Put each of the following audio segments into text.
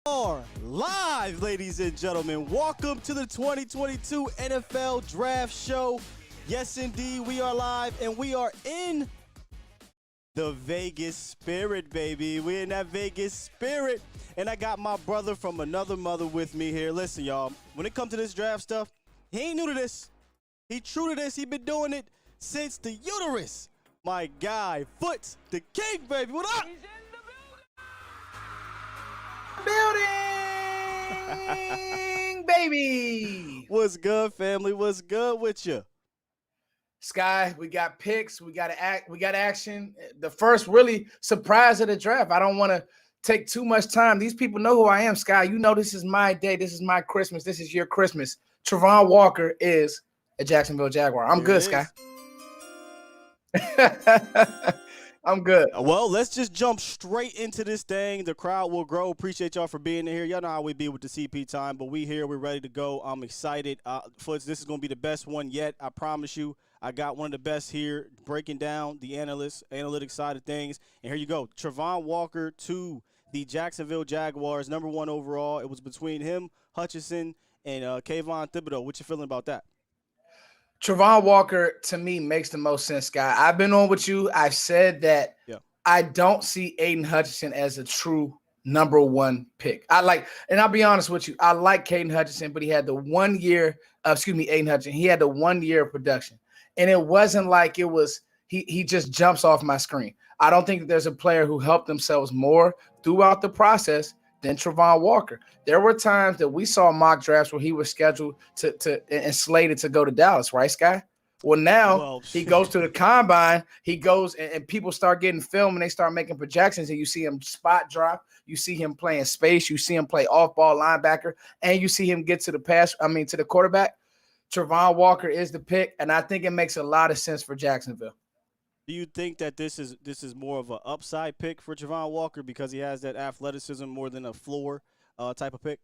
Are live, ladies and gentlemen. Welcome to the 2022 NFL Draft Show. Yes, indeed, we are live, and we are in the Vegas spirit, baby. We're in that Vegas spirit, and I got my brother from another mother with me here. Listen, y'all, when it comes to this draft stuff, he ain't new to this. He true to this. He been doing it since the uterus. My guy, Foots, the king, baby. What up? Building, baby. What's good, family? What's good with you? Sky, we got picks. We got action. The first really surprise of the draft. I don't want to take too much time. These people know who I am, Sky. You know this is my day. This is my Christmas. This is your Christmas. Trayvon Walker is a Jacksonville Jaguar. I'm good, Sky. I'm good. Well, let's just jump straight into this thing. The crowd will grow. Appreciate y'all for being here. Y'all know how we be with the CP time, but we here. We're ready to go. I'm excited. Foots, this is going to be the best one yet. I promise you. I got one of the best here breaking down the analytics side of things. And here you go. Trayvon Walker to the Jacksonville Jaguars, #1 overall. It was between him, Hutchinson, and Kayvon Thibodeau. What you feeling about that? Trayvon Walker, to me, makes the most sense, Guy. I've been on with you. I've said that I don't see Aiden Hutchinson as a true #1 pick. And I'll be honest with you, I like Aiden Hutchinson, but he had the 1 year, Aiden Hutchinson, he had the 1 year of production. And it wasn't like it was, he just jumps off my screen. I don't think that there's a player who helped themselves more throughout the process than Trayvon Walker. There were times that we saw mock drafts where he was scheduled and slated to go to Dallas, right, Sky? Well, now he goes to the combine. He goes and people start getting film and they start making projections, and you see him spot drop. You see him playing space. You see him play off-ball linebacker, and you see him get to the quarterback. Trayvon Walker is the pick, and I think it makes a lot of sense for Jacksonville. Do you think that this is more of an upside pick for Trayvon Walker because he has that athleticism more than a floor type of pick?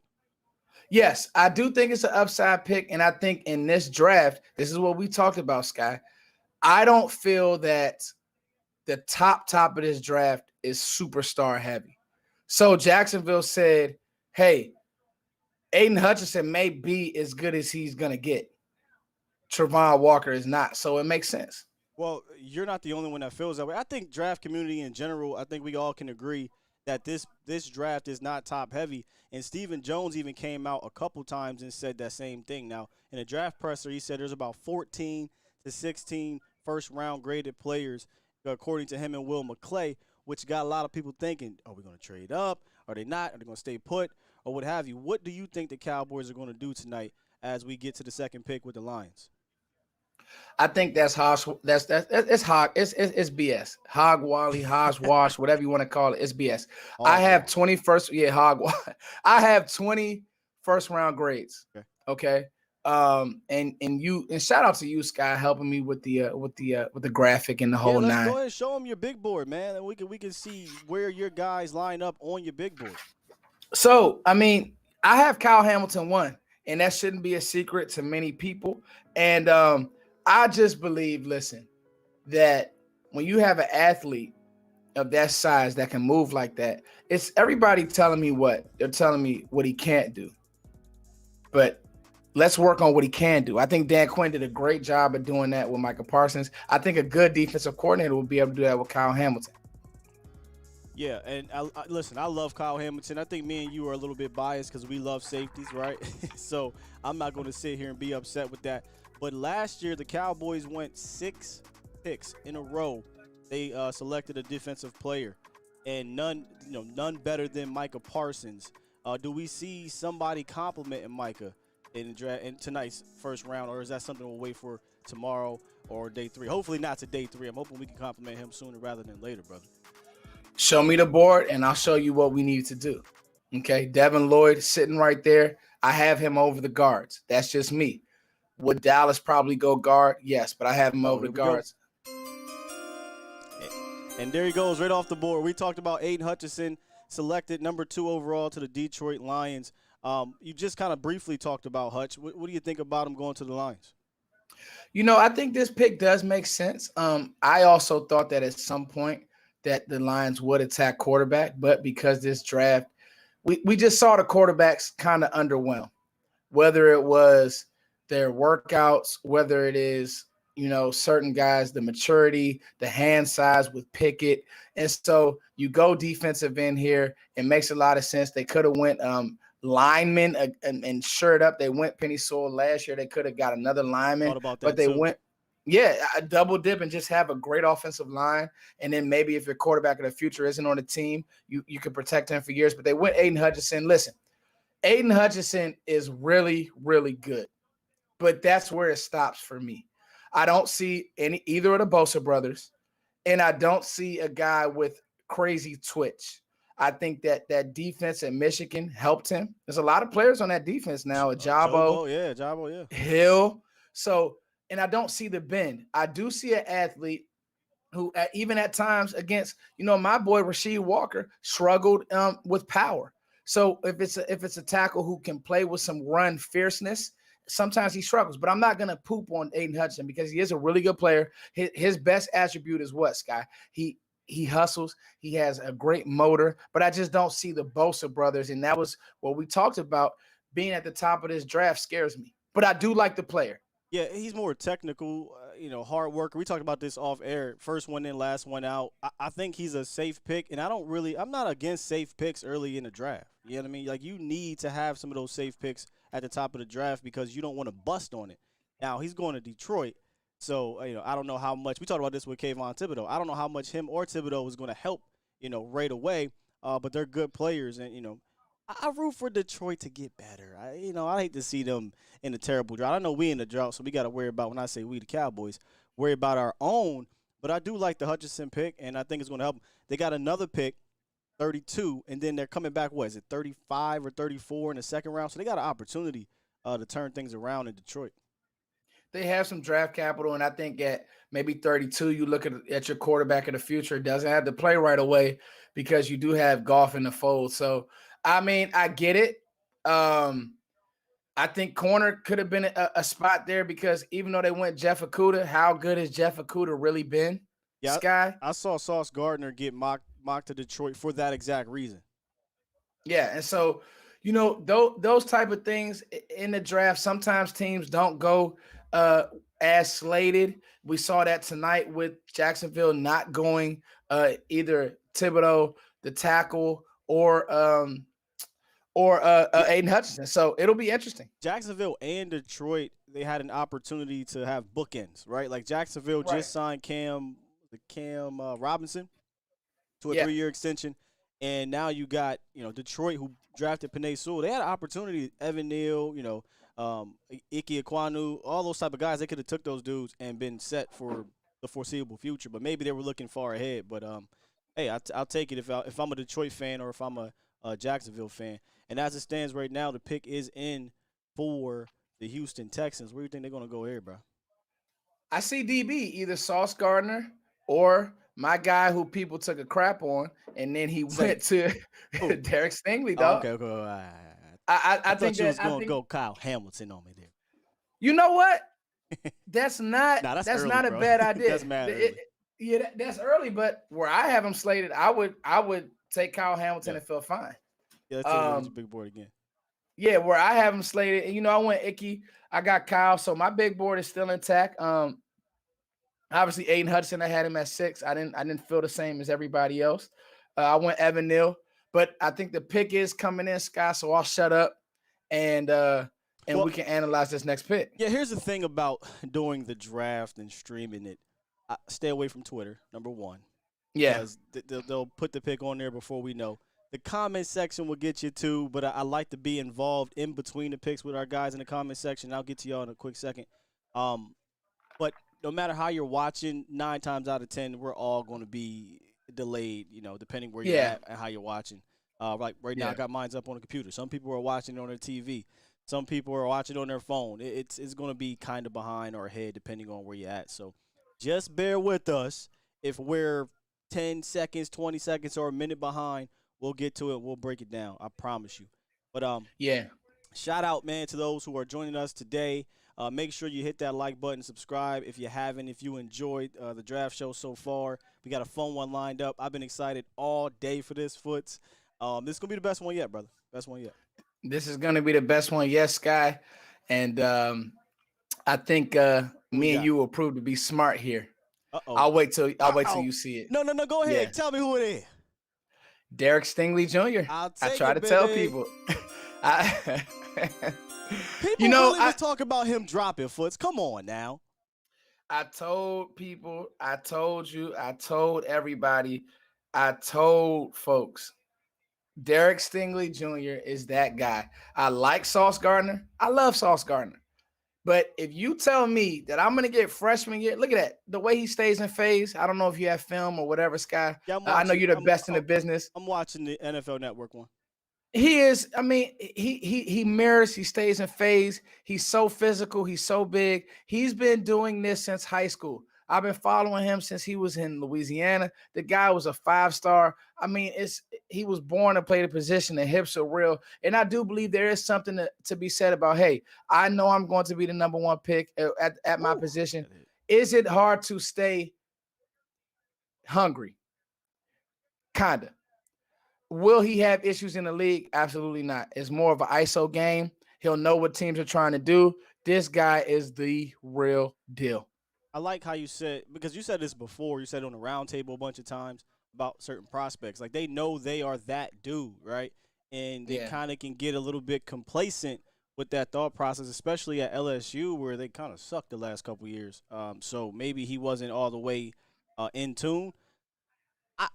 Yes, I do think it's an upside pick, and I think in this draft, this is what we talked about, Sky. I don't feel that the top of this draft is superstar heavy. So Jacksonville said, hey, Aiden Hutchinson may be as good as he's going to get. Trayvon Walker is not, so it makes sense. Well, you're not the only one that feels that way. I think draft community in general, I think we all can agree that this draft is not top heavy. And Stephen Jones even came out a couple times and said that same thing. Now, in a draft presser, he said there's about 14 to 16 first-round graded players, according to him and Will McClay, which got a lot of people thinking, are we going to trade up? Are they not? Are they going to stay put? Or what have you? What do you think the Cowboys are going to do tonight as we get to the second pick with the Lions? I think that's it's hog. It's BS. Hog Wally, hogwash, whatever you want to call it. It's BS. I have 20 first round grades. Okay. And shout out to you, Sky, helping me with the graphic and the whole let's nine. Go ahead and show them your big board, man, and we can see where your guys line up on your big board. So, I mean, I have Kyle Hamilton 1, and that shouldn't be a secret to many people. And I just believe, listen, that when you have an athlete of that size that can move like that, it's everybody telling me what they're telling me what he can't do. But let's work on what he can do. I think Dan Quinn did a great job of doing that with Micah Parsons. I think a good defensive coordinator will be able to do that with Kyle Hamilton. Yeah, and listen, I love Kyle Hamilton. I think me and you are a little bit biased because we love safeties, right? So I'm not going to sit here and be upset with that. But last year, the Cowboys went 6 picks in a row. They selected a defensive player, and none better than Micah Parsons. Do we see somebody complimenting Micah in tonight's first round, or is that something we'll wait for tomorrow or day 3? Hopefully not to day 3. I'm hoping we can compliment him sooner rather than later, brother. Show me the board, and I'll show you what we need to do. Okay, Devin Lloyd sitting right there. I have him over the guards. That's just me. Would Dallas probably go guard? Yes, but I have him over the guards. And there he goes right off the board. We talked about Aiden Hutchinson, selected #2 overall to the Detroit Lions. You just kind of briefly talked about Hutch. What do you think about him going to the Lions? I think this pick does make sense. I also thought that at some point that the Lions would attack quarterback, but because this draft we just saw the quarterbacks kind of underwhelm, whether it was their workouts, whether it is, certain guys, the maturity, the hand size with Pickett. And so you go defensive end here. It makes a lot of sense. They could have went linemen and shirt up. They went Penny Sewell last year. They could have got another lineman, but they went, a double dip and just have a great offensive line. And then maybe if your quarterback of the future isn't on the team, you can protect him for years. But they went Aiden Hutchinson. Listen, Aiden Hutchinson is really, really good, but that's where it stops for me. I don't see either of the Bosa brothers, and I don't see a guy with crazy twitch. I think that defense at Michigan helped him. There's a lot of players on that defense now. Jabo, Hill. So, and I don't see the bend. I do see an athlete who, even at times against, my boy Rasheed Walker struggled with power. So if it's a tackle who can play with some run fierceness, sometimes he struggles. But I'm not going to poop on Aiden Hutchinson because he is a really good player. His best attribute is what, Sky? He hustles. He has a great motor, but I just don't see the Bosa brothers. And that was what we talked about. Being at the top of this draft scares me, but I do like the player. Yeah, he's more technical, hard worker. We talked about this off air. First one in, last one out. I think he's a safe pick, and I'm not against safe picks early in the draft. You know what I mean? Like, you need to have some of those safe picks at the top of the draft because you don't want to bust on it. Now, he's going to Detroit. So, I don't know how much – we talked about this with Kayvon Thibodeau. I don't know how much him or Thibodeau is going to help, right away. But they're good players. And, I root for Detroit to get better. I hate to see them in a terrible drought. I know we in the drought, so we got to worry about – when I say we, the Cowboys, worry about our own. But I do like the Hutchinson pick, and I think it's going to help them. They got another pick, 32, and then they're coming back, 35 or 34 in the second round? So they got an opportunity to turn things around in Detroit. They have some draft capital, and I think at maybe 32, you look at your quarterback of the future. Doesn't have to play right away because you do have Goff in the fold. So, I mean, I get it. I think corner could have been a spot there because even though they went Jeff Okudah, how good has Jeff Okudah really been? Yeah, Sky? I saw Sauce Gardner get mocked to Detroit for that exact reason. Yeah, and so, those type of things in the draft, sometimes teams don't go as slated. We saw that tonight with Jacksonville not going either Thibodeau, the tackle, or Aiden Hutchinson. So it'll be interesting. Jacksonville and Detroit, they had an opportunity to have bookends, right? Like Jacksonville just signed Cam Robinson to a 3-year extension. And now you got, Detroit, who drafted Penei Sewell. They had an opportunity, Evan Neal, Ike Ekwonu, all those type of guys. They could have took those dudes and been set for the foreseeable future. But maybe they were looking far ahead. But, hey, I'll take it if I'm a Detroit fan or if I'm a Jacksonville fan. And as it stands right now, the pick is in for the Houston Texans. Where do you think they're going to go here, bro? I see DB, either Sauce Gardner or my guy who people took a crap on, and then he went to Derek Stingley, dog. Okay. All right. I think you was going to go Kyle Hamilton on me there. You know what? That's not that's early, not a bad idea. That's mad early. That's early, but where I have him slated, I would take Kyle Hamilton and feel fine. Yeah, let's take a big board again. Yeah, where I have him slated, and I went Icky. I got Kyle, so my big board is still intact. Obviously, Aiden Hudson, I had him at 6. I didn't feel the same as everybody else. I went Evan Neal, but I think the pick is coming in, Sky. So I'll shut up and we can analyze this next pick. Yeah, here's the thing about doing the draft and streaming it. Stay away from Twitter, number one. Yeah, because they'll put the pick on there before we know. The comment section will get you too, but I like to be involved in between the picks with our guys in the comment section. I'll get to y'all in a quick second. But no matter how you're watching, 9 times out of 10, we're all going to be delayed, depending where you're at and how you're watching. Like right now, I got mine up on the computer. Some people are watching it on their TV. Some people are watching it on their phone. It's going to be kind of behind or ahead depending on where you're at. So just bear with us. If we're 10 seconds, 20 seconds, or a minute behind, we'll get to it. We'll break it down. I promise you. But shout out, man, to those who are joining us today. Make sure you hit that like button, subscribe if you haven't. If you enjoyed the draft show so far, we got a fun one lined up. I've been excited all day for this, Foots. This is gonna be the best one yet, brother. Best one yet. This is gonna be the best one, yes, Sky. And I think Who we me and got? you will prove to be smart here. Uh-oh. I'll wait till Oh, you see it. no. Go Yeah. ahead. Tell me who it is. Derek Stingley Jr. I'll I take try it, to tell baby. people. I, People really was talking about him dropping foots. Come on now. I told people, I told you, I told everybody, I told folks. Derek Stingley Jr. is that guy. I like Sauce Gardner. I love Sauce Gardner. But if you tell me that I'm going to get freshman year, look at that. The way he stays in phase. I don't know if you have film or whatever, Sky. Yeah, I'm I know watching. you're the best in the business. I'm watching the NFL Network one. He is. I mean, he mirrors. He stays in phase. He's so physical. He's so big. He's been doing this since high school. I've been following him since he was in Louisiana. The guy was a 5-star. I mean, he was born to play the position. The hips are real, and I do believe there is something to be said about. Hey, I know I'm going to be the number one pick at my position. Is it hard to stay hungry? Kinda. Will he have issues in the league? Absolutely not. It's more of an ISO game. He'll know what teams are trying to do. This guy is the real deal. I like how you said, because you said this before, you said on the round table a bunch of times about certain prospects. Like, they know they are that dude, right? And they kind of can get a little bit complacent with that thought process, especially at LSU, where they kind of sucked the last couple years. So maybe he wasn't all the way in tune.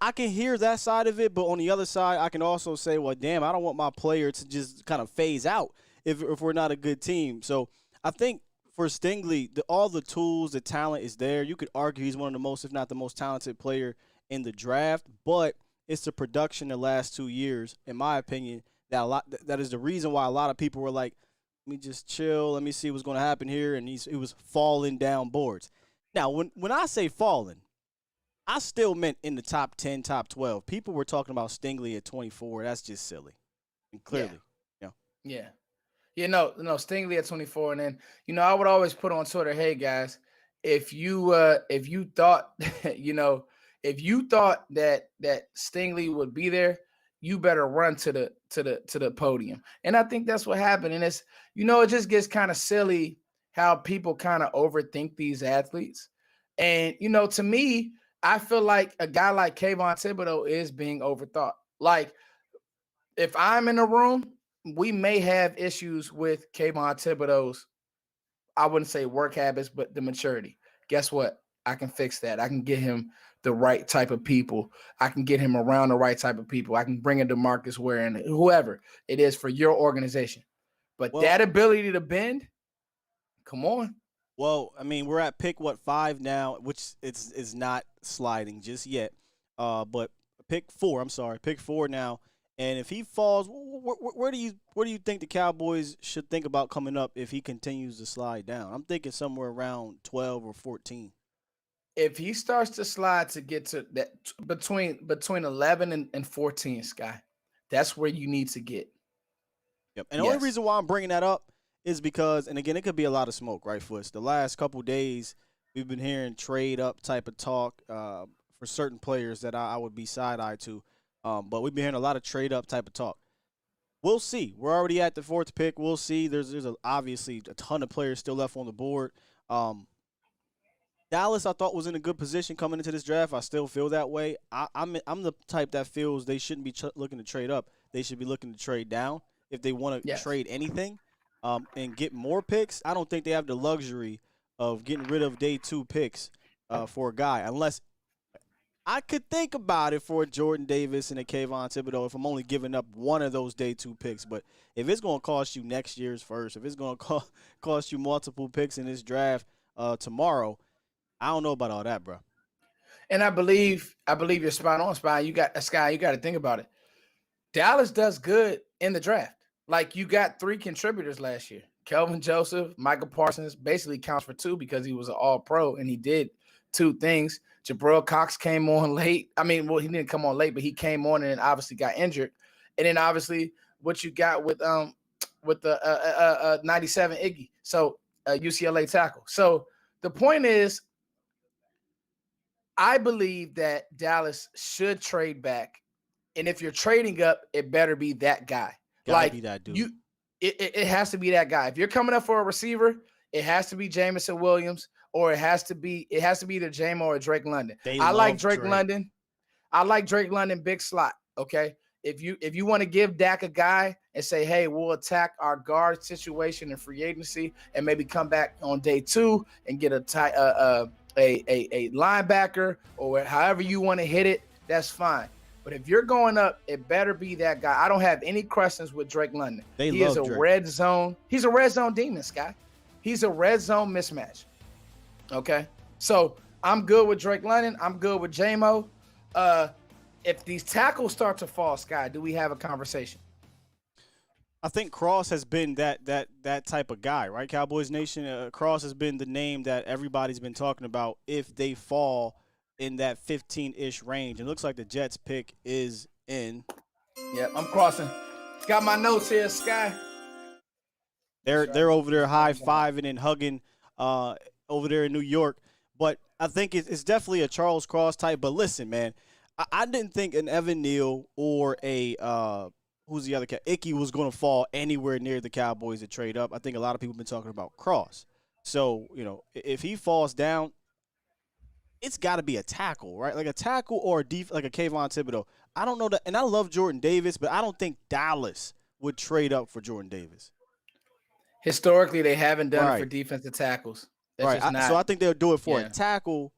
I can hear that side of it, but on the other side, I can also say, well, damn, I don't want my player to just kind of phase out if we're not a good team. So I think for Stingley, all the tools, the talent is there. You could argue he's one of the most, if not the most talented player in the draft, but it's the production the last 2 years, in my opinion, that is the reason why a lot of people were like, let me just chill, let me see what's going to happen here, and he was falling down boards. Now, when I say falling, I still meant in the top 10, top 12. People were talking about Stingley at 24. That's just silly. And clearly, Yeah. No, Stingley at 24. And then, I would always put on Twitter, hey guys, if you thought, if you thought that Stingley would be there, you better run to the podium. And I think that's what happened. And it's, it just gets kind of silly how people kind of overthink these athletes. And, to me, I feel like a guy like Kayvon Thibodeau is being overthought. Like, if I'm in a room, we may have issues with Kayvon Thibodeau's, I wouldn't say work habits, but the maturity. Guess what? I can fix that. I can get him the right type of people. I can get him around the right type of people. I can bring in DeMarcus Ware and whoever it is for your organization. But that ability to bend, come on. Well, I mean, we're at pick 5 now, which is not sliding just yet. But pick 4. I'm sorry, pick 4 now. And if he falls, where do you think the Cowboys should think about coming up if he continues to slide down? I'm thinking somewhere around 12 or 14. If he starts to slide to get to that between 11 and 14, Sky, that's where you need to get. Yep. And the only reason why I'm bringing that up is because, and again, it could be a lot of smoke, right, Foots? The last couple days, we've been hearing trade up type of talk for certain players that I would be side-eyed to. But we've been hearing a lot of trade up type of talk. We'll see. We're already at the 4th pick. We'll see. There's obviously a ton of players still left on the board. Dallas, I thought, was in a good position coming into this draft. I still feel that way. I'm the type that feels they shouldn't be looking to trade up. They should be looking to trade down if they want to trade anything and get more picks. I don't think they have the luxury of getting rid of day 2 picks for a guy, unless I could think about it for a Jordan Davis and a Kayvon Thibodeau if I'm only giving up one of those day 2 picks. But if it's going to cost you next year's first, if it's going to cost you multiple picks in this draft tomorrow, I don't know about all that, bro. And I believe you're spot on, Spy. You got Sky. You got to think about it. Dallas does good in the draft. Like, you got 3 contributors last year. Kelvin Joseph, Micah Parsons basically counts for 2 because he was an all-pro and he did 2 things. Jabril Cox came on late. I mean, well, he didn't come on late, but he came on and then obviously got injured. And then obviously what you got with the 97 Iggy, so UCLA tackle. So the point is, I believe that Dallas should trade back And if you're trading up, it better be that guy. Gotta be that dude. It has to be that guy. If you're coming up for a receiver, it has to be Jameson Williams, or it has to be either Jamo or Drake London. I like Drake London. I like Drake London, big slot. Okay. If you want to give Dak a guy and say, hey, we'll attack our guard situation in free agency and maybe come back on day 2 and get a linebacker or however you want to hit it, that's fine. But if you're going up, it better be that guy. I don't have any questions with Drake London. He is a red zone. He's a red zone demon, Sky. He's a red zone mismatch. Okay. So I'm good with Drake London. I'm good with Jamo. If these tackles start to fall, Sky, do we have a conversation? I think Cross has been that type of guy, right? Cowboys Nation. Cross has been the name that everybody's been talking about if they fall in that 15-ish range. It looks like the Jets pick is in. Yeah, I'm crossing. Got my notes here, Sky. They're over there high-fiving and hugging over there in New York. But I think it's definitely a Charles Cross type. But listen, man, I didn't think an Evan Neal or a who's the other cat? Icky was going to fall anywhere near the Cowboys to trade up. I think a lot of people have been talking about Cross. So, if he falls down, it's got to be a tackle, right? Like a tackle or like a Kayvon Thibodeau. I don't know that. And I love Jordan Davis, but I don't think Dallas would trade up for Jordan Davis. Historically, they haven't done it for defensive tackles. That's right. So I think they'll do it for a tackle.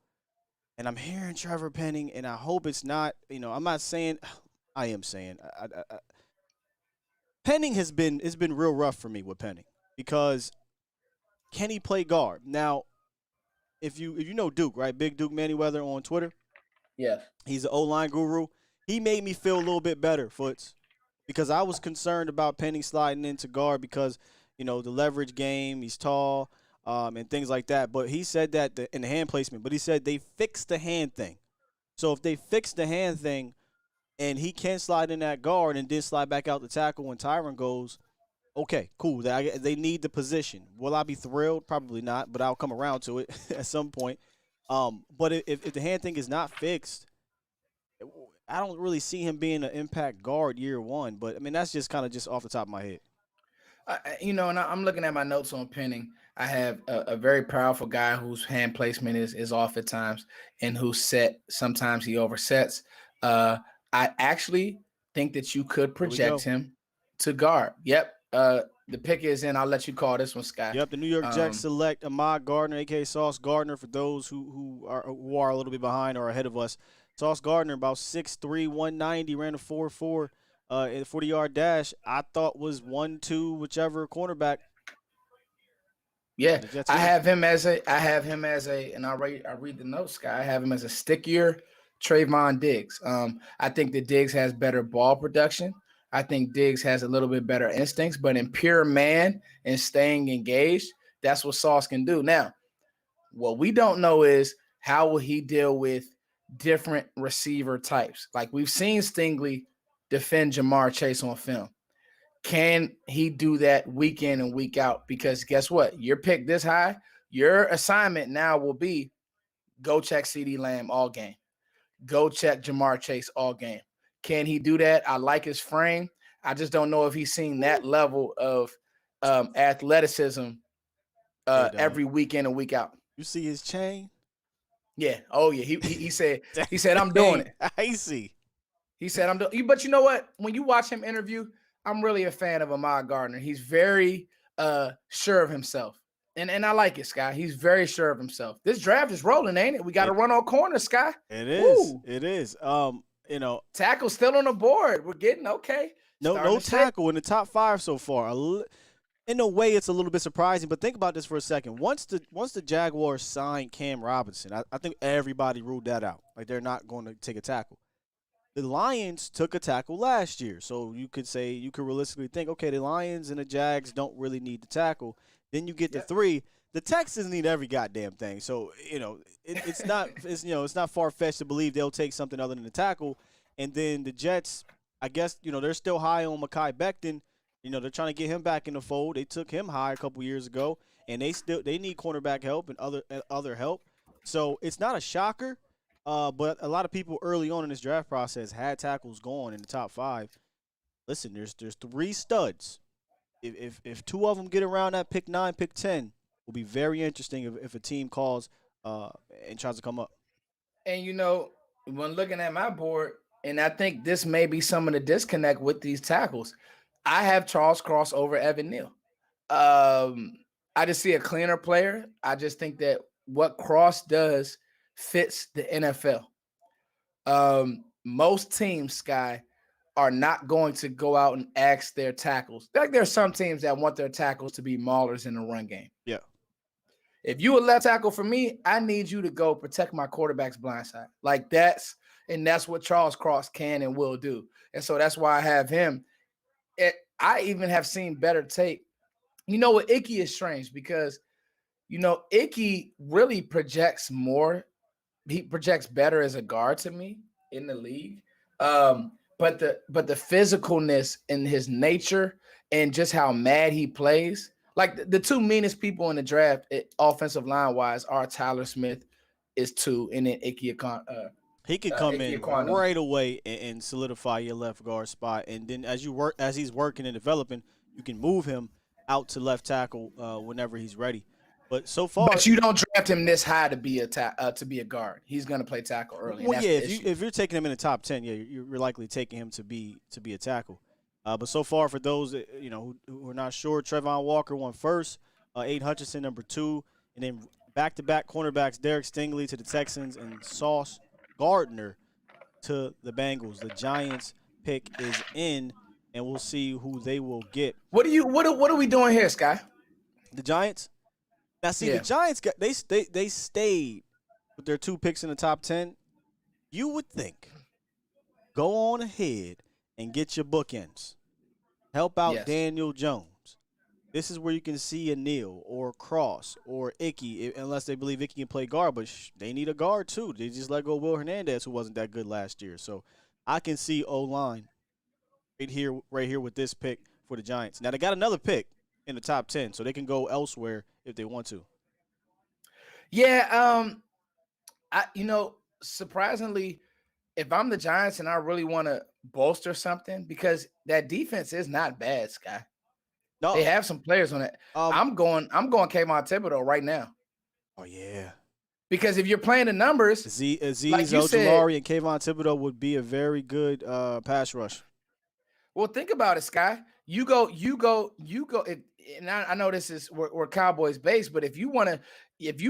And I'm hearing Trevor Penning, and I hope it's not, I'm not saying – I am saying Penning it's been real rough for me with Penning because can he play guard? Now, if you know Duke, right, Big Duke Manyweather on Twitter. Yeah. He's an O-line guru. He made me feel a little bit better, Foots, because I was concerned about Penning sliding into guard because, the leverage game, he's tall, and things like that. But he said that in the hand placement, but he said they fixed the hand thing. So if they fix the hand thing and he can slide in that guard and then slide back out the tackle when Tyron goes, okay, cool. They need the position. Will I be thrilled? Probably not, but I'll come around to it at some point. But if the hand thing is not fixed, I don't really see him being an impact guard year one. But, I mean, that's just kind of just off the top of my head. And I'm looking at my notes on Penning. I have a very powerful guy whose hand placement is off at times and who's set. Sometimes he oversets. I actually think that you could project him to guard. Yep. The pick is in. I'll let you call this one, Scott. Yep. The New York Jets select Ahmad Gardner, a.k.a. Sauce Gardner, for those who are a little bit behind or ahead of us. Sauce Gardner, about 6'3", 190, ran a 4.4 in the 40-yard dash. I thought was 1-2, whichever cornerback. Yeah, I have him as a, and I read the notes, Scott. I have him as a stickier Trayvon Diggs. I think that Diggs has better ball production. I think Diggs has a little bit better instincts, but in pure man and staying engaged, that's what Sauce can do. Now, what we don't know is how will he deal with different receiver types. Like we've seen Stingley defend Jamar Chase on film. Can he do that week in and week out? Because guess what? You're picked this high. Your assignment now will be go check CeeDee Lamb all game. Go check Jamar Chase all game. Can he do that? I like his frame. I just don't know if he's seen that level of athleticism every week in and week out. You see his chain? Yeah. Oh, yeah. He said I'm doing it. I see. He said I'm doing. But you know what? When you watch him interview, I'm really a fan of Ahmad Gardner. He's very sure of himself. And I like it, Sky. He's very sure of himself. This draft is rolling, ain't it? We got to run on corners, Sky. It is. Woo. It is. Tackle still on the board. We're getting okay. No tackle in the top 5 so far. In a way, it's a little bit surprising, but think about this for a second. Once the Jaguars signed Cam Robinson, I think everybody ruled that out. Like they're not going to take a tackle. The Lions took a tackle last year, so you could realistically think, okay, the Lions and the Jags don't really need the tackle. Then you get to 3. The Texans need every goddamn thing. So it's not far fetched to believe they'll take something other than the tackle. And then the Jets, I guess they're still high on Mekhi Becton. They're trying to get him back in the fold. They took him high a couple years ago, and they need cornerback help and other help. So it's not a shocker. But a lot of people early on in this draft process had tackles going in the top 5. Listen, there's 3 studs. If 2 of them get around that pick 9, pick 10, will be very interesting if a team calls and tries to come up. And when looking at my board, and I think this may be some of the disconnect with these tackles, I have Charles Cross over Evan Neal. I just see a cleaner player. I just think that what Cross does fits the NFL. Most teams, Sky, are not going to go out and ask their tackles. Like there's some teams that want their tackles to be maulers in the run game. Yeah. If you a left tackle for me, I need you to go protect my quarterback's blind side. Like that's what Charles Cross can and will do. And so that's why I have him. I even have seen better tape. You know what? Icky is strange because, Icky really projects more. He projects better as a guard to me in the league. But the physicalness in his nature and just how mad he plays. Like the 2 meanest people in the draft, offensive line wise, are Tyler Smith is 2, and then Icky he could come in right away and solidify your left guard spot, and then as he's working and developing, you can move him out to left tackle whenever he's ready. But so far, but you don't draft him this high to be a guard. He's going to play tackle early. Well, yeah, if you're taking him in the top 10, yeah, you're likely taking him to be a tackle. But so far, for those who are not sure, Trayvon Walker won first, Aiden Hutchinson number 2, and then back-to-back cornerbacks Derek Stingley to the Texans and Sauce Gardner to the Bengals. The Giants pick is in, and we'll see who they will get. What are we doing here, Sky? The Giants. Now, see, the Giants they stayed with their 2 picks in the top 10. You would think, go on ahead and get your bookends. Help out Daniel Jones. This is where you can see a Neal or Cross or Icky, unless they believe Icky can play guard, but they need a guard too. They just let go of Will Hernandez, who wasn't that good last year. So I can see O-line right here with this pick for the Giants. Now, they got another pick in the top 10, so they can go elsewhere if they want to. Yeah, surprisingly, if I'm the Giants and I really want to bolster something, because that defense is not bad, Sky. No, they have some players on it. I'm going Kayvon Thibodeau right now. Oh yeah, because if you're playing the numbers, Azeez Ojulari and Kayvon Thibodeau would be a very good pass rush. Well, think about it, Sky. You go. And I know this is we're Cowboys based, but if you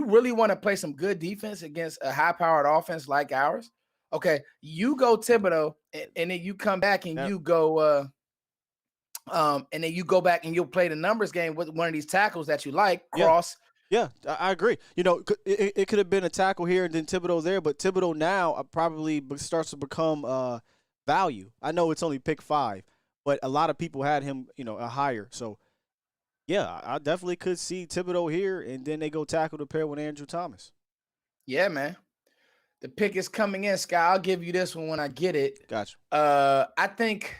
really want to play some good defense against a high-powered offense like ours, okay, you go Thibodeau, and then you come back and you go, and then you go back and you'll play the numbers game with one of these tackles that you like, Cross. Yeah, I agree. It could have been a tackle here and then Thibodeau there, but Thibodeau now probably starts to become value. I know it's only pick 5, but a lot of people had him, a higher. So, yeah, I definitely could see Thibodeau here, and then they go tackle the pair with Andrew Thomas. Yeah, man. The pick is coming in, Sky. I'll give you this one when I get it. Gotcha. I think,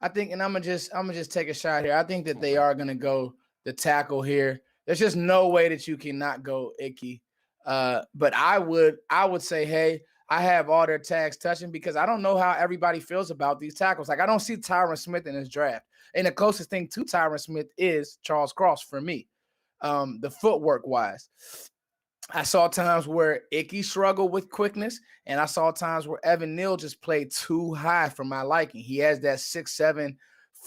and I'm gonna just take a shot here. I think that they are gonna go the tackle here. There's just no way that you cannot go Icky. But I would say, hey, I have all their tags touching because I don't know how everybody feels about these tackles. Like I don't see Tyron Smith in this draft. And the closest thing to Tyron Smith is Charles Cross for me, the footwork wise. I saw times where Icky struggled with quickness, and I saw times where Evan Neal just played too high for my liking. He has that 6'7"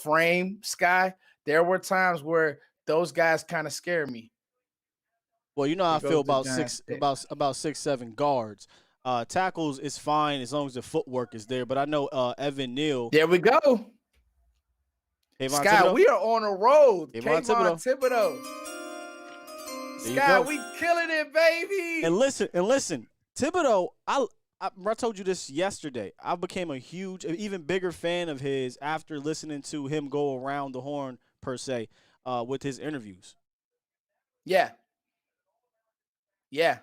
frame, Sky. There were times where those guys kind of scare me. Well, how I feel about 6'7" guards. Tackles is fine as long as the footwork is there. But I know Evan Neal. There we go. Sky, we are on a road. Kayvon Thibodeau. Sky, we killing it, baby. And listen, Thibodeau, I told you this yesterday. I became a even bigger fan of his after listening to him go around the horn, per se, with his interviews. Yeah. Yeah.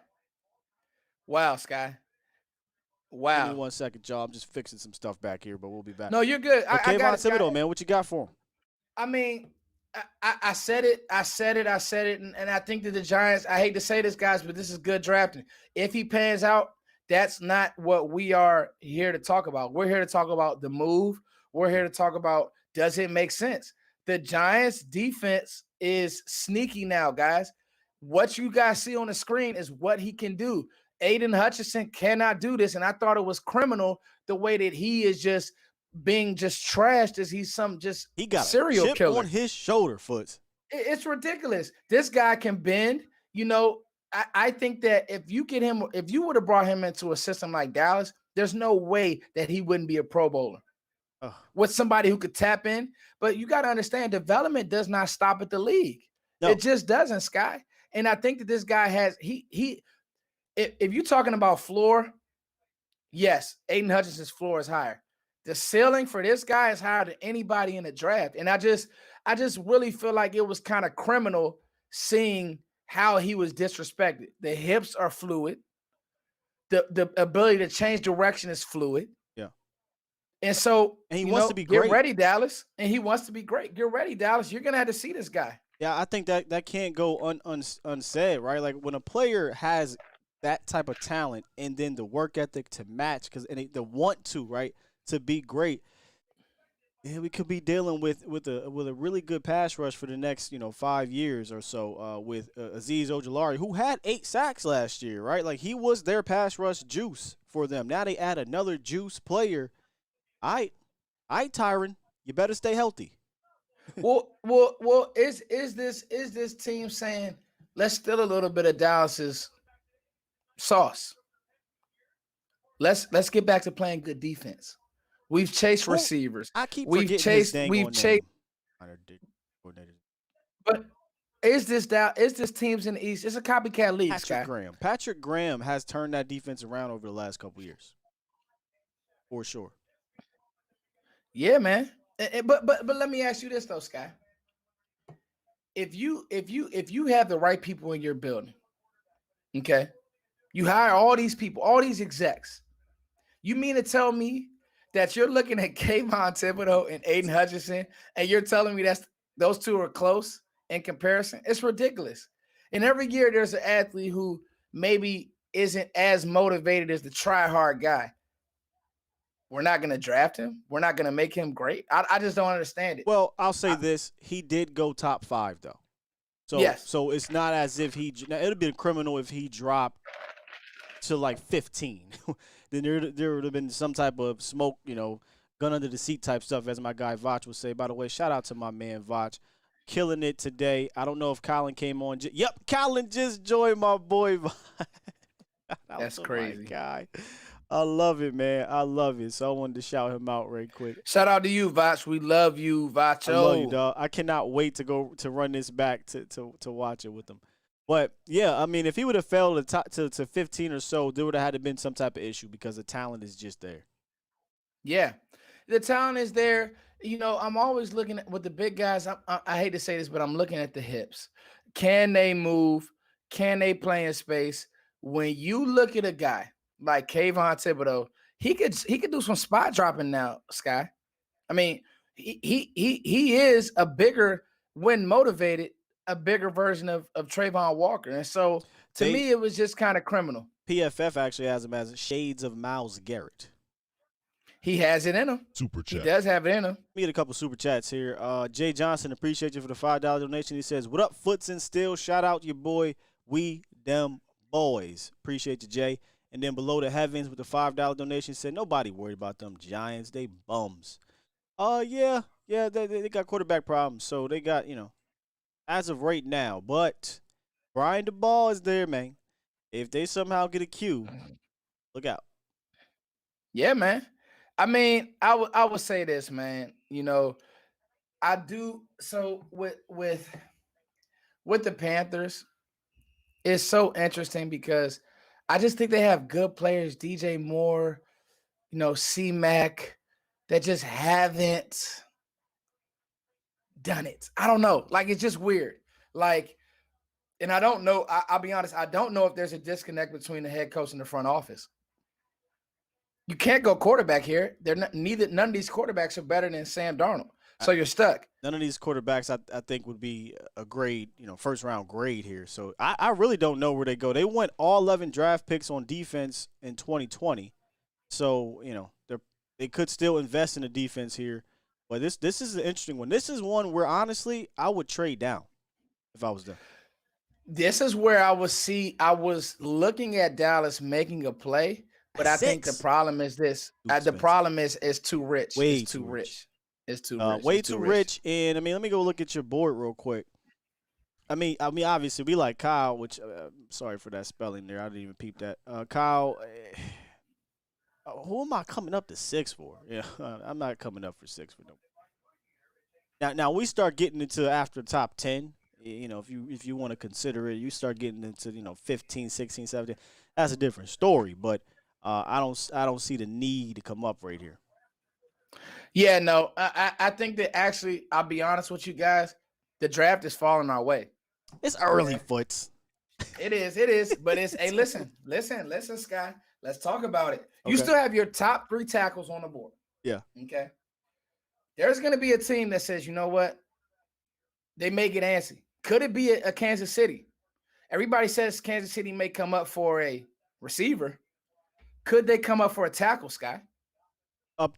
Wow, Sky. Wow. Give me 1 second, y'all. I'm just fixing some stuff back here, but we'll be back. No, you're good. I got Thibodeau, man. What you got for him? I mean, I said it, and I think that the Giants, I hate to say this, guys, but this is good drafting. If he pans out, that's not what we are here to talk about. We're here to talk about the move. We're here to talk about, does it make sense? The Giants defense is sneaky now, guys. What you guys see on the screen is what he can do. Aiden Hutchinson cannot do this, and I thought it was criminal the way that he is just being just trashed as he's some just he got serial a chip killer on his shoulder, Foots. It's ridiculous. This guy can bend. You know, I think that if you would have brought him into a system like Dallas, there's no way that he wouldn't be a Pro Bowler with somebody who could tap in. But you got to understand, development does not stop at the league. No. It just doesn't, Sky. And I think that this guy has if you're talking about floor, yes, Aiden Hutchinson's floor is higher. The ceiling for this guy is higher than anybody in the draft. And I just really feel like it was kind of criminal seeing how he was disrespected. The hips are fluid. The ability to change direction is fluid. Yeah. And so he wants to be great. Get ready, Dallas. And he wants to be great. Get ready, Dallas. You're going to have to see this guy. Yeah, I think that can't go unsaid, right? Like when a player has that type of talent and then the work ethic to match, and the want to, right, to be great, yeah, we could be dealing with a really good pass rush for the next 5 years or so with Azeez Ojulari, who had 8 sacks last year, right? Like he was their pass rush juice for them. Now they add another juice player. All right, Tyron, you better stay healthy. Well, is this team saying, let's steal a little bit of Dallas's sauce? Let's get back to playing good defense. We've chased receivers. I keep forgetting his dang on name. But is this teams in the East? It's a copycat league, Patrick Graham has turned that defense around over the last couple years, for sure. Yeah, man. But let me ask you this though, Sky. If you have the right people in your building, okay, you hire all these people, all these execs. You mean to tell me that you're looking at Kayvon Thibodeaux and Aiden Hutchinson, and you're telling me those two are close in comparison? It's ridiculous. And every year there's an athlete who maybe isn't as motivated as the try-hard guy. We're not going to draft him. We're not going to make him great. I just don't understand it. Well, I'll say this. He did go top 5, though. So, yes. So it's not as if it would have been criminal if he dropped to like 15. Then there would have been some type of smoke, gun under the seat type stuff, as my guy Vach would say. By the way, shout out to my man Vach. Killing it today. I don't know if Colin came on. Yep, Colin just joined my boy. That's crazy. Guy. I love it, man. I love it. So I wanted to shout him out right quick. Shout out to you, Vach. We love you, Vacho. I love you, dog. I cannot wait to run this back to watch it with him. But, yeah, I mean, if he would have fell to 15 or so, there would have had to been some type of issue because the talent is just there. Yeah, the talent is there. I'm always looking at with the big guys. I hate to say this, but I'm looking at the hips. Can they move? Can they play in space? When you look at a guy like Kayvon Thibodeaux, he could do some spot dropping now, Sky. I mean, he is a bigger, when motivated, a bigger version of Trayvon Walker. And so to me, it was just kind of criminal. PFF actually has him as shades of Myles Garrett. He has it in him. Super chat. He does have it in him. We get a couple super chats here. Jay Johnson, appreciate you for the $5 donation. He says, what up, Foots and Steele? Shout out your boy, We Them Boys. Appreciate you, Jay. And then below the heavens with the $5 donation said, nobody worried about them Giants. They bums. Yeah, they got quarterback problems. So they got, as of right now. But Brian DeBall is there, man. If they somehow get a Q, look out. Yeah, man. I mean, I would say this, man. I do. So with the Panthers, it's so interesting because I just think they have good players, DJ Moore, C-Mac, that just haven't done it. I don't know. Like, it's just weird. Like, and I don't know. I'll be honest. I don't know if there's a disconnect between the head coach and the front office. You can't go quarterback here. None of these quarterbacks are better than Sam Darnold. So you're stuck. None of these quarterbacks I think would be a grade, first round grade here. So I really don't know where they go. They went all 11 draft picks on defense in 2020. So, they could still invest in the defense here. But this is an interesting one. This is one where honestly I would trade down if I was them. This is where I was looking at Dallas making a play, but I think the problem is this. The problem is it's too rich. It's too rich. It's too rich. Way too rich. And let me go look at your board real quick. I mean, obviously we like Kyle, which sorry for that spelling there. I didn't even peep that. Kyle, who am I coming up to 6 for? Yeah, I'm not coming up for 6 for no. Now we start getting into after top 10. If you want to consider it, you start getting into 15, 16, 17. That's a different story. But I don't see the need to come up right here. Yeah, no, I think that actually, I'll be honest with you guys, the draft is falling our way. It's early, Foots. It is, but it's hey, listen, Sky. Let's talk about it. You still have your top 3 tackles on the board. Yeah. Okay. There's going to be a team that says, you know what? They may get antsy. Could it be a Kansas City? Everybody says Kansas City may come up for a receiver. Could they come up for a tackle, Sky?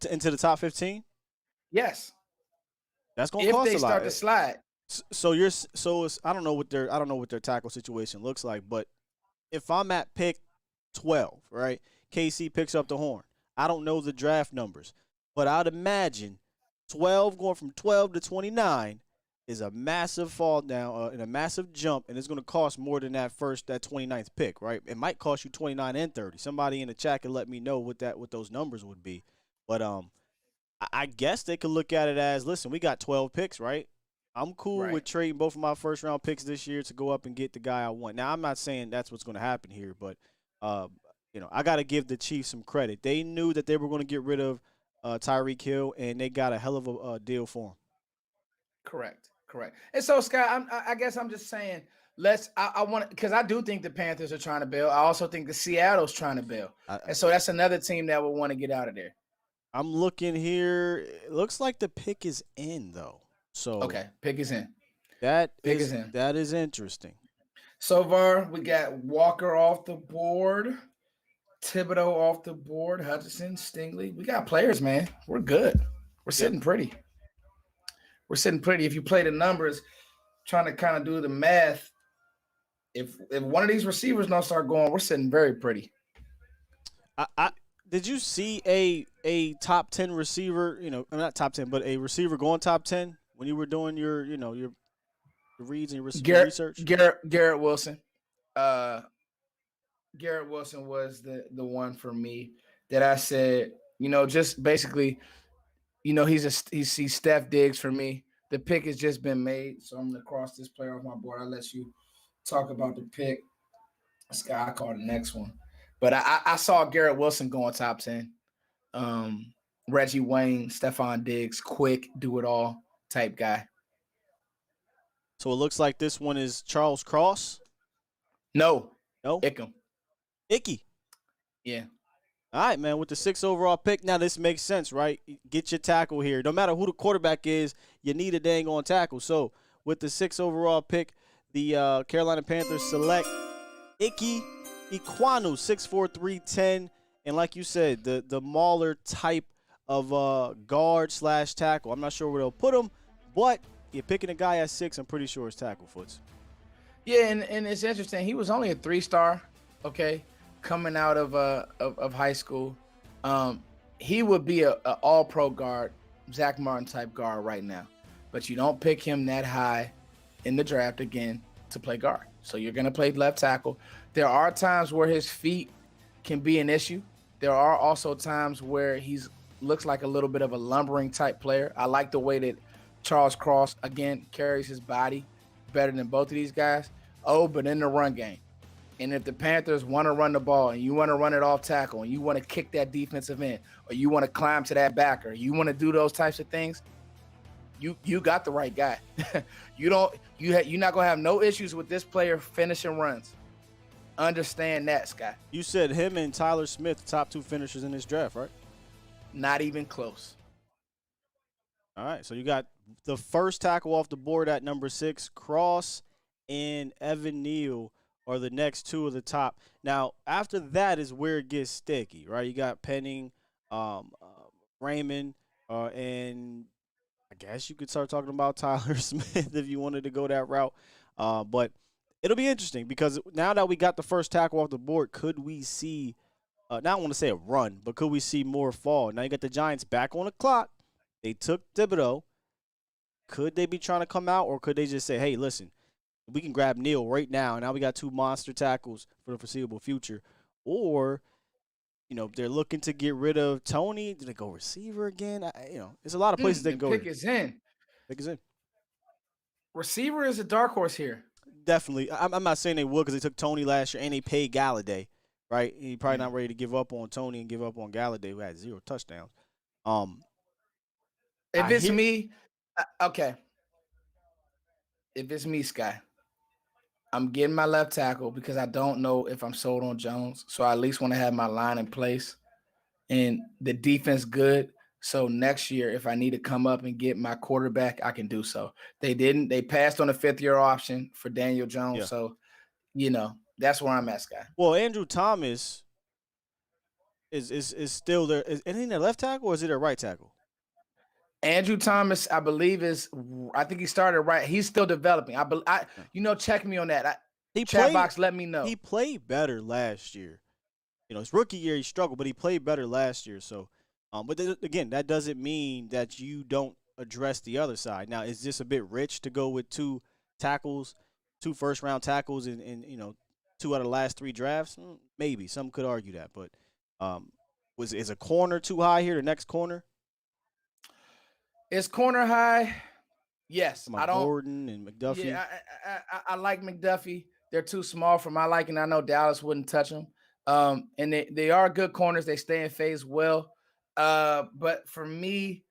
Into the top 15? Yes. That's going to cost a lot. If they start to slide. So I don't know what their tackle situation looks like, but if I'm at pick 12, right? KC picks up the horn. I don't know the draft numbers, but I'd imagine 12 going from 12 to 29 is a massive fall down and a massive jump, and it's going to cost more than that 29th pick, right? It might cost you 29 and 30. Somebody in the chat can let me know what those numbers would be. But I guess they could look at it as, listen, we got 12 picks, right? I'm cool with trading both of my first-round picks this year to go up and get the guy I want. Now, I'm not saying that's what's going to happen here, but, I got to give the Chiefs some credit. They knew that they were going to get rid of Tyreek Hill, and they got a hell of a deal for him. Correct. And so, Scott, I guess I'm just saying, I want, because I do think the Panthers are trying to bail. I also think the Seattle's trying to bail. And so that's another team that will want to get out of there. I'm looking here. It looks like the pick is in, though. So okay, pick is in. That is interesting. So far, we got Walker off the board, Thibodeau off the board, Hutchinson, Stingley. We got players, man. We're good. We're sitting pretty. If you play the numbers, trying to kind of do the math, if one of these receivers don't start going, we're sitting very pretty. Did you see a top 10 receiver, not top 10, but a receiver going top 10 when you were doing your reads and your research? Garrett Wilson. Garrett Wilson was the one for me that I said, just basically, he's Steph Diggs for me. The pick has just been made, so I'm going to cross this player off my board. I'll let you talk about the pick. Sky, I call the next one. But I saw Garrett Wilson going top 10. Reggie Wayne, Stephon Diggs, quick, do-it-all type guy. So it looks like this one is Charles Cross? No. Icky. Yeah. All right, man, with the 6th overall pick, now this makes sense, right? Get your tackle here. No matter who the quarterback is, you need a dang on tackle. So with the 6th overall pick, the Carolina Panthers select Icky Ekwonu, 6'4", 310, and like you said, the Mauler type of guard/tackle. I'm not sure where they'll put him, but you're picking a guy at 6. I'm pretty sure it's tackle, Foots. Yeah, and it's interesting. He was only a 3-star, okay, coming out of high school. He would be a all-pro guard, Zach Martin type guard right now, but you don't pick him that high in the draft again to play guard. So you're going to play left tackle. There are times where his feet can be an issue. There are also times where he's looks like a little bit of a lumbering type player. I like the way that Charles Cross, again, carries his body better than both of these guys. But in the run game. And if the Panthers want to run the ball and you want to run it off tackle and you want to kick that defensive end or you want to climb to that backer, you want to do those types of things, you got the right guy. You're not going to have no issues with this player finishing runs. Understand that, Scott. You said him and Tyler Smith, top 2 finishers in this draft, right? Not even close. All right, so you got the first tackle off the board at number 6, Cross and Evan Neal are the next two of the top. Now, after that is where it gets sticky, right? You got Penning, Raymond, and I guess you could start talking about Tyler Smith if you wanted to go that route. But it'll be interesting because now that we got the first tackle off the board, could we see, now I don't want to say a run, but could we see more fall? Now you got the Giants back on the clock. They took Thibodeau. Could they be trying to come out, or could they just say, hey, listen, we can grab Neal right now, and now we got 2 monster tackles for the foreseeable future? Or, they're looking to get rid of Tony. Do they go receiver again? There's a lot of places they can go. Pick is in. Pick is in. Receiver is a dark horse here. Definitely. I'm not saying they would because they took Tony last year and they paid Galladay, right? He's probably not ready to give up on Tony and give up on Galladay, who had 0 touchdowns. If it's me, okay. If it's me, Sky, I'm getting my left tackle because I don't know if I'm sold on Jones. So I at least want to have my line in place and the defense good. So next year, if I need to come up and get my quarterback, I can do so. They didn't. They passed on a 5th-year option for Daniel Jones. Yeah. So, that's where I'm at, Sky. Well, Andrew Thomas is still there. Is he their left tackle or is he their right tackle? Andrew Thomas, I believe I think he started right. He's still developing. Check me on that. Chat box, let me know. He played better last year. His rookie year he struggled, but he played better last year. So, but again, that doesn't mean that you don't address the other side. Now, is this a bit rich to go with 2 tackles, 2 first-round tackles, and 2 out of the last 3 drafts? Maybe some could argue that, but is a corner too high here? The next corner. Is corner high? Yes. I don't. Gordon and McDuffie. Yeah, I like McDuffie. They're too small for my liking. I know Dallas wouldn't touch them. And they are good corners. They stay in phase well. But for me,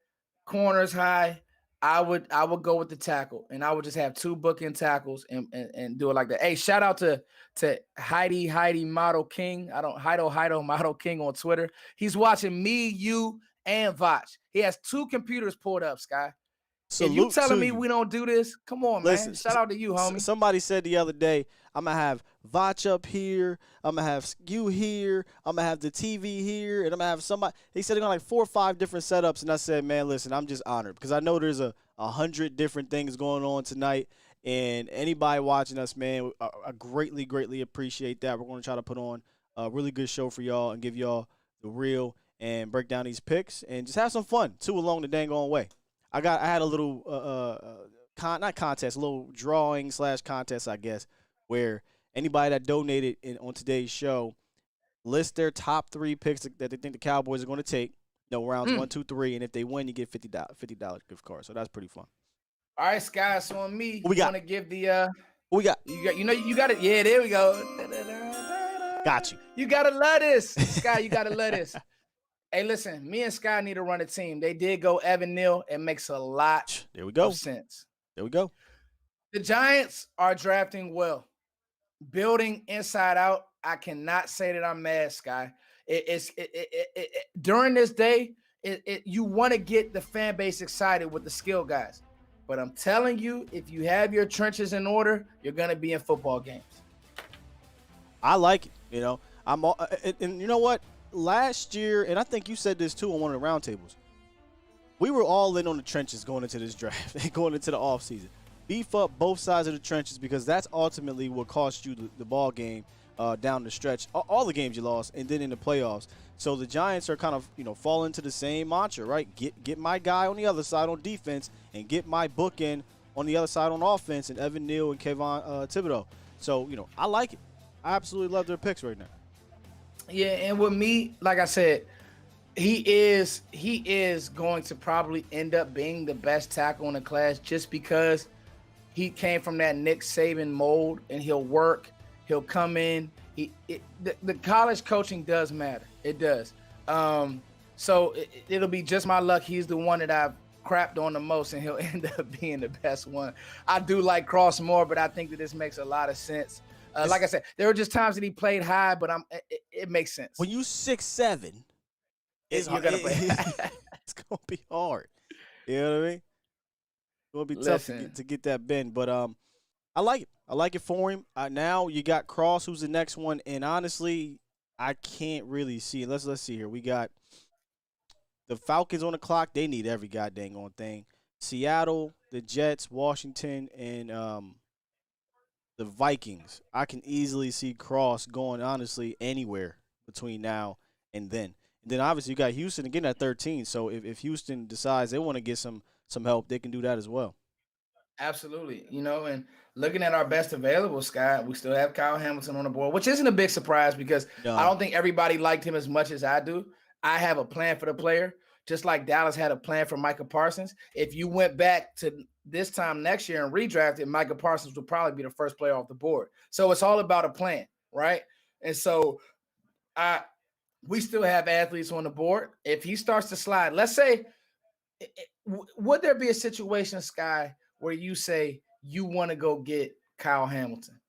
corners high, I would go with the tackle, and I would just have 2 bookend tackles and do it like that. Hey, shout out to Heidi Model King. Heido Model King on Twitter. He's watching me, you, and Vach. He has 2 computers pulled up, Sky. If you telling me we don't do this, come on, man. Listen, shout out to you, homie. Somebody said the other day, I'm going to have Vach up here, I'm going to have you here, I'm going to have the TV here, and I'm going to have somebody. He said they're going to like 4 or 5 different setups, and I said, man, listen, I'm just honored because I know there's 100 different things going on tonight, and anybody watching us, man, I greatly, greatly appreciate that. We're going to try to put on a really good show for y'all and give y'all the real and break down these picks and just have some fun, too, along the dang on way. I had a little not contest, a little drawing / contest, I guess, where anybody that donated on today's show list their top 3 picks that they think the Cowboys are going to take. Rounds 1, 2, 3, and if they win, you get $50 gift card. So that's pretty fun. All right, Sky. So on me, what we got? Want to give the what we got? You got it. Yeah, there we go. Got you. You gotta love this, Sky. You gotta love this. Hey, listen, me and Sky need to run a team. They did go Evan Neal. It makes a lot of sense. There we go. The Giants are drafting well. Building inside out. I cannot say that I'm mad, Sky. During this day, you want to get the fan base excited with the skill guys. But I'm telling you, if you have your trenches in order, you're going to be in football games. I like it. And you know what? Last year, and I think you said this too on one of the roundtables, we were all in on the trenches going into this draft and going into the offseason. Beef up both sides of the trenches because that's ultimately what cost you the ball game down the stretch. All the games you lost, and then in the playoffs. So the Giants are kind of, fall into the same mantra, right? Get my guy on the other side on defense and get my bookend on the other side on offense and Evan Neal and Kayvon Thibodeau. So, I like it. I absolutely love their picks right now. Yeah, and with me, like I said, he is going to probably end up being the best tackle in the class just because he came from that Nick Saban mold, and he'll work. He'll come in. The college coaching does matter. It does. So it'll be just my luck. He's the one that I've crapped on the most, and he'll end up being the best one. I do like Cross more, but I think that this makes a lot of sense. Like I said, there were just times that he played high, but it makes sense. When you 6'7", it's going to be hard. You know what I mean? It'll be tough to get that bend, but I like it. I like it for him. Now you got Cross, who's the next one, and honestly, I can't really see. Let's see here. We got the Falcons on the clock. They need every goddamn on thing. Seattle, the Jets, Washington, and the Vikings. I can easily see Cross going honestly anywhere between now and then. And then obviously you got Houston again at 13. So if Houston decides they want to get some help, they can do that as well. Absolutely. And looking at our best available, Scott, we still have Kyle Hamilton on the board, which isn't a big surprise because I don't think everybody liked him as much as I do. I have a plan for the player, just like Dallas had a plan for Micah Parsons. If you went back to this time next year and redrafted, Micah Parsons would probably be the first player off the board. So it's all about a plan, right? And so we still have athletes on the board. If he starts to slide, let's say, would there be a situation, Sky, where you say you want to go get Kyle Hamilton?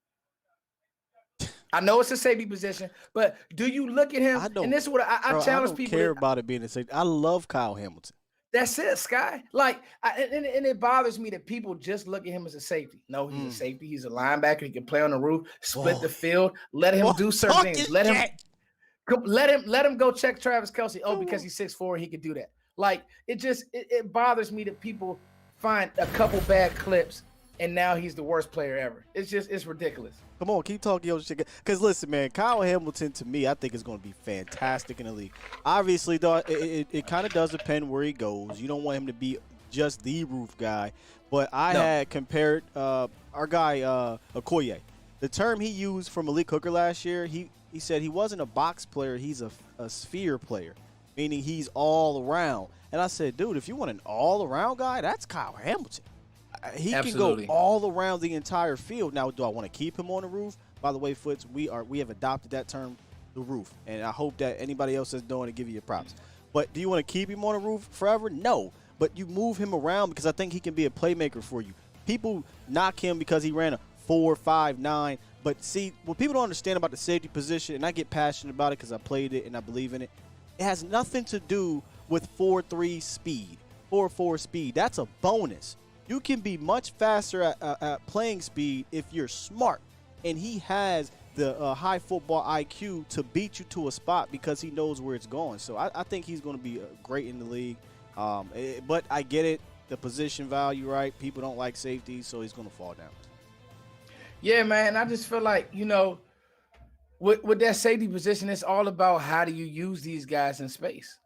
I know it's a safety position, but do you look at him? And this is what I challenge people. I don't care about it being a safety. I love Kyle Hamilton. That's it, Sky. And it bothers me that people just look at him as a safety. No, he's a safety. He's a linebacker. He can play on the roof, split the field. Let him do certain things. Let him go check Travis Kelce. Oh, because he's 6'4", he can do that. It bothers me that people find a couple bad clips and now he's the worst player ever. It's ridiculous. Come on, keep talking your shit. Because listen, man, Kyle Hamilton, to me, I think is going to be fantastic in the league. Obviously, though, it kind of does depend where he goes. You don't want him to be just the roof guy. But I had compared our guy, Okoye. The term he used for Malik Hooker last year, he said he wasn't a box player, he's a sphere player, meaning he's all around. And I said, dude, if you want an all-around guy, that's Kyle Hamilton. He can go all around the entire field. Now, do I want to keep him on the roof? By the way, Foots, we have adopted that term, the roof. And I hope that anybody else that's doing it give you your props. But do you want to keep him on the roof forever? No. But you move him around because I think he can be a playmaker for you. People knock him because he ran a 4.59. But see, what people don't understand about the safety position, and I get passionate about it because I played it and I believe in it, it has nothing to do with 4.3 speed, 4.4 speed. That's a bonus. You can be much faster at playing speed if you're smart. And he has the high football IQ to beat you to a spot because he knows where it's going. So I think he's going to be great in the league. But I get it, the position value, right? People don't like safety, so he's going to fall down. Yeah, man. I just feel like, with that safety position, it's all about how do you use these guys in space.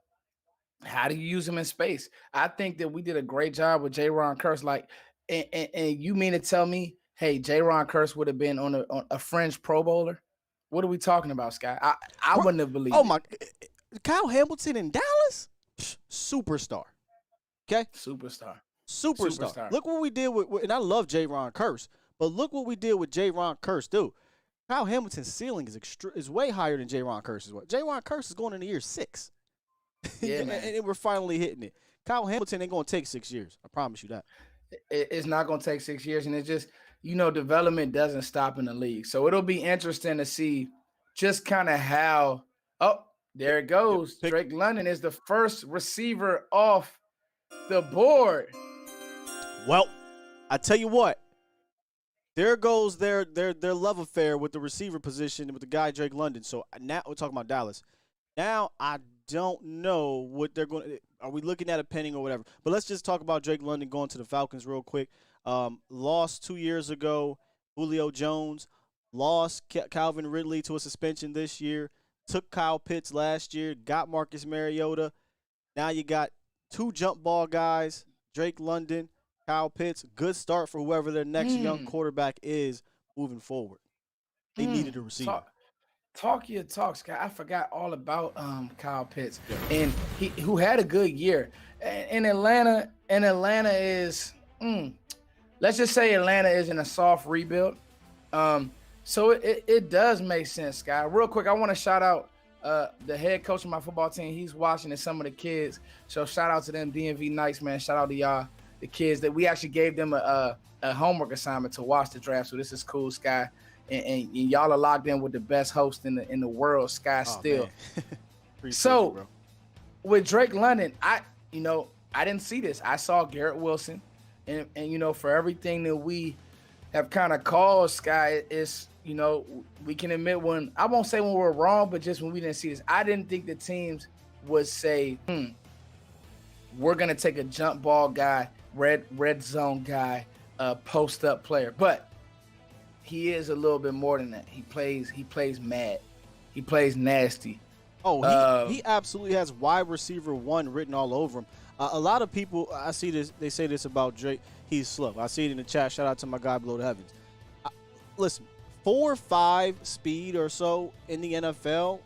How do you use them in space? I think that we did a great job with Jaron Kearse. And you mean to tell me, hey, Jaron Kearse would have been on a fringe Pro Bowler? What are we talking about, Sky? I wouldn't have believed. Oh my, Kyle Hamilton in Dallas, superstar. Okay, superstar. Look what we did with, and I love Jaron Kearse, but look what we did with Jaron Kearse, dude. Kyle Hamilton's ceiling is way higher than Jaron Kearse's. Jaron Kearse is going into year 6. Yeah, man. and we're finally hitting it. Kyle Hamilton ain't going to take 6 years. I promise you that. It's not going to take 6 years, and it's just, development doesn't stop in the league. So it'll be interesting to see just kind of how – oh, there it goes. Drake London is the first receiver off the board. Well, I tell you what. There goes their love affair with the receiver position with the guy Drake London. So now we're talking about Dallas. Now I don't know what they're going to – are we looking at a penning or whatever? But let's just talk about Drake London going to the Falcons real quick. Lost 2 years ago, Julio Jones. Lost Calvin Ridley to a suspension this year. Took Kyle Pitts last year. Got Marcus Mariota. Now you got 2 jump ball guys, Drake London, Kyle Pitts. Good start for whoever their next young quarterback is moving forward. They needed a receiver. Talk your talk, Scott. I forgot all about Kyle Pitts, and who had a good year. In Atlanta is let's just say Atlanta is in a soft rebuild. So it does make sense, Scott. Real quick, I want to shout out the head coach of my football team. He's watching and some of the kids. So shout out to them, DMV Knights, man. Shout out to y'all, the kids that we actually gave them a homework assignment to watch the draft. So this is cool, Sky. And y'all are locked in with the best host in the world, Sky Steele. So with Drake London, I I didn't see this. I saw Garrett Wilson, and you know, for everything that we have kind of called Sky, is, you know, we can admit when, I won't say when we're wrong, but just when we didn't see this. I didn't think the teams would say, we're gonna take a jump ball guy, red zone guy, post up player. But he is a little bit more than that. He plays mad. He plays nasty. Oh, he absolutely has wide receiver 1 written all over him. A lot of people, I see this, they say this about Drake. He's slow. I see it in the chat. Shout out to my guy below the heavens. Listen, 4.5 speed or so in the NFL,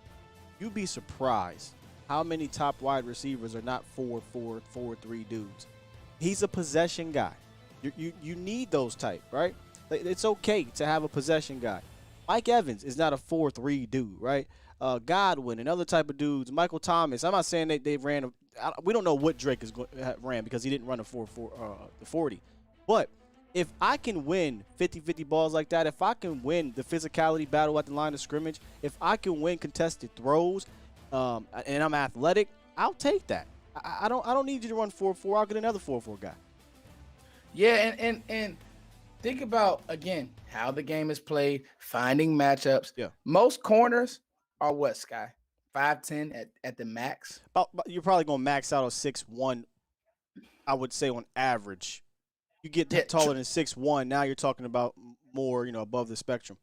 you'd be surprised how many top wide receivers are not 4.4, 4.3 dudes. He's a possession guy. You need those type, right? It's okay to have a possession guy. Mike Evans is not a 4.3 dude, right? Godwin and other type of dudes. Michael Thomas. I'm not saying that they ran. We don't know what Drake ran because he didn't run a 40. But if I can win 50-50 balls like that, if I can win the physicality battle at the line of scrimmage, if I can win contested throws, and I'm athletic, I'll take that. I don't need you to run 4.4. I'll get another 4.4 guy. Yeah, and think about, again, how the game is played, finding matchups. Yeah. Most corners are what, Sky? 5'10" at the max? You're probably going to max out on 6'1", I would say, on average. You get taller than 6'1", now you're talking about more, above the spectrum.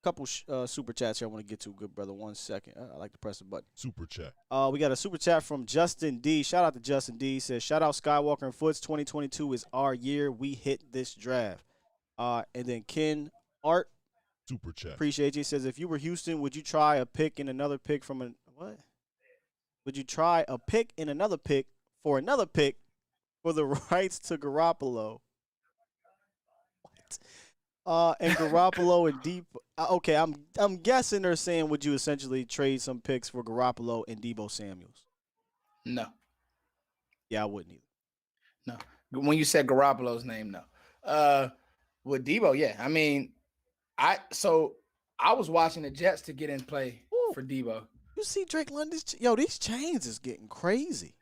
Couple super chats here I want to get to, good brother. 1 second. I like to press the button. Super chat. We got a super chat from Justin D. Shout out to Justin D. He says, shout out Skywalker and Foots. 2022 is our year. We hit this draft. And then Ken Art. Super chat. Appreciate you. He says, if you were Houston, would you try a pick and another pick from a what? Would you try a pick and another pick for the rights to Garoppolo? What? And Garoppolo and Deep. Okay, I'm guessing they're saying, would you essentially trade some picks for Garoppolo and Deebo Samuels? No. Yeah, I wouldn't either. No. When you said Garoppolo's name, no. With Deebo, yeah. I mean, I was watching the Jets to get in play for Deebo. You see Drake London's these chains is getting crazy.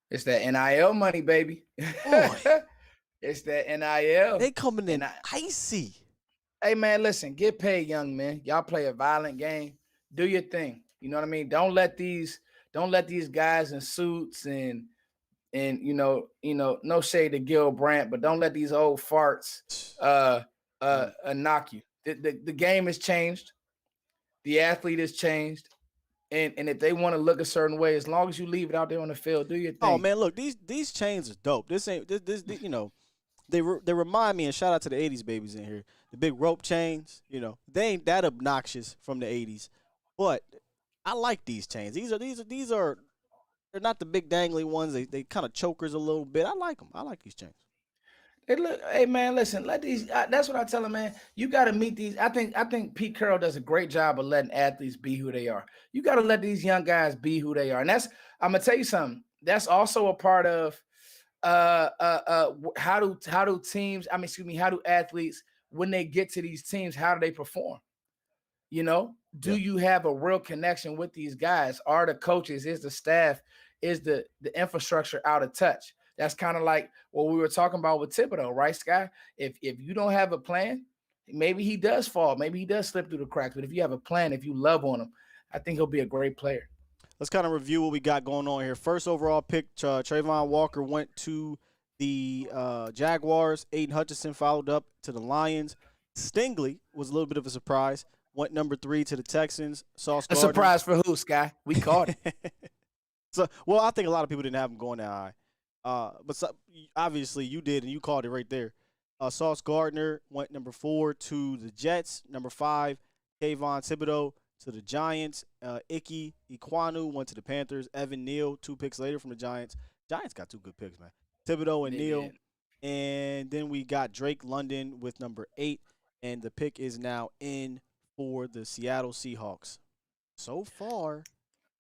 It's that NIL money, baby. It's that NIL. They coming in icy. Hey man, listen, get paid, young man. Y'all play a violent game. Do your thing. You know what I mean? Don't let these guys in suits and no shade to Gil Brandt, but don't let these old farts knock you. The game has changed. The athlete has changed. And if they want to look a certain way, as long as you leave it out there on the field, do your thing. Oh man, look, these chains are dope. This ain't this they remind me, and shout out to the 80s babies in here. The big rope chains, they ain't that obnoxious from the 80s. But I like these chains. These are they're not the big dangly ones. They kind of chokers a little bit. I like them. I like these chains. Hey man, listen, let these that's what I tell them, man. You got to meet these. I think Pete Carroll does a great job of letting athletes be who they are. You got to let these young guys be who they are. And I'm going to tell you something. That's also a part of how do athletes, when they get to these teams, how do they perform? Do you have a real connection with these guys? Are the coaches, is the staff, is the infrastructure out of touch? That's kind of like what we were talking about with Thibodeau, right, Sky? If you don't have a plan, maybe he does fall. Maybe he does slip through the cracks. But if you have a plan, if you love on him, I think he'll be a great player. Let's kind of review what we got going on here. First overall pick, Trayvon Walker went to the Jaguars. Aiden Hutchinson followed up to the Lions. Stingley was a little bit of a surprise. Went number 3 to the Texans. Sauce Gardner. A surprise for who, Sky? We caught it. I think a lot of people didn't have him going that high. But obviously you did, and you called it right there. Sauce Gardner went number 4 to the Jets. Number 5, Kayvon Thibodeau to the Giants. Ike Ekwonu went to the Panthers. Evan Neal, 2 picks later from the Giants. Giants got 2 good picks, man. Thibodeau and Neal. And then we got Drake London with number 8, and the pick is now in for the Seattle Seahawks. So far,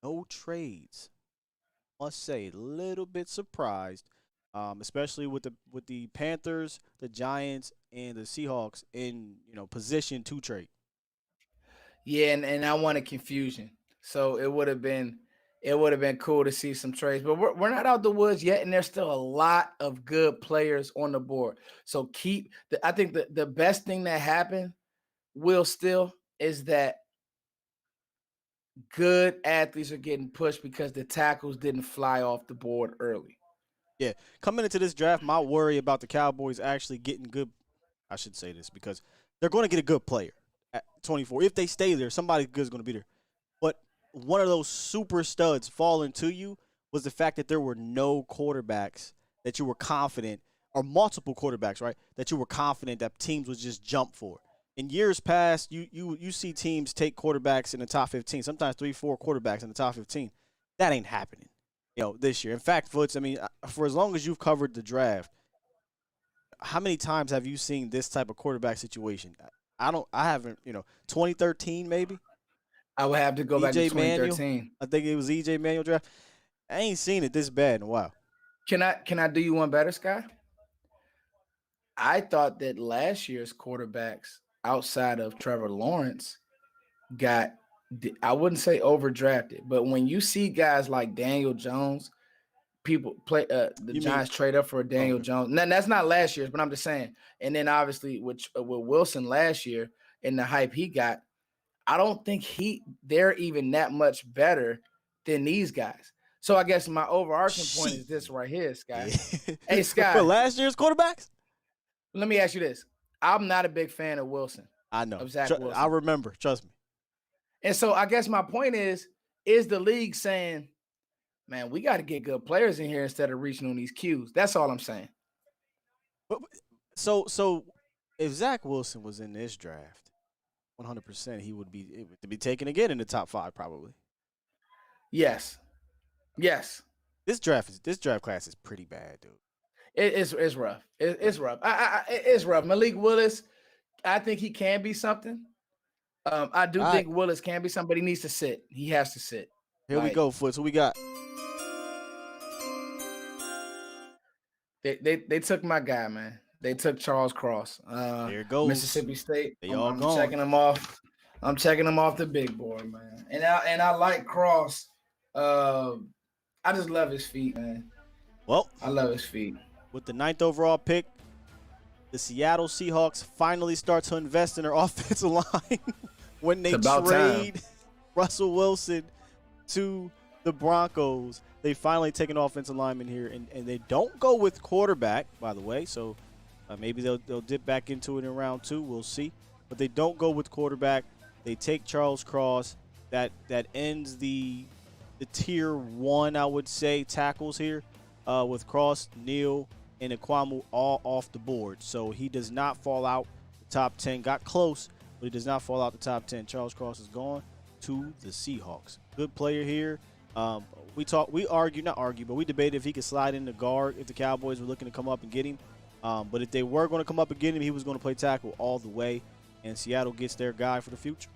no trades. Must say, a little bit surprised, especially with the Panthers, the Giants, and the Seahawks in position to trade. Yeah, and I wanted confusion, so it would have been it would have been cool to see some trades. But we're not out the woods yet, and there's still a lot of good players on the board. So I think the best thing that happened, Will, still, is that good athletes are getting pushed because the tackles didn't fly off the board early. Yeah, coming into this draft, my worry about the Cowboys actually getting good, I should say this, because they're going to get a good player at 24. If they stay there, somebody good is going to be there. But one of those super studs falling to you was the fact that there were no quarterbacks that you were confident, or multiple quarterbacks, right, that you were confident that teams would just jump for. In years past, you see teams take quarterbacks in the top 15, sometimes 3-4 quarterbacks in the top 15. That ain't happening, this year. In fact, Foots, I mean, for as long as you've covered the draft, how many times have you seen this type of quarterback situation? I haven't, 2013 maybe? I would have to go back to 2013. Manuel, I think it was E.J. Manuel draft. I ain't seen it this bad in a while. Can I do you one better, Sky? I thought that last year's quarterbacks outside of Trevor Lawrence got, I wouldn't say overdrafted, but when you see guys like Daniel Jones, people play the Giants trade up for Daniel Jones. Now, that's not last year's, but I'm just saying. And then obviously with Wilson last year and the hype he got, I don't think they're even that much better than these guys. So I guess my overarching point is this right here, Sky. Hey, Sky. For last year's quarterbacks? Let me ask you this. I'm not a big fan of Wilson. I know. Of Zach Wilson. I remember. Trust me. And so I guess my point is the league saying, man, we got to get good players in here instead of reaching on these cues? That's all I'm saying. So if Zach Wilson was in this draft, 100%, he would be taken again in the top 5 probably. Yes. This draft class is pretty bad, dude. It's rough. It's rough. It's rough. Malik Willis, I think he can be something. I do think Willis can be something, but he needs to sit. He has to sit. Here we go, Foots. Who we got? They took my guy, man. They took Charles Cross. There it goes. Mississippi State. I'm checking him off. I'm checking him off the big board, man. And I like Cross. I just love his feet, man. Well, I love his feet. With the 9th overall pick, the Seattle Seahawks finally start to invest in their offensive line when they trade Russell Wilson to the Broncos. They finally take an offensive lineman here, and they don't go with quarterback, by the way. So maybe they'll dip back into it in round 2. We'll see. But they don't go with quarterback. They take Charles Cross. That ends the tier 1, I would say, tackles here with Cross, Neal, and Ikwamu all off the board. So he does not fall out the top 10. Got close, but he does not fall out the top 10. Charles Cross is gone to the Seahawks. Good player here. We debated if he could slide in the guard if the Cowboys were looking to come up and get him. But if they were going to come up and get him, he was going to play tackle all the way. And Seattle gets their guy for the future.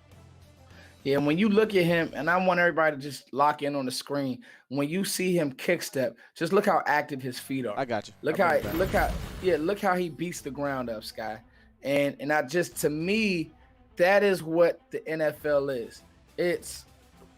Yeah, when you look at him, and I want everybody to just lock in on the screen. When you see him kick step, just look how active his feet are. I got you. Look how he beats the ground up, Sky. And to me, that is what the NFL is. It's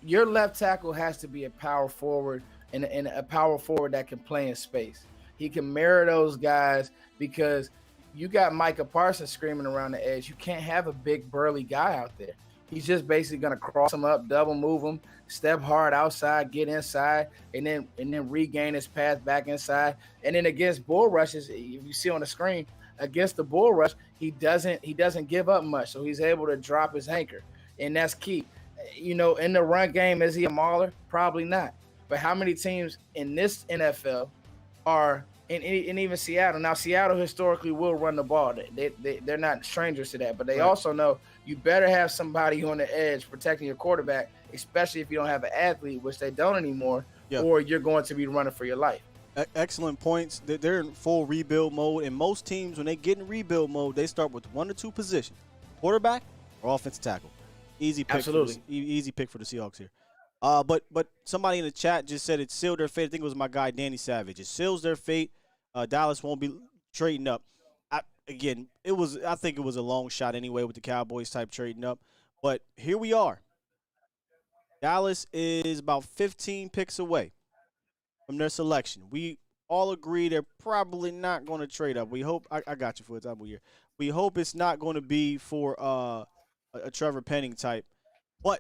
your left tackle has to be a power forward and a power forward that can play in space. He can mirror those guys because you got Micah Parsons screaming around the edge. You can't have a big burly guy out there. He's just basically going to cross him up, double move him, step hard outside, get inside, and then regain his path back inside. And then against bull rushes, if you see on the screen, against the bull rush, he doesn't give up much. So he's able to drop his anchor, and that's key. In the run game, is he a mauler? Probably not. But how many teams in this NFL are and even Seattle? Now, Seattle historically will run the ball. They're not strangers to that, but they also know you better have somebody on the edge protecting your quarterback, especially if you don't have an athlete, which they don't anymore, or you're going to be running for your life. Excellent points. They're in full rebuild mode, and most teams, when they get in rebuild mode, they start with 1 or 2 positions, quarterback or offensive tackle. Easy pick. Absolutely. Easy pick for the Seahawks here. But somebody in the chat just said it sealed their fate. I think it was my guy, Danny Savage. It seals their fate. Dallas won't be trading up. I think it was a long shot anyway with the Cowboys type trading up. But here we are. Dallas is about 15 picks away from their selection. We all agree they're probably not going to trade up. We hope I got you for the time of year. We hope it's not going to be for a Trevor Penning type. But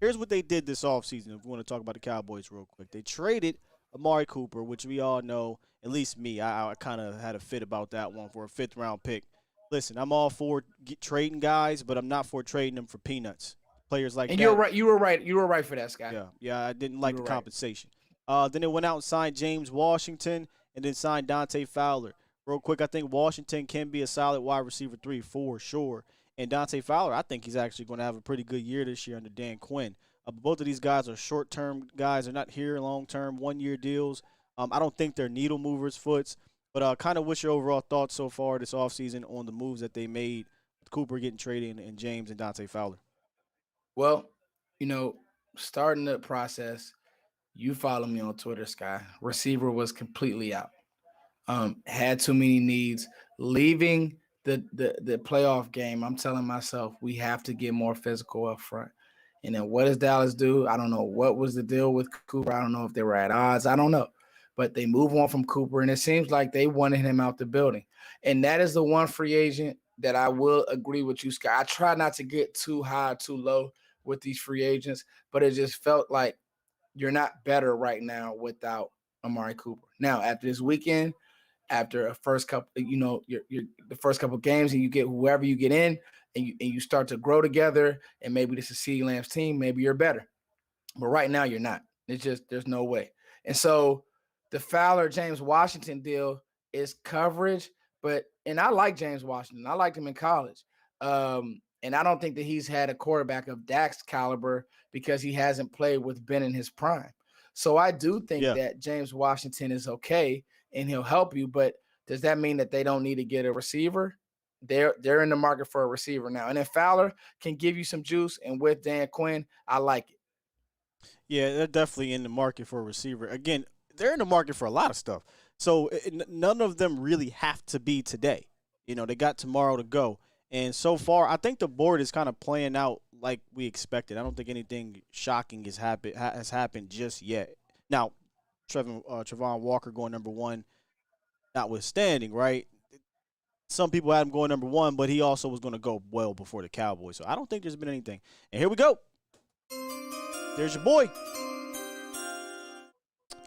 here's what they did this offseason, if we want to talk about the Cowboys real quick. They traded Amari Cooper, which we all know, at least me, I kind of had a fit about that one for a 5th-round pick. Listen, I'm all for trading guys, but I'm not for trading them for peanuts. Players like and that. you're right. You were right. You were right for that, Scott. Yeah. I didn't like the compensation. Then it went out and signed James Washington and then signed Dante Fowler. Real quick, I think Washington can be a solid wide receiver 3 for sure. And Dante Fowler, I think he's actually going to have a pretty good year this year under Dan Quinn. Both of these guys are short-term guys. They're not here long-term, 1-year deals. I don't think they're needle movers, Foots. But kind of what's your overall thoughts so far this offseason on the moves that they made with Cooper getting traded and James and Dante Fowler? Well, starting the process, you follow me on Twitter, Sky. Receiver was completely out. Had too many needs. Leaving the playoff game, I'm telling myself we have to get more physical up front. And then what does Dallas do? I don't know what was the deal with Cooper. I don't know if they were at odds. I don't know. But they move on from Cooper, and it seems like they wanted him out the building. And that is the one free agent that I will agree with you, Scott. I try not to get too high, too low with these free agents, but it just felt like you're not better right now without Amari Cooper. Now, after this weekend, after a first couple, the first couple of games, and you get whoever you get in, and you start to grow together, and maybe this is CeeDee Lamb's team, maybe you're better. But right now, you're not. It's just there's no way. And so the Fowler James Washington deal is coverage, and I like James Washington. I liked him in college. And I don't think that he's had a quarterback of Dak's caliber because he hasn't played with Ben in his prime. So I do think that James Washington is okay and he'll help you, but does that mean that they don't need to get a receiver? They're in the market for a receiver now. And then Fowler can give you some juice, and with Dan Quinn, I like it. Yeah, they're definitely in the market for a receiver. Again, they're in the market for a lot of stuff. So none of them really have to be today. They got tomorrow to go. And so far, I think the board is kind of playing out like we expected. I don't think anything shocking has happened just yet. Now, Trayvon Walker going number 1, notwithstanding, right? Some people had him going number 1, but he also was going to go well before the Cowboys. So I don't think there's been anything. And here we go. There's your boy.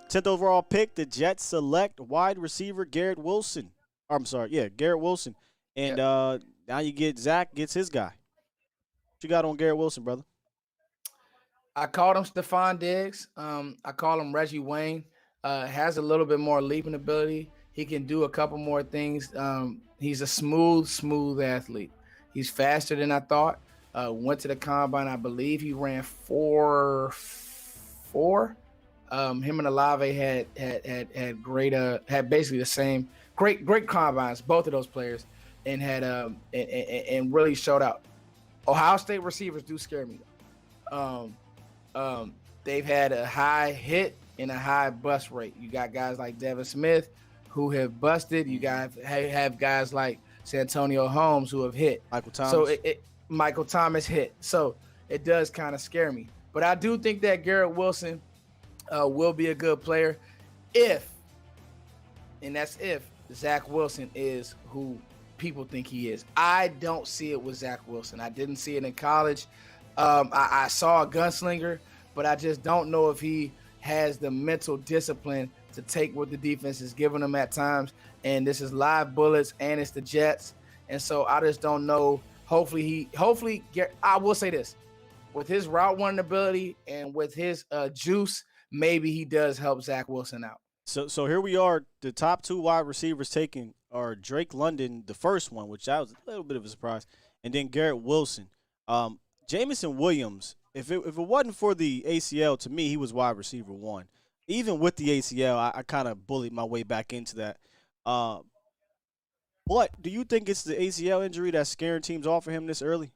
10th overall pick, the Jets select wide receiver Garrett Wilson. Garrett Wilson. And now you get Zach gets his guy. What you got on Garrett Wilson, brother? I called him Stephon Diggs. I call him Reggie Wayne. Has a little bit more leaping ability. He can do a couple more things. He's a smooth athlete. He's faster than I thought. Went to the combine. I believe he ran 4.4. Him and Olave had great had basically the same great combines, both of those players, and had and really showed out. Ohio State receivers do scare me. They've had a high hit and a high bust rate. You got guys like Devin Smith who have busted. You guys have guys like Santonio Holmes who have hit. Michael Thomas. So Michael Thomas hit. So it does kind of scare me. But I do think that Garrett Wilson will be a good player if Zach Wilson is who people think he is. I don't see it with Zach Wilson. I didn't see it in college. I saw a gunslinger, but I just don't know if he has the mental discipline to take what the defense is giving him at times. And this is live bullets, and it's the Jets. And so I just don't know. Hopefully, I will say this. With his route running ability and with his juice, maybe he does help Zach Wilson out. So here we are. The top 2 wide receivers taken are Drake London, the first one, which that was a little bit of a surprise, and then Garrett Wilson. Jameson Williams, if it wasn't for the ACL, to me, he was wide receiver 1. Even with the ACL, I kind of bullied my way back into that. But do you think it's the ACL injury that's scaring teams off of him this early?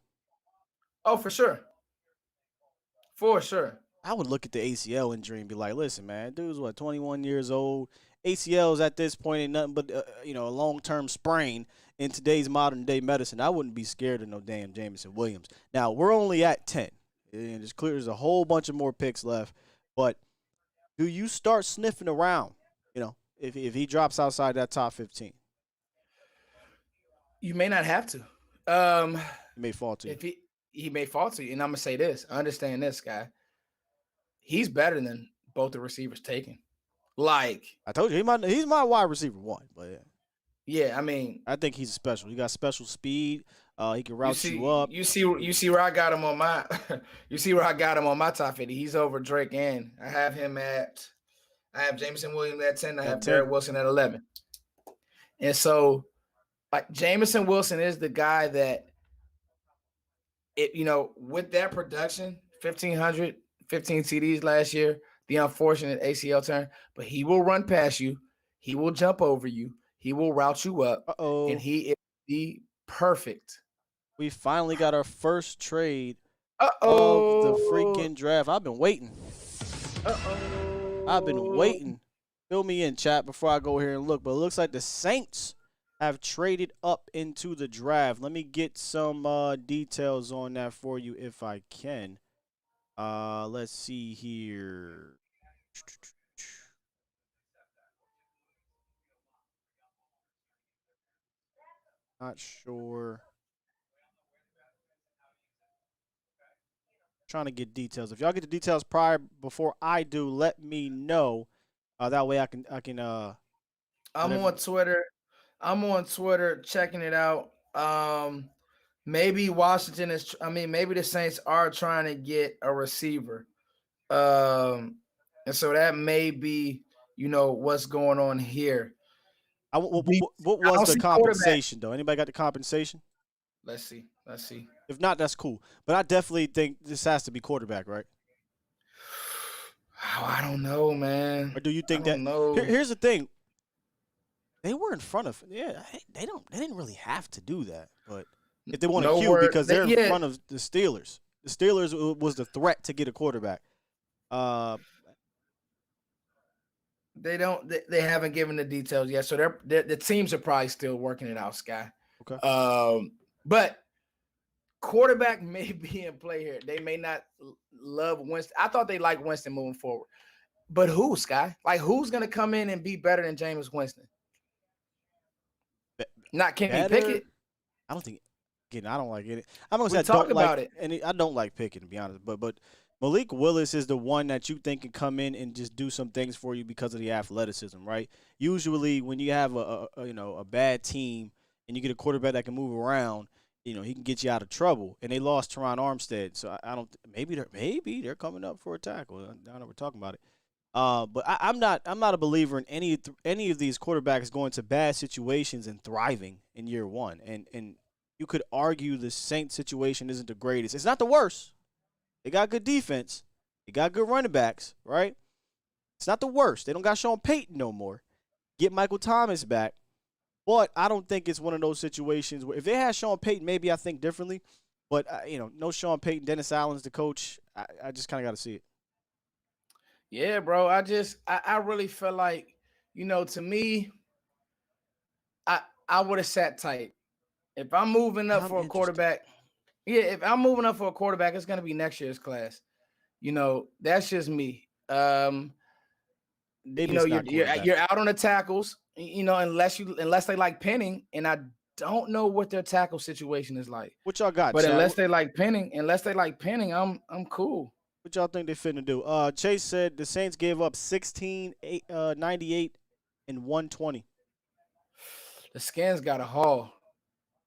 Oh, for sure. For sure. I would look at the ACL injury and be like, listen, man, dude's 21 years old. ACLs at this point ain't nothing but a long-term sprain in today's modern-day medicine. I wouldn't be scared of no damn Jameson Williams. Now, we're only at 10. and it's clear there's a whole bunch of more picks left. But do you start sniffing around? If he drops outside that top 15, you may not have to. he may fall to you. If he may fall to you, and I'm gonna say this. Understand this, guy. He's better than both the receivers taken. Like I told you, he's my wide receiver 1, but yeah, I mean, I think he's special. He got special speed. He can route you up. You see where I got him on my you see where I got him on my top 50. He's over Drake, and I have Jameson Williams at 10. I have Garrett Wilson at 11. And so, like, Jameson Wilson is the guy that with that production, 1,500, 15 TDs last year, the unfortunate ACL turn, but he will run past you. He will jump over you. He will route you up. And he is the perfect. We finally got our first trade of the freaking draft. I've been waiting. I've been waiting. Fill me in, chat, before I go here and look. But it looks like the Saints have traded up into the draft. Let me get some details on that for you if I can. Let's see here. Not sure. Trying to get details. If y'all get the details before I do, let me know. That way I can. I'm on Twitter. Checking it out. Maybe Washington is. Maybe the Saints are trying to get a receiver. And so that may be, what's going on here. What was the compensation, though? Anybody got the compensation? Let's see. If not, that's cool. But I definitely think this has to be quarterback, right? Oh, I don't know, man. Or do you think that? Here's the thing. They were in front of. Yeah, they didn't really have to do that. But if they want to queue, because they're in front of the Steelers. The Steelers was the threat to get a quarterback. They haven't given the details yet, so the teams are probably still working it out, Sky. Okay. But quarterback may be in play here. They may not love Winston. I thought they liked Winston moving forward. But who, Sky? Like, who's going to come in and be better than Jameis Winston? Not Kenny Pickett. I don't think. Again, I don't like it. I'm gonna say I don't like Pickett, to be honest. But Malik Willis is the one that you think can come in and just do some things for you because of the athleticism, right? Usually, when you have a bad team and you get a quarterback that can move around, he can get you out of trouble. And they lost Teron Armstead, so I don't. Maybe they're coming up for a tackle. I know we're talking about it. But I'm not a believer in any of these quarterbacks going to bad situations and thriving in year one. And you could argue the Saints situation isn't the greatest. It's not the worst. They got good defense. They got good running backs, right? It's not the worst. They don't got Sean Payton no more. Get Michael Thomas back. But I don't think it's one of those situations where if they had Sean Payton, maybe I think differently. But, no Sean Payton. Dennis Allen's the coach. I just kind of got to see it. Yeah, bro. I really feel like, to me, I would have sat tight. If I'm moving up for a quarterback, it's going to be next year's class. That's just me. You're out on the tackles, unless they like pinning, and I don't know what their tackle situation is like. What y'all got? But Chad? unless they like pinning, I'm cool. What y'all think they finna do? Chase said the Saints gave up 16, 98, and 120. The Skins got a haul.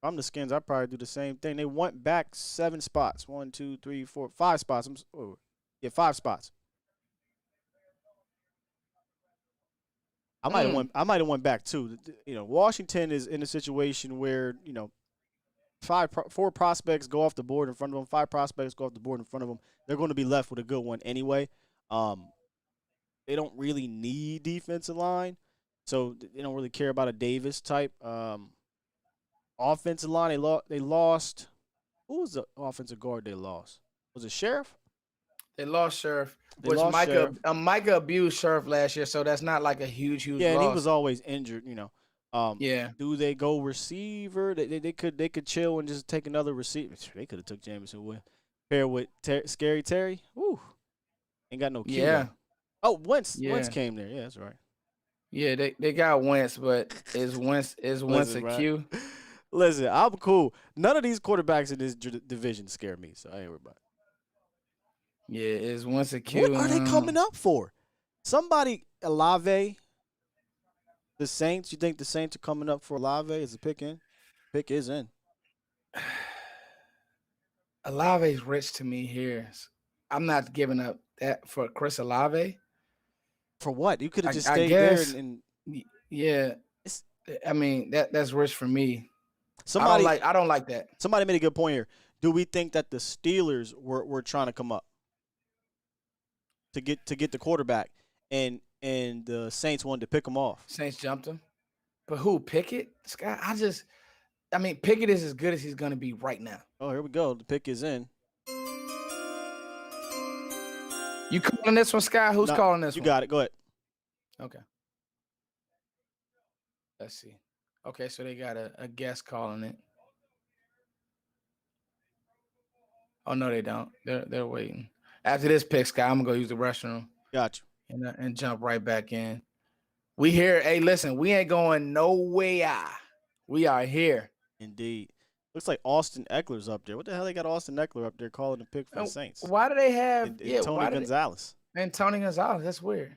If I'm the Skins, I'd probably do the same thing. They went back 7 spots. 1, 2, 3, 4, 5 spots. 5 spots. I might have went back too. Washington is in a situation where 4 prospects go off the board in front of them. 5 prospects go off the board in front of them. They're going to be left with a good one anyway. They don't really need defensive line, so they don't really care about a Davis type. Offensive line, they lost. Who was the offensive guard they lost? Was it Sheriff? They lost Sheriff. Micah abused Sheriff last year, so that's not like a huge loss. Yeah, and he was always injured, Yeah. Do they go receiver? They could chill and just take another receiver. They could have took Jameson Williams. Paired with Scary Terry. Woo. Ain't got no Q. Yeah. Though. Oh, Wentz. Yeah. Wentz came there. Yeah, that's right. Yeah, they got Wentz, but is Wentz a Q? Listen, I'm cool. None of these quarterbacks in this division scare me, so I ain't worried about it. Yeah, is Wentz a Q? What are they coming up for? Somebody, Olave, the Saints. You think the Saints are coming up for Olave? Is the pick in? Pick is in. Olave's rich to me here. I'm not giving up that for Chris Olave. For what? You could have just stayed there and yeah. I mean that's rich for me. I don't like that. Somebody made a good point here. Do we think that the Steelers were trying to come up to get the quarterback and the Saints wanted to pick him off? Saints jumped him. But who? Pickett? Scott, Pickett is as good as he's going to be right now. Oh, here we go. The pick is in. You calling this one, Sky? Who's calling this one? You got it. Go ahead. Okay. Let's see. Okay, so they got a guest calling it. Oh, no, they don't. They're waiting. After this pick, Sky, I'm going to go use the restroom. Got you. And jump right back in. We here. Hey, listen, we ain't going nowhere. We are here. Indeed. Looks like Austin Eckler's up there. What the hell they got Austin Eckler up there calling the pick for the Saints? Why do they have Tony Gonzalez? And Tony Gonzalez. That's weird.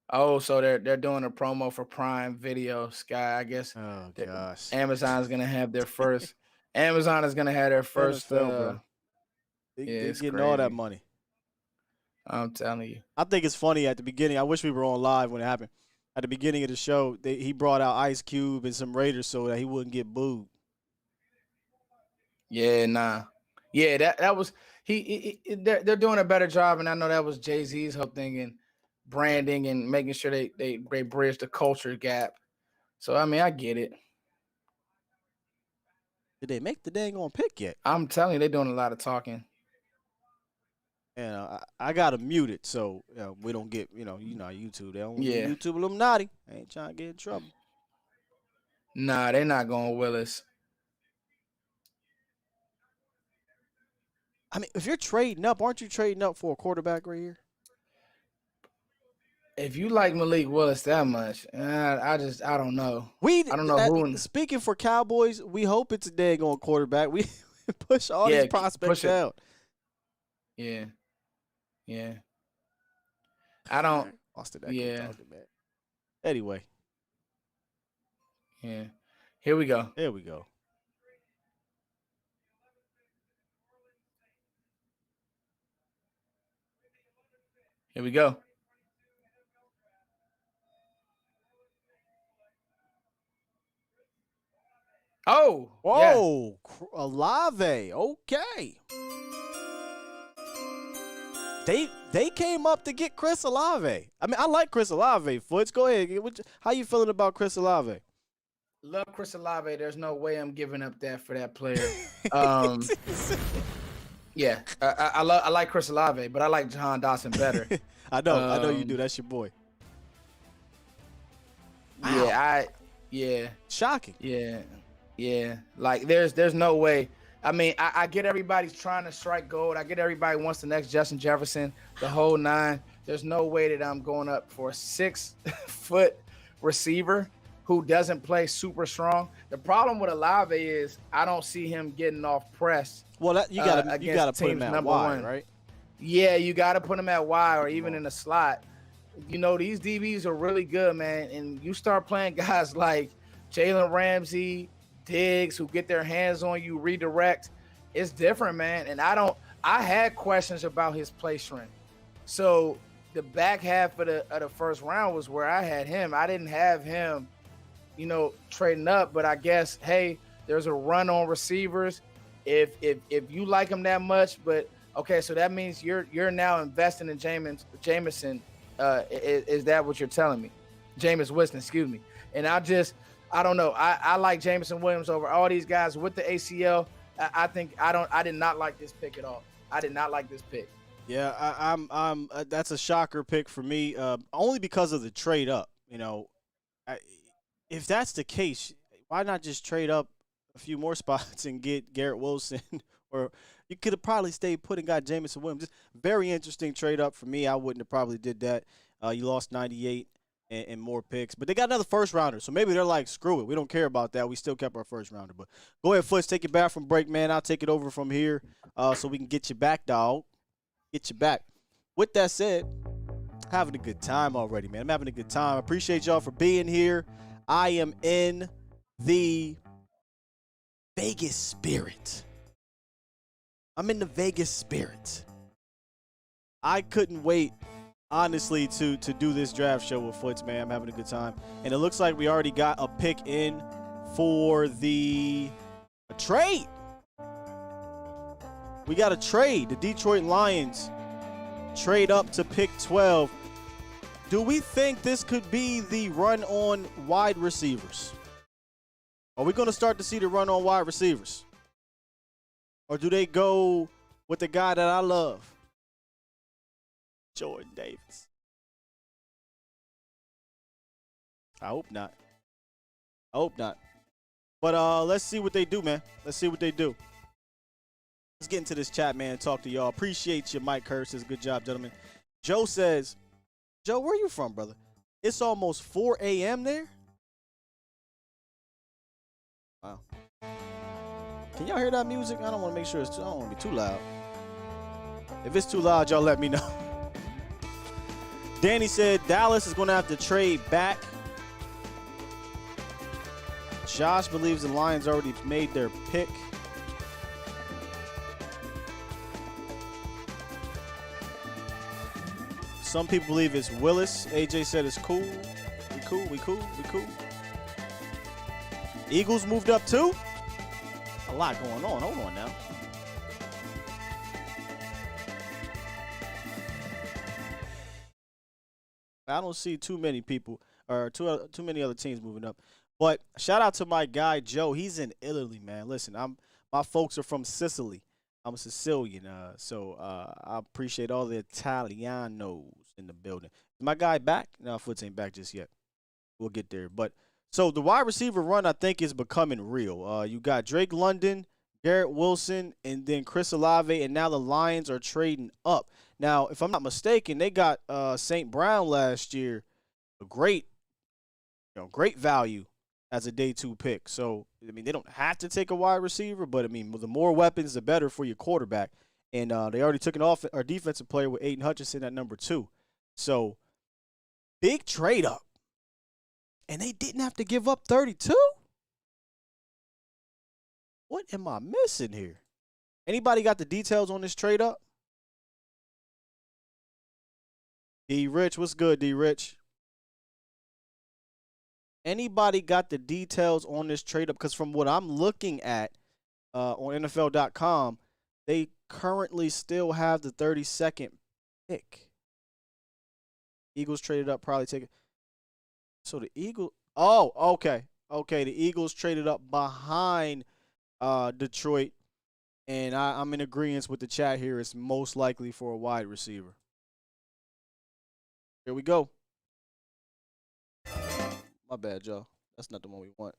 Oh, so they're doing a promo for Prime Video, Sky. I guess. Oh gosh. Amazon's gonna have their first. Amazon is gonna have their first. They're getting all that money. I'm telling you. I think it's funny at the beginning. I wish we were on live when it happened. At the beginning of the show, he brought out Ice Cube and some Raiders so that he wouldn't get booed. Yeah, nah. Yeah, that was they're doing a better job, and I know that was Jay-Z's whole thing and branding and making sure they bridge the culture gap. So I mean, I get it. Did they make the dang on pick yet? I'm telling you, they're doing a lot of talking. And I got to mute it so we don't get, YouTube. They don't YouTube Illuminati. I ain't trying to get in trouble. Nah, they're not going Willis. I mean, if you're trading up, aren't you trading up for a quarterback right here? If you like Malik Willis that much, I don't know. I don't know who. Speaking for Cowboys, we hope it's a daggone quarterback. We push all these prospects out. Yeah. Yeah. I don't. Austin Eckler talking, man. Anyway. Yeah. Here we go. Here we go. Here we go. Oh. Whoa. Yeah. Olave. Okay. They came up to get Chris Olave. I mean, I like Chris Olave. Foots, go ahead. How you feeling about Chris Olave? Love Chris Olave. There's no way I'm giving up that for that player. Yeah, I like Chris Olave, but I like Jahan Dotson better. I know you do. That's your boy. Wow. Shocking. Yeah. Like there's no way. I mean, I get everybody's trying to strike gold. I get everybody wants the next Justin Jefferson, the whole nine. There's no way that I'm going up for a 6-foot receiver who doesn't play super strong. The problem with Olave is I don't see him getting off press. Well, you gotta put him at wide, right? Yeah, you gotta put him at wide or even in the slot. These DBs are really good, man. And you start playing guys like Jalen Ramsey, Diggs, who get their hands on you, redirect. It's different, man. And I had questions about his play strength. So the back half of the first round was where I had him. I didn't have him, trading up, but I guess, hey, there's a run on receivers. If you like him that much, but okay, so that means you're now investing in Jameson. Is that what you're telling me? Jameis Winston, excuse me. And I don't know. I like Jameson Williams over all these guys with the ACL. I did not like this pick at all. I did not like this pick. Yeah, I'm that's a shocker pick for me. Only because of the trade up. if that's the case, why not just trade up a few more spots and get Garrett Wilson? Or you could have probably stayed put and got Jameson Williams. Just very interesting trade up for me. I wouldn't have probably did that. You lost 98 and more picks. But they got another first rounder. So maybe they're like, screw it. We don't care about that. We still kept our first rounder. But go ahead, Foots. Take it back from break, man. I'll take it over from here so we can get you back, dog. Get you back. With that said, having a good time already, man. I'm having a good time. I appreciate y'all for being here. I am in the Vegas spirit. I'm in the Vegas spirit. I couldn't wait, honestly, to do this draft show with Foots, man. I'm having a good time. And it looks like we already got a pick in for a trade. We got a trade. The Detroit Lions trade up to pick 12. Do we think this could be the run on wide receivers? Are we going to start to see the run on wide receivers? Or do they go with the guy that I love, Jordan Davis? I hope not. I hope not. But let's see what they do, man. Let's see what they do. Let's get into this chat, man, and talk to y'all. Appreciate you, Mike Hurst. Good job, gentlemen. Joe says, Joe, where you from, brother? It's almost 4 a.m. there? Wow. Can y'all hear that music? I don't want to make sure I don't want to be too loud. If it's too loud, y'all let me know. Danny said Dallas is going to have to trade back. Josh believes the Lions already made their pick. Some people believe it's Willis. AJ said it's cool. We cool. Eagles moved up too? A lot going on. Hold on now. I don't see too many people or too many other teams moving up. But shout out to my guy Joe. He's in Italy, man. Listen, my folks are from Sicily. I'm a Sicilian, so I appreciate all the Italianos in the building. Is my guy back? No, Foots ain't back just yet. We'll get there. But so the wide receiver run, I think, is becoming real. You got Drake London, Garrett Wilson, and then Chris Olave, and now the Lions are trading up. Now, if I'm not mistaken, they got St. Brown last year, a great value as a day 2 pick. So, I mean, they don't have to take a wide receiver, but, I mean, the more weapons, the better for your quarterback. And they already took our defensive player with Aiden Hutchinson at number 2. So, big trade up. And they didn't have to give up 32? What am I missing here? Anybody got the details on this trade up? D. Rich, what's good, D. Rich? Anybody got the details on this trade up? Because from what I'm looking at on NFL.com, they currently still have the 32nd pick. Eagles traded up, probably take it. So the Eagles. Oh, okay. Okay, the Eagles traded up behind Detroit. And I'm in agreement with the chat here. It's most likely for a wide receiver. Here we go. My bad, Joe. That's not the one we want.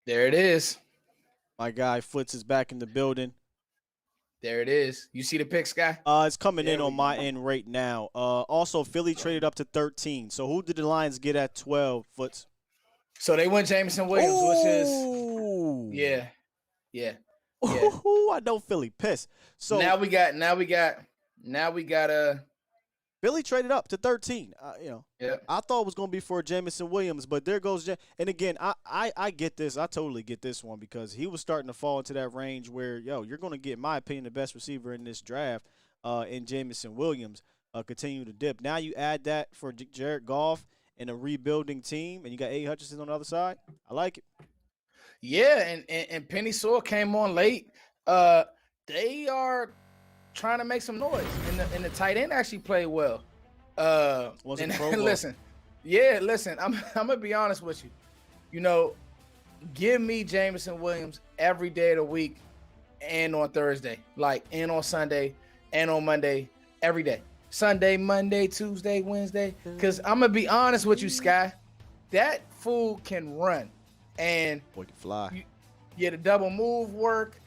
There it is. My guy Foots is back in the building. There it is. You see the pick, Sky? It's coming in on my end right now. Also, Philly traded up to 13. So who did the Lions get at 12, Foots? So they went Jameson Williams, Ooh. which is yeah. Ooh, I know Philly pissed. So now we got Philly traded up to 13. Yep. I thought it was going to be for Jameson Williams, but there goes and again, I get this. I totally get this one because he was starting to fall into that range where, you're going to get, in my opinion, the best receiver in this draft in Jameson Williams, continue to dip. Now you add that for Jared Goff and a rebuilding team, and you got A. Hutchinson on the other side. I like it. Yeah, and Penny Sewell came on late. They are trying to make some noise, and the tight end actually played well. Listen, I'm gonna be honest with you. Give me Jameson Williams every day of the week, and on Thursday, and on Sunday, and on Monday, every day. Sunday, Monday, Tuesday, Wednesday. Because I'm going to be honest with you, Sky. That fool can run. And boy can fly. The double move work.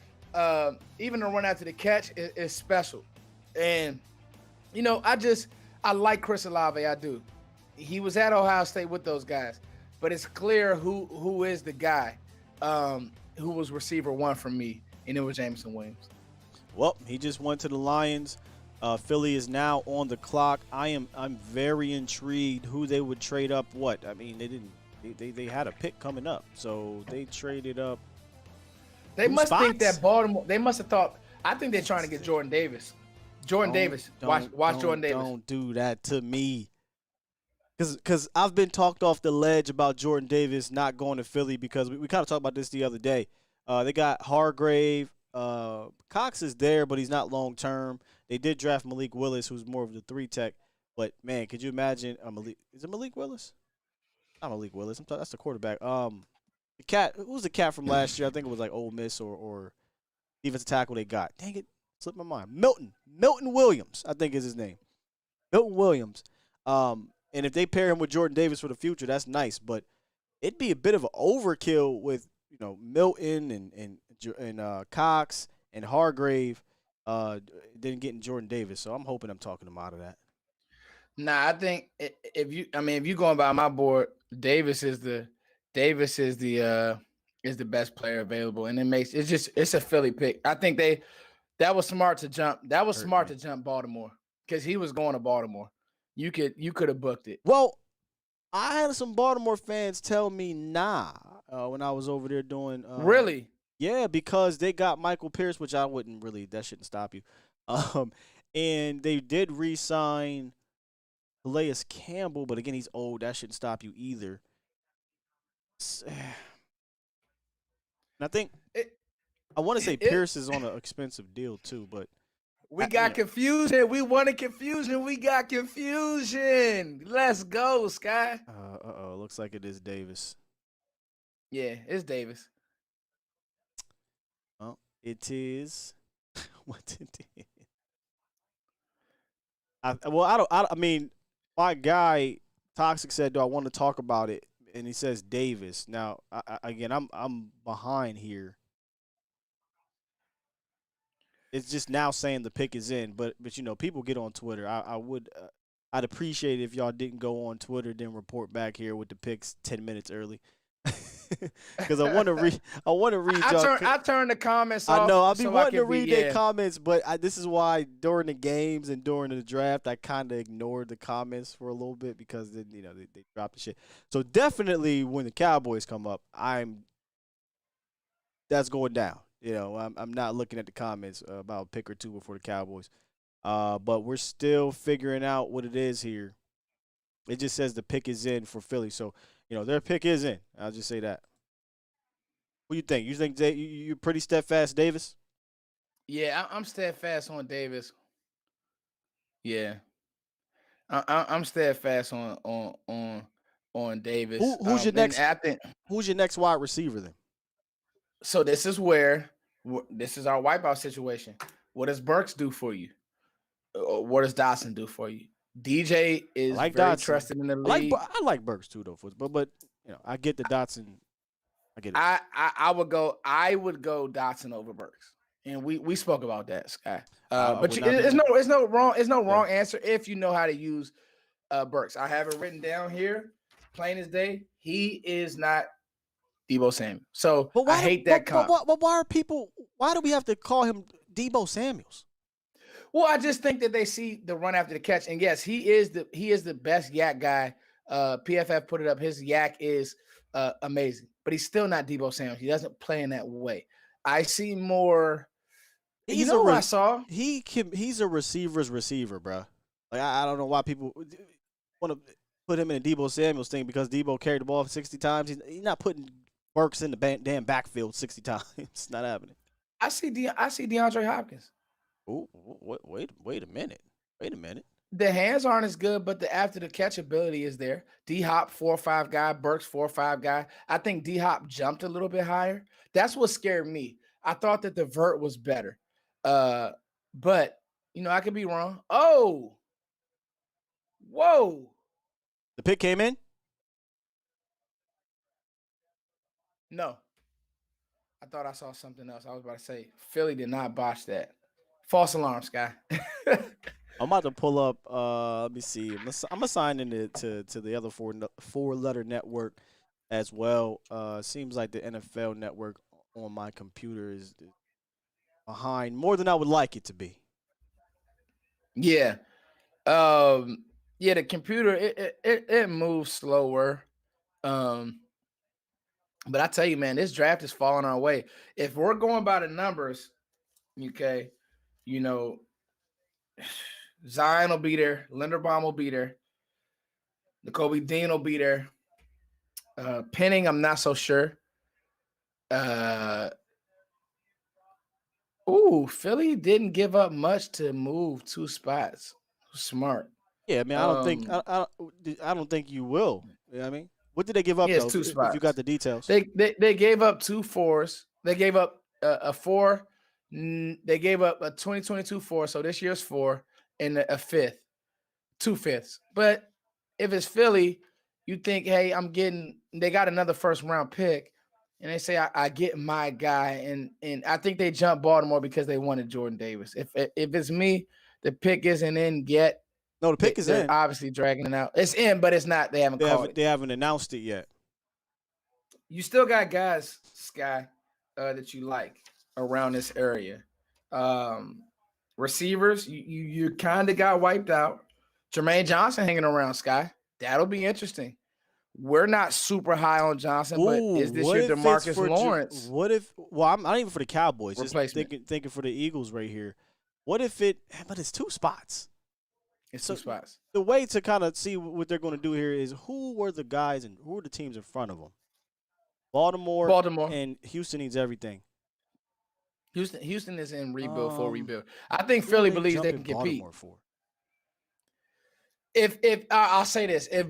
Even the run after the catch is special. And, I like Chris Olave. I do. He was at Ohio State with those guys. But it's clear who is the guy who was receiver one for me, and it was Jameson Williams. Well, he just went to the Lions. Philly is now on the clock. I'm very intrigued who they would trade up. What? I mean, they had a pick coming up, so they traded up. They must think that Baltimore. They must have thought. I think they're trying to get Jordan Davis. Watch Jordan Davis. Don't do that to me. Because I've been talked off the ledge about Jordan Davis not going to Philly because we kind of talked about this the other day. They got Hargrave. Cox is there, but he's not long term. They did draft Malik Willis, who's more of the 3-tech. But, man, could you imagine is it Malik Willis? Not Malik Willis. That's the quarterback. The cat. Who was the cat from last year? I think it was like Ole Miss or defensive tackle they got. Dang it. Slipped my mind. Milton Williams, I think is his name. Milton Williams. And if they pair him with Jordan Davis for the future, that's nice. But it'd be a bit of an overkill with Milton and Cox and Hargrave, then getting Jordan Davis. So I'm hoping I'm talking him out of that. Nah, I think if you're going by my board, Davis is the best player available, and it's a Philly pick. I think that was smart to jump. That was smart to jump Baltimore because he was going to Baltimore. You could have booked it. Well, I had some Baltimore fans tell me nah when I was over there doing. Really? Yeah, because they got Michael Pierce, which I wouldn't really. That shouldn't stop you. And they did re-sign Calais Campbell, but again, he's old. That shouldn't stop you either. And I think I want to say Pierce is on an expensive deal too, but. We got confusion. We wanted confusion. We got confusion. Let's go, Sky. Looks like it is Davis. Yeah, it's Davis. Oh, it is. What it is. I mean, my guy Toxic said, "Do I want to talk about it?" And he says Davis. Now, I'm behind here. It's just now saying the pick is in, but people get on Twitter. I'd appreciate it if y'all didn't go on Twitter then report back here with the picks 10 minutes early, because I want to read. I turn the comments off. I know I'll be wanting to read their comments, but this is why during the games and during the draft I kind of ignored the comments for a little bit because then they dropped the shit. So definitely when the Cowboys come up, that's going down. I'm not looking at the comments about a pick or two before the Cowboys. But we're still figuring out what it is here. It just says the pick is in for Philly. So, their pick is in. I'll just say that. What do you think? You think you're pretty steadfast, Davis? Yeah, I'm steadfast on Davis. Yeah. I'm steadfast on Davis. Who's your next wide receiver then? So this is our wipeout situation. What does Burks do for you? What does Dotson do for you? DJ is very trusted in the league. I like Burks too, though, but I get the Dotson. I get it. I would go Dotson over Burks, and we spoke about that, Sky. But there's no wrong answer if you know how to use Burks. I have it written down here, plain as day. He is not Deebo Samuel. So I hate that comp. But why do we have to call him Deebo Samuels? Well, I just think that they see the run after the catch. And yes, he is the best yak guy. PFF put it up. His yak is amazing, but he's still not Deebo Samuel. He doesn't play in that way. I see more. I saw? He's a receiver's receiver, bro. Like I don't know why people want to put him in a Deebo Samuels thing because Deebo carried the ball 60 times. He's not putting Burks in the damn backfield 60 times. It's not happening. I see DeAndre Hopkins. Oh, wait a minute. The hands aren't as good, but the after the catch ability is there. D-Hop 4-5 guy, Burks 4-5 guy. I think D-Hop jumped a little bit higher. That's what scared me. I thought that the vert was better. But I could be wrong. Oh, Whoa. The pick came in? No. I thought I saw something else. I was about to say Philly did not botch that. False alarm, Sky. I'm about to pull up. Let me see. I'm gonna sign into to the other four-letter network as well. Seems like the NFL network on my computer is behind more than I would like it to be. Yeah. Yeah, the computer it moves slower. But I tell you, man, this draft is falling our way. If we're going by the numbers, okay, you know, Zion will be there, Linderbaum will be there, Nakobe Dean will be there. Penning, I'm not so sure. Philly didn't give up much to move 2 spots. Smart. Yeah, I mean, I don't think you will. You know what I mean? What did they give up though? 2 spots. If you got the details, they gave up 2 4s. They gave up a 4. They gave up a 2022 4. So this year's 4 and a 5th, 2 5ths. But if it's Philly, you think, hey, they got another first round pick, and they say I get my guy, and I think they jumped Baltimore because they wanted Jordan Davis. If it's me, the pick isn't in yet. No, the pick is in. Obviously dragging it out. It's in, but it's not. They haven't called it. They haven't announced it yet. You still got guys, Sky, that you like around this area. Receivers, you kind of got wiped out. Jermaine Johnson hanging around, Sky. That'll be interesting. We're not super high on Johnson, but is this your DeMarcus Lawrence? What if? Well, I'm not even for the Cowboys. Replacement. Just thinking for the Eagles right here. What if But it's 2 spots. It's 2 spots. The way to kind of see what they're going to do here is who were the guys and who are the teams in front of them. Baltimore, and Houston needs everything. Houston is in rebuild for rebuild. I think Philly believes they can compete. If I'll say this, if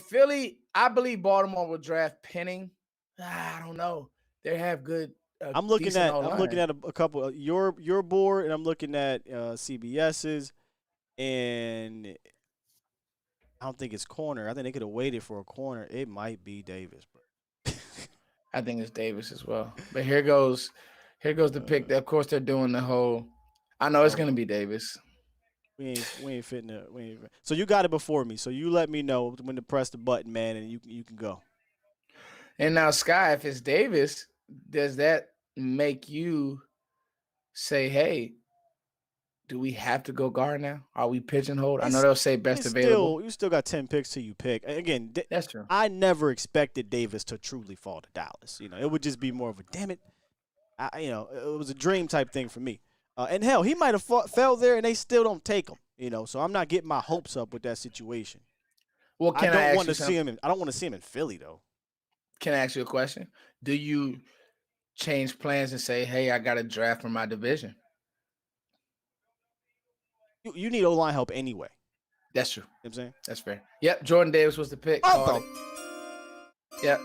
Philly, I believe Baltimore will draft Penning. I don't know. They have good. I'm looking at a couple of your board, and I'm looking at CBS's, and I don't think it's corner. I think they could have waited for a corner. It might be Davis, bro. I think it's Davis as well. But here goes the pick. Of course, they're doing the whole. I know it's gonna be Davis. We ain't fitting it. So you got it before me. So you let me know when to press the button, man, and you can go. And now, Sky, if it's Davis, does that make you say, "Hey, do we have to go guard now? Are we pigeonholed?" I know they'll say best available. You still got 10 picks till you pick. Again, that's true. I never expected Davis to truly fall to Dallas. It would just be more of a damn it. It was a dream type thing for me. And hell, he might have fell there, and they still don't take him. So I'm not getting my hopes up with that situation. Well, I don't want to see him. I don't want to see him in Philly though. Can I ask you a question? Do you change plans and say, "Hey, I got a draft for my division"? You need O-line help anyway. That's true. You know what I'm saying? That's fair. Yep, Jordan Davis was the pick. Yep.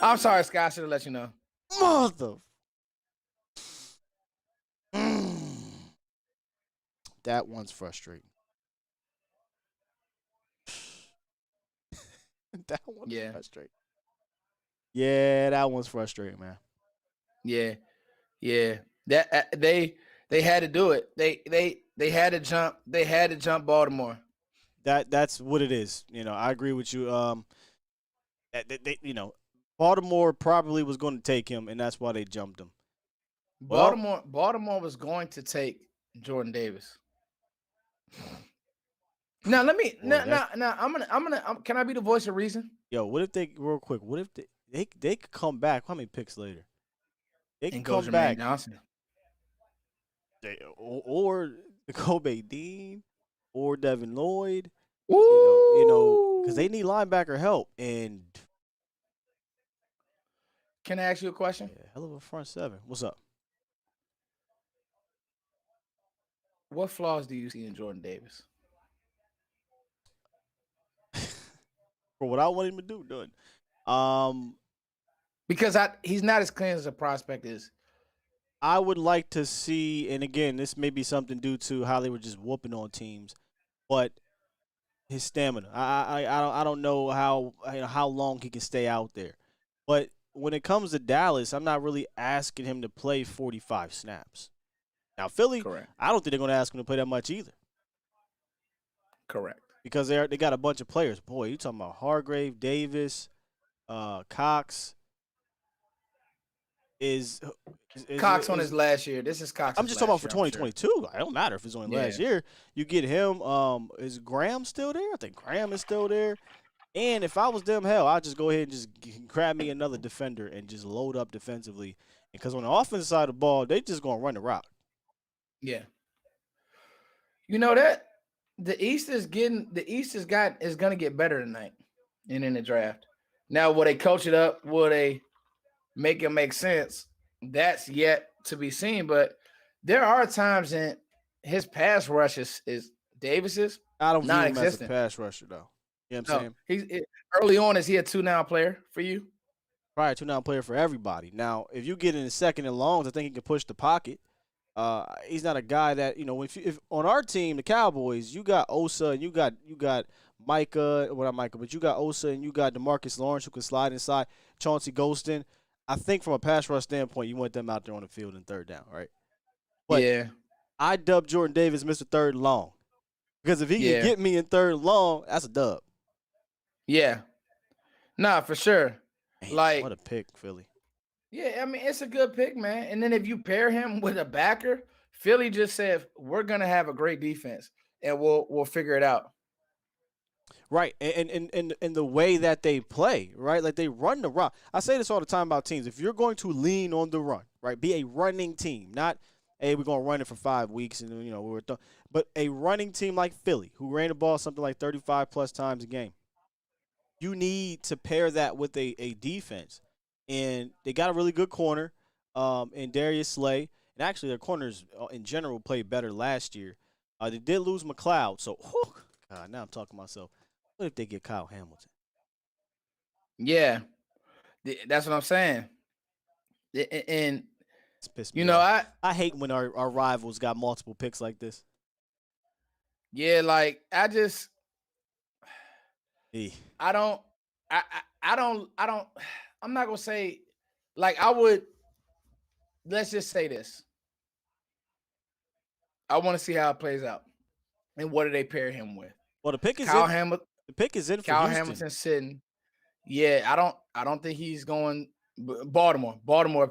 I'm sorry, Scott. I should have let you know. Mother. That one's frustrating. That one's frustrating. Yeah, that one's frustrating, man. Yeah. That they had to do it. They had to jump. They had to jump Baltimore. That's what it is. I agree with you. Baltimore probably was going to take him, and that's why they jumped him. Baltimore was going to take Jordan Davis. Now let me. Now I'm gonna. Can I be the voice of reason? Yo, what if real quick? What if they could come back? How many picks later? They can come back. Johnson. Or Kobe Dean or Devin Lloyd. Ooh. Because they need linebacker help. And can I ask you a question? Yeah, hell of a front seven. What's up? What flaws do you see in Jordan Davis? For what I want him to do, done. Because he's not as clean as a prospect is. I would like to see, and again, this may be something due to how they were just whooping on teams, but his stamina. I don't know how long he can stay out there. But when it comes to Dallas, I'm not really asking him to play 45 snaps. Now Philly, Correct. I don't think they're going to ask him to play that much either. Correct. Because they got a bunch of players. Boy, you talking about Hargrave, Davis, Cox. Is Cox on his last year. This is Cox. I'm just talking about for 2022. Sure. It don't matter if it's only last year. You get him. Is Graham still there? I think Graham is still there. And if I was them, hell, I'd just go ahead and just grab me another defender and just load up defensively. Because on the offensive side of the ball, they just gonna run the rock. Yeah. You know that the East is gonna get better tonight and in the draft. Now, will they coach it up? Will they make it make sense? That's yet to be seen. But there are times in his pass rush is Davis's. I don't view him as a pass rusher though. You know what I'm saying? Early on, is he a 2-down player for you? Probably a 2-down player for everybody. Now, if you get in the second and longs, I think he can push the pocket. He's not a guy that, you know, if on our team, the Cowboys, you got Osa and you got Micah, well not Micah, but you got Osa and you got DeMarcus Lawrence who can slide inside, Chauncey Golston. I think from a pass rush standpoint, you want them out there on the field in third down, right? But yeah, I dubbed Jordan Davis Mr. Third and Long. Because if he can get me in third and long, that's a dub. Yeah. Nah, for sure. Man, like, what a pick, Philly. Yeah, I mean, it's a good pick, man. And then if you pair him with a backer, Philly just said, we're going to have a great defense, and we'll figure it out. Right, and the way that they play, right? Like, they run the rock. I say this all the time about teams. If you're going to lean on the run, right, be a running team, not, hey, we're going to run it for 5 weeks, and, you know, but a running team like Philly, who ran the ball something like 35-plus times a game, you need to pair that with a defense. And they got a really good corner in Darius Slay. And actually, their corners in general played better last year. They did lose McLeod. So, God, now I'm talking to myself. What if they get Kyle Hamilton? Yeah, that's what I'm saying. And, you know, I hate when our rivals got multiple picks like this. Yeah, like, I just – I don't I'm not going to say, like, I would, let's just say this. I want to see how it plays out. And what do they pair him with? Well, the pick is The pick is in for Kyle Houston. Hamilton sitting. Yeah, I don't think he's going Baltimore. Baltimore's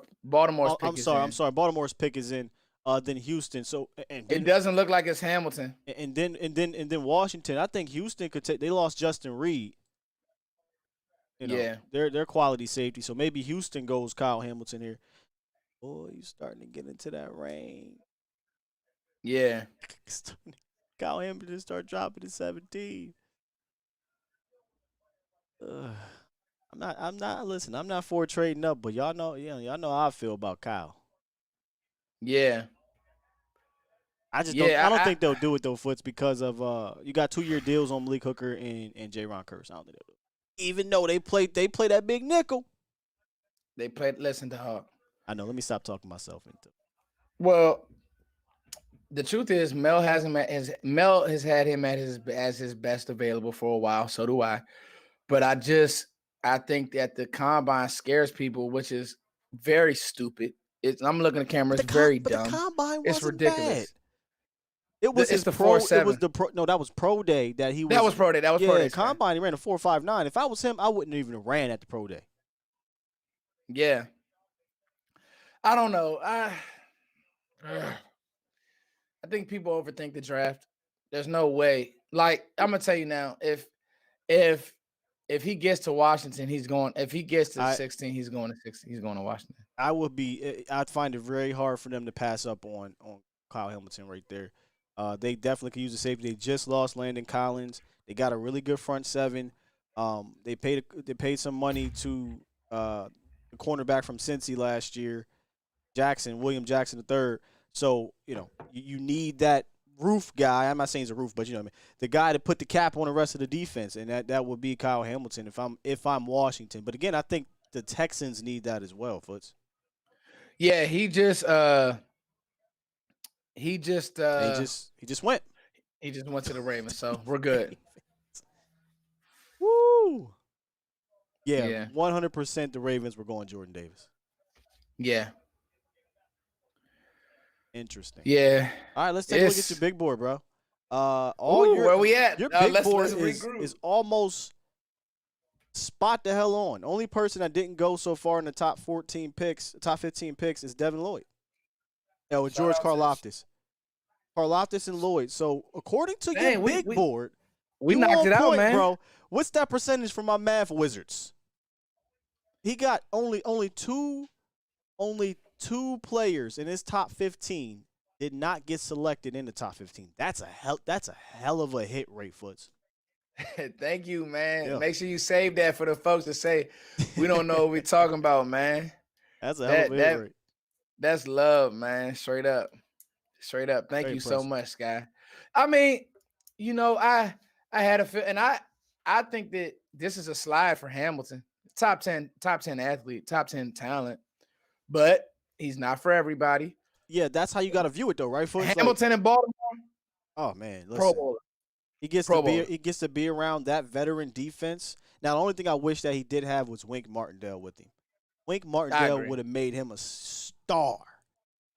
pick is in. I'm sorry. Baltimore's pick is in. Then Houston. So and it doesn't look like it's Hamilton. And then Washington. I think Houston could take. They lost Justin Reed. You know, their quality safety. So maybe Houston goes Kyle Hamilton here. Boy, you starting to get into that range. Yeah. Kyle Hamilton start dropping to 17. I'm not for trading up, but y'all know how I feel about Kyle. Yeah. I don't think they'll do it though, Foots, because of you got 2-year deals on Malik Hooker and J-Ron Curse. I don't think they'll do it. Even though they play that big nickel. They played listen to Hawk. I know. Let me stop talking myself into. Well, the truth is, Mel has had him as his best available for a while. So do I. But I think that the combine scares people, which is very stupid. I'm looking at the camera. It's very dumb. The combine it's ridiculous. Bad. It was the 4.7. It was the pro. No, that was pro day that he was. That was pro day. Pro day. Combine. He ran a 4.59. If I was him, I wouldn't even have ran at the pro day. Yeah. I don't know. I think people overthink the draft. There's no way. Like, I'm gonna tell you now, if he gets to Washington, he's going. If he gets to 16, he's going to 16. He's going to Washington. I'd find it very hard for them to pass up on Kyle Hamilton right there. They definitely could use the safety. They just lost Landon Collins. They got a really good front seven. They paid some money to the cornerback from Cincy last year, William Jackson III. So, you know, you need that roof guy. I'm not saying he's a roof, but you know what I mean. The guy to put the cap on the rest of the defense, and that would be Kyle Hamilton if I'm Washington. But again, I think the Texans need that as well, Foots. Yeah, he just went. He just went to the Ravens, so we're good. Woo. Yeah, 100% the Ravens were going Jordan Davis. Yeah. Interesting. Yeah. All right, let's take a look at your big board, bro. Where we at? Your big board let's is almost spot the hell on. Only person that didn't go so far in the top 15 picks is Devin Lloyd. Yeah, with George Karlaftis. Karlaftis and Lloyd. So according to your big board, we knocked it out, man. Bro. What's that percentage for my math wizards? He got only two players in his top 15 did not get selected in the top 15. That's a hell of a hit rate, Foots. Thank you, man. Yeah. Make sure you save that for the folks that say we don't know what we're talking about, man. That's a hell of a hit rate. That's love, man. Straight up. Thank you so much, Sky. I mean, I had a feel, and I think that this is a slide for Hamilton. Top 10 athlete, top 10 talent, but he's not for everybody. Yeah, that's how you got to view it, though, right? Foots? Hamilton and Baltimore. Oh man, listen. Pro Bowler. He gets to be around that veteran defense. Now, the only thing I wish that he did have was Wink Martindale with him. Wink Martindale would have made him a star.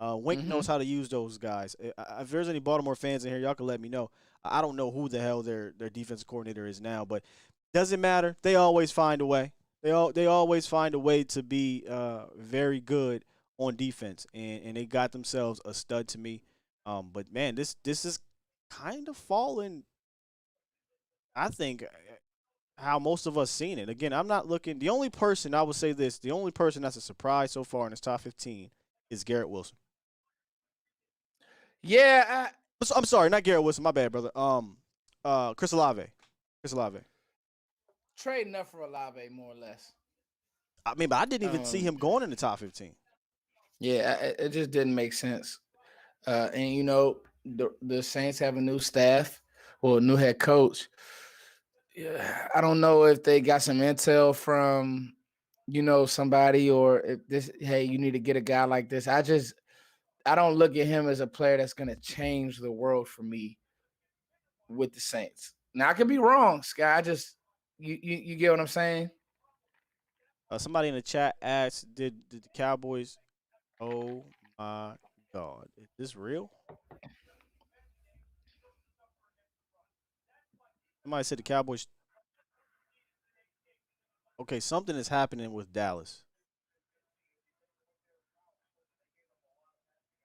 Wink knows how to use those guys. If there's any Baltimore fans in here, y'all can let me know. I don't know who the hell their defensive coordinator is now, but doesn't matter. They always find a way. They always find a way to be very good on defense, and they got themselves a stud to me. But man, this is kind of falling. I think how most of us seen it. Again, I'm not looking. The only person I would say this. The only person that's a surprise so far in his top 15 is Garrett Wilson. Yeah, I'm sorry, not Garrett Wilson. My bad, brother. Chris Olave. Trading up for Olave, more or less. I mean, but I didn't even see him going in the top 15. Yeah, it just didn't make sense. And the Saints have a new staff, or a new head coach. Yeah, I don't know if they got some intel from, somebody, or if you need to get a guy like this. I don't look at him as a player that's going to change the world for me with the Saints. Now, I could be wrong, Sky. You get what I'm saying? Somebody in the chat asked, did the Cowboys – oh, my God. Is this real? Somebody said the Cowboys – okay, something is happening with Dallas.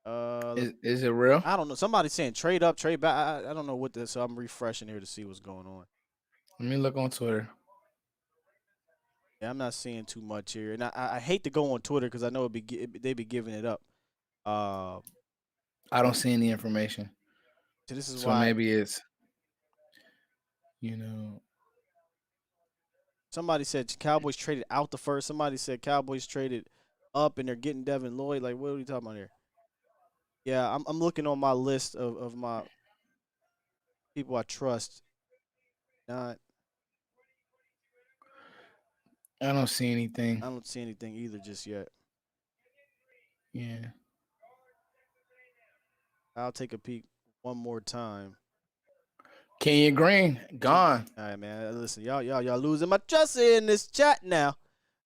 Is it real? I don't know. Somebody's saying trade up, trade back. I don't know what this. So I'm refreshing here to see what's going on. Let me look on Twitter. Yeah, I'm not seeing too much here, and I hate to go on Twitter because I know they be giving it up. I don't see any information. So this is so why maybe it's Somebody said Cowboys traded out the first. Somebody said Cowboys traded up and they're getting Devin Lloyd. Like, what are we talking about here? Yeah, I'm looking on my list of my people I trust. Not. I don't see anything. I don't see anything either just yet. Yeah. I'll take a peek one more time. Kenyon Green, gone. All right, man. Listen, y'all losing my trust here in this chat now.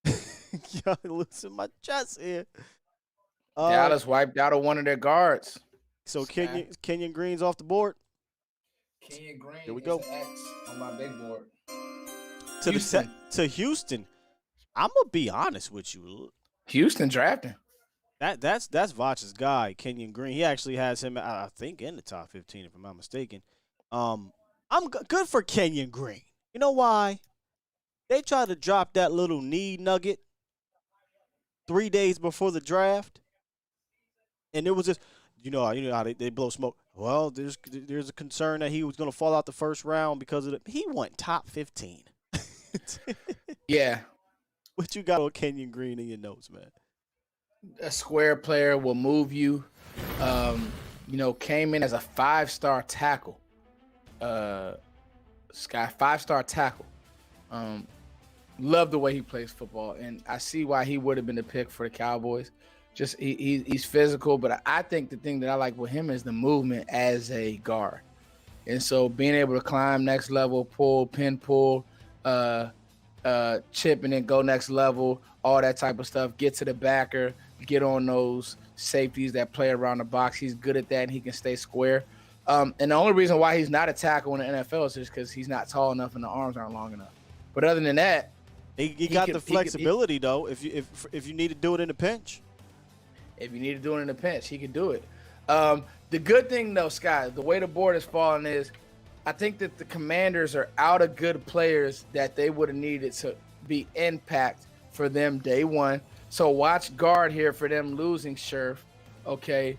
Y'all losing my trust here. Dallas wiped out one of their guards. So Kenyon Green's off the board. Kenyon Green. Here we go. X on my big board. To Houston. I'm gonna be honest with you. Houston drafting. That's Vach's guy, Kenyon Green. He actually has him, I think, in the top 15, if I'm not mistaken. I'm good for Kenyon Green. You know why? They tried to drop that little knee nugget 3 days before the draft, and it was just, you know how they blow smoke. Well, there's a concern that he was going to fall out the first round because of he went top 15. Yeah. What you got on Kenyon Green in your notes, man? A square player will move you. Came in as a 5-star tackle. Sky 5-star tackle. Love the way he plays football, and I see why he would have been the pick for the Cowboys. Just he's physical, but I think the thing that I like with him is the movement as a guard, and so being able to climb next level, pin pull, chip and then go next level, all that type of stuff. Get to the backer, get on those safeties that play around the box. He's good at that, and he can stay square. And the only reason why he's not a tackle in the NFL is just because he's not tall enough and the arms aren't long enough. But other than that, he got the flexibility though. If you need to do it in a pinch, if you need to do it in a pinch, he can do it. The good thing though, Sky, the way the board is falling is, I think that the Commanders are out of good players that they would have needed to be impact for them day one. So watch guard here for them losing Scherf. Okay.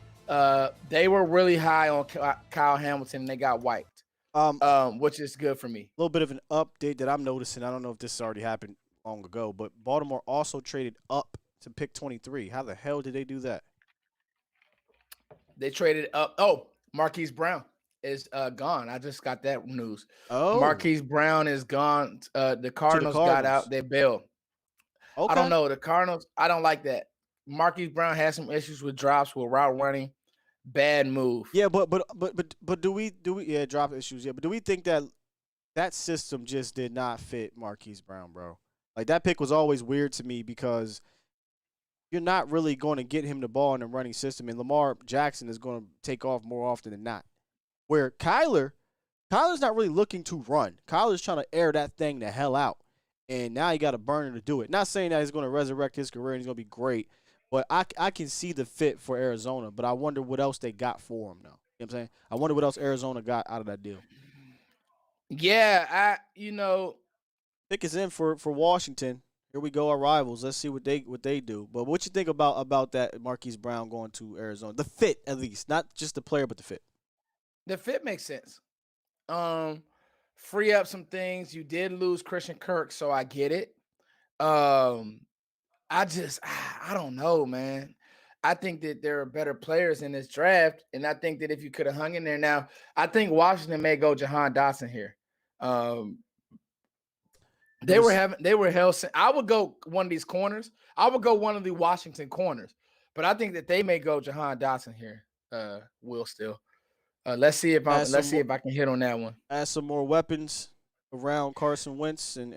They were really high on Kyle Hamilton and they got wiped, which is good for me. A little bit of an update that I'm noticing. I don't know if this already happened long ago, but Baltimore also traded up to pick 23. How the hell did they do that? They traded up. Oh, Marquise Brown is gone. I just got that news. Oh, Marquise Brown is gone. The Cardinals got out. They bailed. Okay. I don't know. The Cardinals, I don't like that. Marquise Brown has some issues with drops, with route running. Bad move. Yeah, but do we drop issues? Yeah, but do we think that system just did not fit Marquise Brown, bro? Like, that pick was always weird to me because you're not really going to get him the ball in the running system, and Lamar Jackson is going to take off more often than not. Where Kyler's not really looking to run. Kyler's trying to air that thing the hell out, and now you got a burner to do it. Not saying that he's going to resurrect his career and he's going to be great, but I can see the fit for Arizona, but I wonder what else they got for him now. You know what I'm saying? I wonder what else Arizona got out of that deal. Yeah, think it's in for Washington. Here we go, our rivals. Let's see what they do. But what you think about that Marquise Brown going to Arizona? The fit, at least, not just the player, but the fit. The fit makes sense. Free up some things. You did lose Christian Kirk, so I get it. I don't know, man. I think that there are better players in this draft, and I think that if you could have hung in there now, I think Washington may go Jahan Dotson here. They were hell sent. I would go one of these corners. I would go one of the Washington corners, but I think that they may go Jahan Dotson here. Will still. Let's see if I can hit on that one. Add some more weapons around Carson Wentz and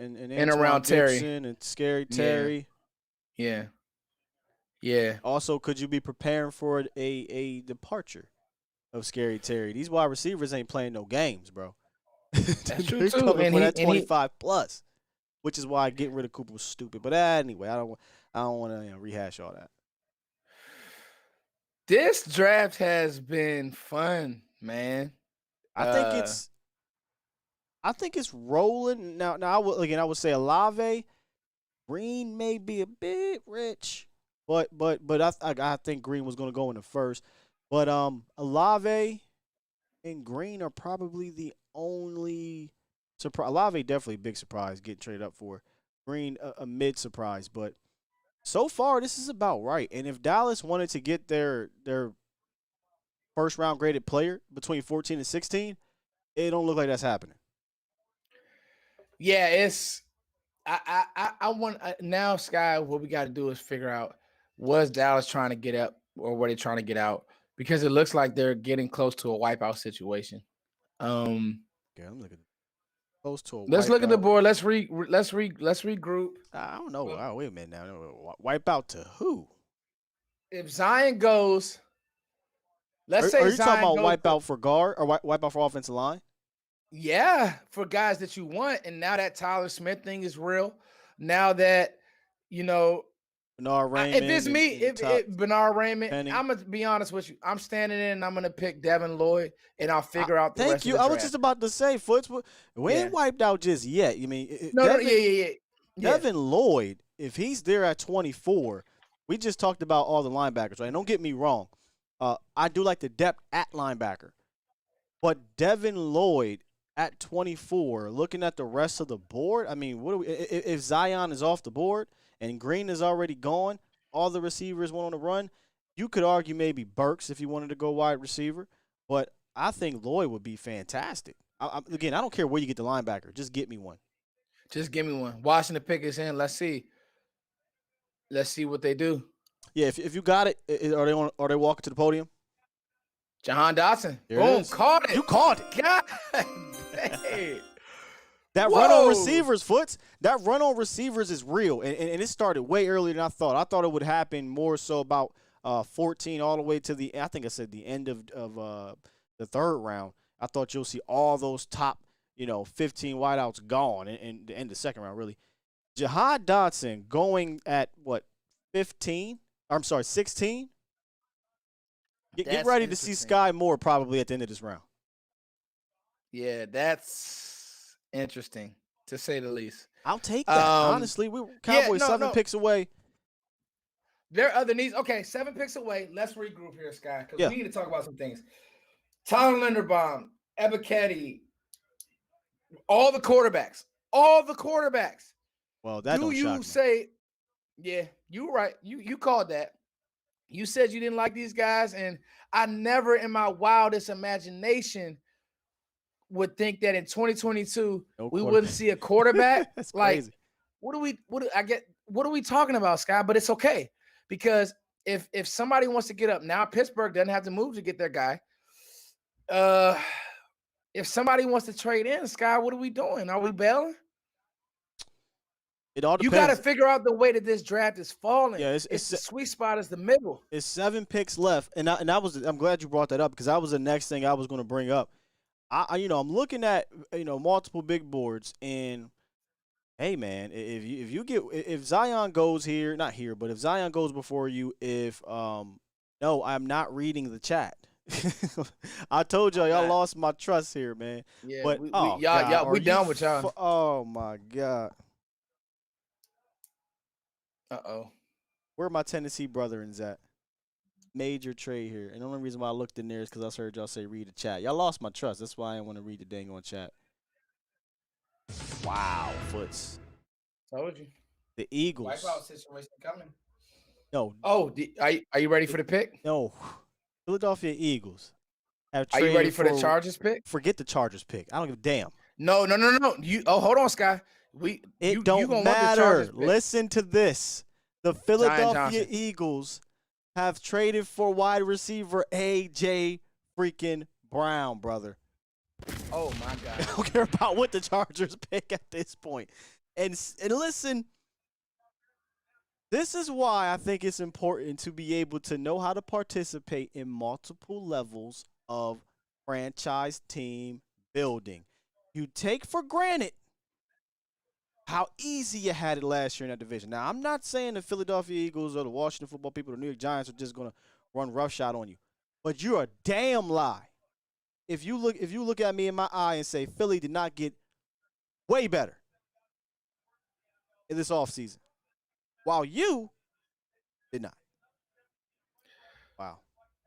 around Terry and Scary Terry. Yeah. Also, could you be preparing for a departure of Scary Terry? These wide receivers ain't playing no games, bro. That's true too. Coming for that 25 plus, which is why getting rid of Cooper was stupid. But anyway, I don't want to rehash all that. This draft has been fun, man. I think it's rolling now. I would say Olave, Green may be a bit rich, but I think Green was going to go in the first. But Olave and Green are probably the only surprise. Olave definitely a big surprise getting traded up for. Green a mid surprise, but so far this is about right. And if Dallas wanted to get their first round graded player between 14 and 16, it don't look like that's happening. Yeah, it's I want now, Sky. What we got to do is figure out, was Dallas trying to get up or were they trying to get out? Because it looks like they're getting close to a wipeout situation. Yeah, I'm looking close to a wipeout. Let's look at the board. Let's regroup. I don't know. Oh, wait a minute now. Wipeout to who? If Zion goes, let's say are you Zion talking about wipeout for guard or wipeout for offensive line? Yeah, for guys that you want. And now that Tyler Smith thing is real. Now that, Bernard Raymond. If it's me, if Bernard Raymond, Penny. I'm going to be honest with you. I'm standing in and I'm going to pick Devin Lloyd, and I'll figure out the rest Thank you. of the I was draft. just about to say, Foots, we ain't wiped out just yet. You mean, Yeah. Devin Lloyd, if he's there at 24, we just talked about all the linebackers, right? And don't get me wrong. I do like the depth at linebacker. But Devin Lloyd at 24, looking at the rest of the board, I mean, if Zion is off the board and Green is already gone, all the receivers went on the run, you could argue maybe Burks if you wanted to go wide receiver. But I think Lloyd would be fantastic. Again, I don't care where you get the linebacker. Just get me one. Just give me one. Washington pick is in. Let's see. Let's see what they do. Yeah, if you got it, are they walking to the podium? Jahan Dotson. Boom, caught it. You caught it. God dang. That run on receivers, Foots, that run on receivers is real. And it started way earlier than I thought. I thought it would happen more so about 14 all the way to the end of the third round. I thought you'll see all those top, 15 wideouts gone in the end of the second round, really. Jahad Dotson going at, 15? I'm sorry, 16? Get ready to see Sky Moore probably at the end of this round. Yeah, that's interesting, to say the least. I'll take that, honestly. Cowboys 7 picks away. There are other needs. Okay, 7 picks away. Let's regroup here, Sky, because we need to talk about some things. Tyler Linderbaum, Ebiketie, all the quarterbacks. Well, that do you say, yeah, you're right. You called that. You said you didn't like these guys, and I never in my wildest imagination would think that in 2022 we wouldn't see a quarterback. That's like, crazy. What are we talking about, Sky? But it's okay, because if somebody wants to get up now, Pittsburgh doesn't have to move to get their guy. If somebody wants to trade in, Sky, what are we doing? Are we bailing? It all depends. You got to figure out the way that this draft is falling. Yeah, it's the sweet spot is the middle. It's 7 picks left, and I'm glad you brought that up, because that was the next thing I was going to bring up. I'm looking at multiple big boards, and hey man, if Zion goes here, not here, but if Zion goes before you, no, I'm not reading the chat. I told y'all lost my trust here, man. Yeah, but we done with y'all. Oh my God. Where my Tennessee brethrens at? Major trade here. And the only reason why I looked in there is because I heard y'all say read the chat. Y'all lost my trust. That's why I didn't want to read the dang on chat. Wow, Foots. Told you. The Eagles. Wipeout situation coming. No. Oh, are you ready for the pick? No. Philadelphia Eagles have traded. Are you ready for the Chargers pick? Forget the Chargers pick. I don't give a damn. No. Hold on, Sky. It don't matter. Listen to this. The Philadelphia Eagles have traded for wide receiver A.J. freaking Brown, brother. Oh, my God. I don't care about what the Chargers pick at this point. And listen, this is why I think it's important to be able to know how to participate in multiple levels of franchise team building. You take for granted how easy you had it last year in that division. Now, I'm not saying the Philadelphia Eagles or the Washington football people or the New York Giants are just going to run roughshod on you. But you're a damn lie if you look at me in my eye and say Philly did not get way better in this offseason, while you did not. Wow.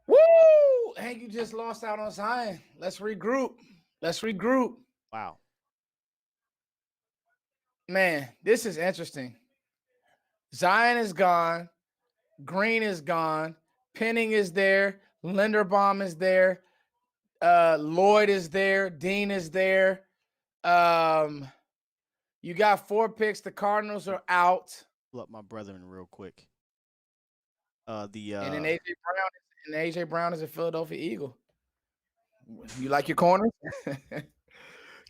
Woo! Hank, you just lost out on Zion. Let's regroup. Wow. Man, this is interesting. Zion is gone. Green is gone. Penning is there. Linderbaum is there. Lloyd is there. Dean is there. You got 4 picks. The Cardinals are out. Pull up my brethren real quick. And then A.J. Brown is a Philadelphia Eagle. You like your corners?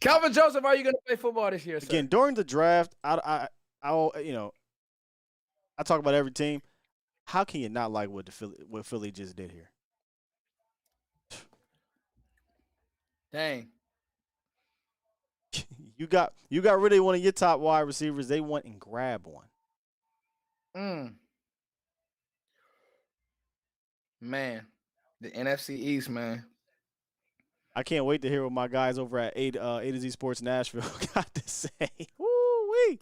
Calvin Joseph, are you going to play football this year, sir? Again, during the draft, I talk about every team. How can you not like what Philly just did here? Dang. You got rid of one of your top wide receivers. They went and grabbed one. Man, the NFC East, man. I can't wait to hear what my guys over at A to Z Sports Nashville got to say. Woo-wee.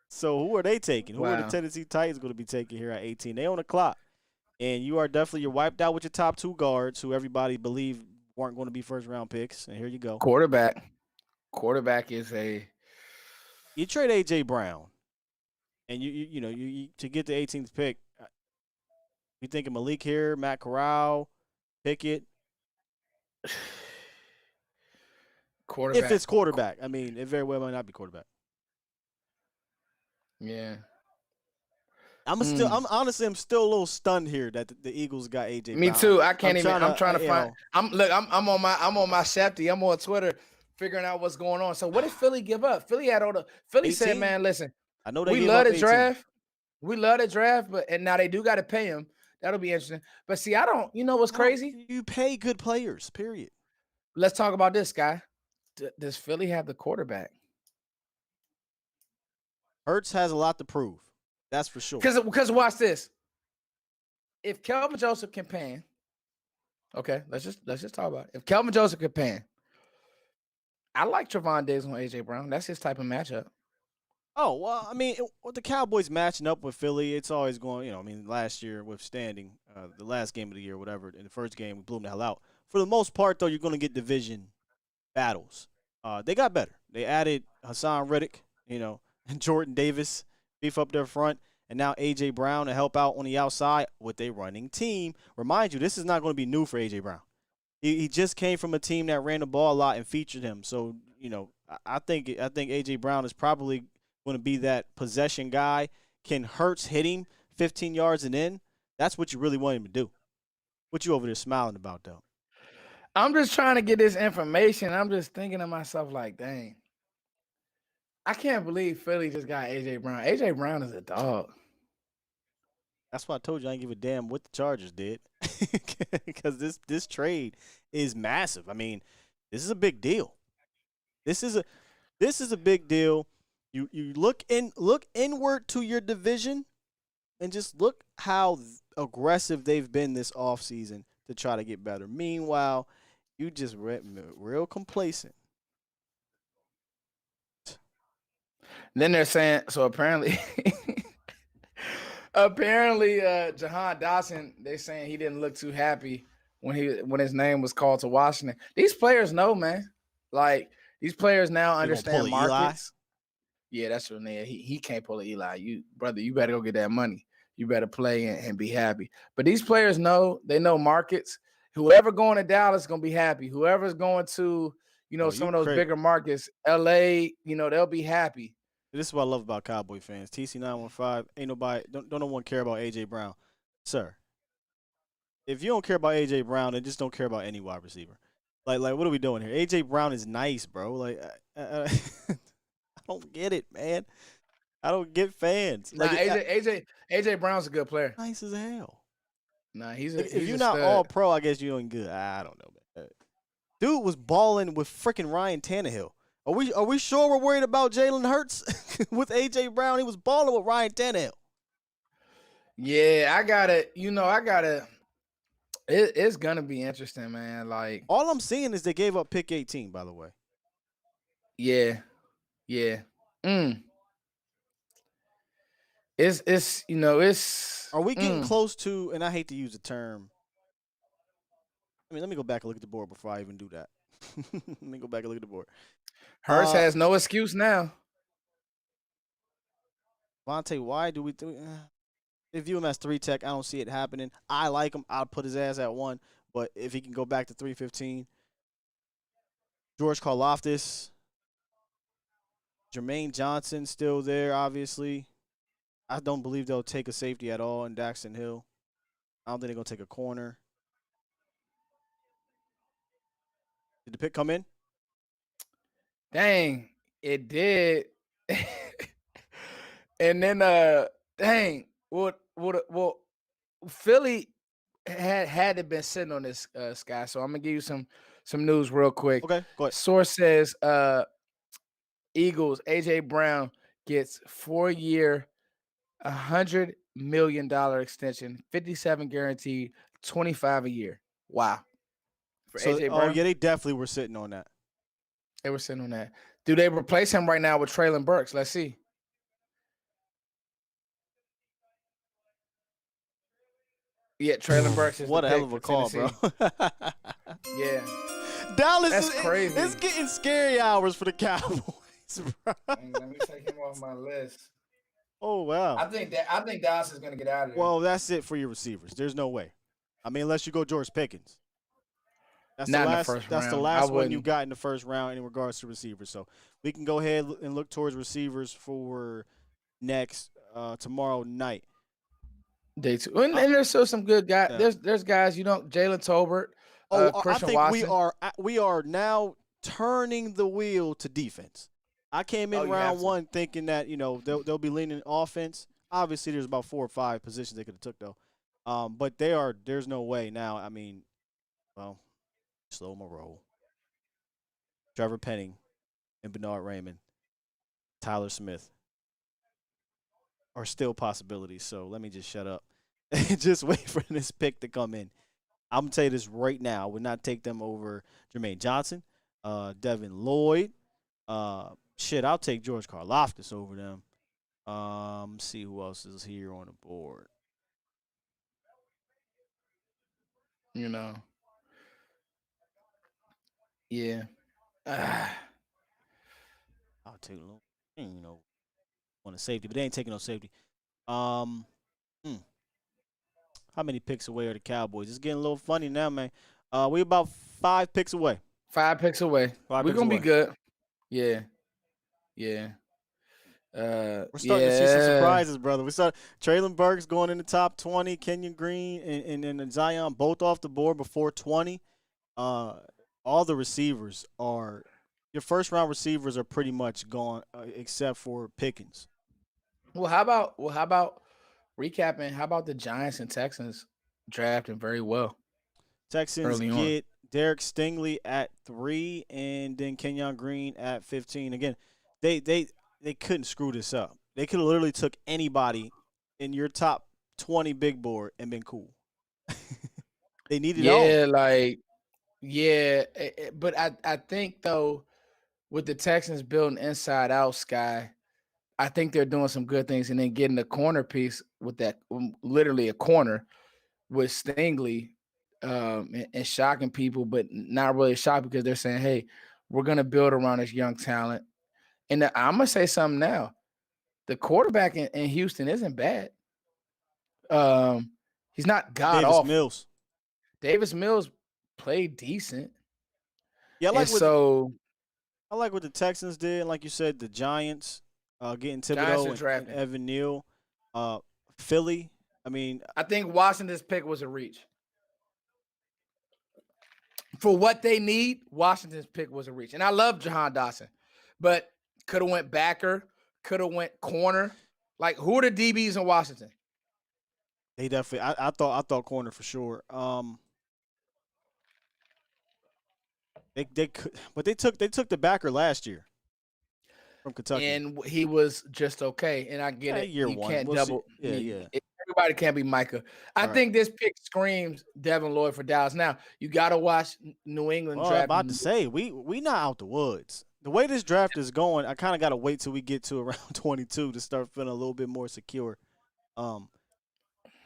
So who are they taking? Who are the Tennessee Titans going to be taking here at 18? They on the clock. And you're wiped out with your top 2 guards who everybody believed weren't going to be first-round picks. And here you go. Quarterback is you trade A.J. Brown. And you to get the 18th pick, you thinking Malik here, Matt Corral, Pickett. Quarterback. If it's quarterback. I mean, it very well might not be quarterback. Yeah. I'm honestly still a little stunned here that the Eagles got AJ. Me too. I can't I'm trying to find. I'm on my Shefty. I'm on Twitter figuring out what's going on. So what did Philly give up? Philly said, 18. man, listen, I know they we gave love up the 18. draft. We love the draft, and now they do got to pay him. That'll be interesting. But see, you know what's crazy? You pay good players, period. Let's talk about this guy. Does Philly have the quarterback? Hurts has a lot to prove. That's for sure. Because watch this. If Kelvin Joseph can pan, okay, let's just talk about it. If Kelvin Joseph can pan, I like Trayvon Diggs on AJ Brown. That's his type of matchup. Oh, well, I mean, with the Cowboys matching up with Philly, it's always going, I mean, last year withstanding the last game of the year, whatever, in the first game, we blew them the hell out. For the most part, though, you're going to get division battles. They got better. They added Hassan Reddick, and Jordan Davis, beef up their front, and now A.J. Brown to help out on the outside with a running team. Remind you, this is not going to be new for A.J. Brown. He just came from a team that ran the ball a lot and featured him. So, I think A.J. Brown is probably going to be that possession guy. Can Hurts hit him 15 yards and in? That's what you really want him to do. What you over there smiling about, though? I'm just trying to get this information. I'm just thinking to myself like, dang. I can't believe Philly just got A.J. Brown. A.J. Brown is a dog. That's why I told you I didn't give a damn what the Chargers did. Because this trade is massive. I mean, this is a big deal. This is a big deal. You look inward to your division and just look how aggressive they've been this offseason to try to get better. Meanwhile, you just real complacent. Then they're saying, so apparently Jahan Dotson, they're saying he didn't look too happy when his name was called to Washington. These players know, man. Like, these players now understand markets. Yeah, that's what he can't pull an Eli. You better go get that money. You better play and be happy. But these players know, they know markets. Whoever going to Dallas is going to be happy. Whoever's going to, some of those bigger markets, LA, they'll be happy. This is what I love about Cowboy fans. TC915, ain't nobody, don't no one care about A.J. Brown. Sir, if you don't care about A.J. Brown, then just don't care about any wide receiver. Like what are we doing here? A.J. Brown is nice, bro. Like, I don't get it, man. I don't get fans. Like, AJ Brown's a good player. Nice as hell. Nah, he's if you're not all pro, I guess you're doing good. I don't know, man. Dude was balling with freaking Ryan Tannehill. Are we sure we're worried about Jalen Hurts with A.J. Brown? He was balling with Ryan Tannehill. Yeah, it's gonna be interesting, man. Like, all I'm seeing is they gave up pick 18, by the way. Yeah. It's Are we getting close to, and I hate to use the term, let me go back and look at the board before I even do that. Let me go back and look at the board. Hurts has no excuse now. Vontae, why do we they view him as 3-tech? I don't see it happening. I like him. I'll put his ass at 1, but if he can go back to 315. George Karlaftis, Jermaine Johnson still there, obviously. I don't believe they'll take a safety at all in Daxton Hill. I don't think they're going to take a corner. Did the pick come in? Dang, it did. And then, well, Philly had to been sitting on this, Sky. So I'm gonna give you some news real quick. Okay, go ahead. Source says, Eagles A.J. Brown gets 4-year, $100 million extension, 57 guaranteed, 25 a year. Wow. For A.J. Brown? Oh yeah, they definitely were sitting on that. They were sitting on that. Do they replace him right now with Traylon Burks? Let's see. Yeah, Traylon Burks is what a hell of a call, bro. Yeah. Dallas That's crazy. It's getting scary hours for the Cowboys, bro. Let me take him off my list. Oh wow. I think Dallas is gonna get out of there. Well, that's it for your receivers. There's no way. I mean, unless you go George Pickens. That's Not the last. In the first that's round. the last one you got in the first round in regards to receivers. So we can go ahead and look towards receivers for next tomorrow night. Day 2. And there's still some good guys. Yeah. There's guys, Jalen Tolbert, Christian I think Watson. we are now turning the wheel to defense. I came in round one thinking that they'll be leaning offense. Obviously, there's about 4 or 5 positions they could have took though, but there's no way now. I mean, well, slow my roll. Trevor Penning and Bernard Raymond, Tyler Smith are still possibilities. So let me just shut up and just wait for this pick to come in. I'm gonna tell you this right now. I would not take them over Jermaine Johnson, Devin Lloyd. I'll take George Karlaftis over them. See who else is here on the board. Yeah. I'll take on a safety, but they ain't taking no safety. How many picks away are the Cowboys? It's getting a little funny now, man. We about 5 picks away. 5 picks away. We're gonna be good. Yeah. We're starting to see some surprises, brother. We saw Traylon Burks going in the top 20, Kenyon Green and Zion both off the board before 20. All the receivers are your first round receivers are pretty much gone, except for Pickens. Well, how about recapping? How about the Giants and Texans drafting very well? Texans get Derek Stingley at 3, and then Kenyon Green at 15. Again, they couldn't screw this up. They could have literally took anybody in your top 20 big board and been cool. They needed but I think though with the Texans building inside out, Sky, I think they're doing some good things, and then getting a corner piece with that, literally a corner with Stingley, and shocking people, but not really shocked because they're saying, hey, we're going to build around this young talent. And I'm going to say something now. The quarterback in Houston isn't bad. He's not god awful. Davis Mills played decent. Yeah, I like what the Texans did. Like you said, the Giants getting Thibodeau and Evan Neal. Philly, I think Washington's pick was a reach. For what they need, Washington's pick was a reach. And I love Jahan Dotson, but could have went backer, could have went corner. Like, who are the DBs in Washington? They definitely. I thought corner for sure. They could, but they took the backer last year from Kentucky, and he was just okay. And I get it. Year you one. Can't double. Yeah. Everybody can't be Micah. I think this pick screams Devin Lloyd for Dallas. Now you got to watch New England draft. I'm about to say we not out the woods. The way this draft is going, I kind of got to wait till we get to around 22 to start feeling a little bit more secure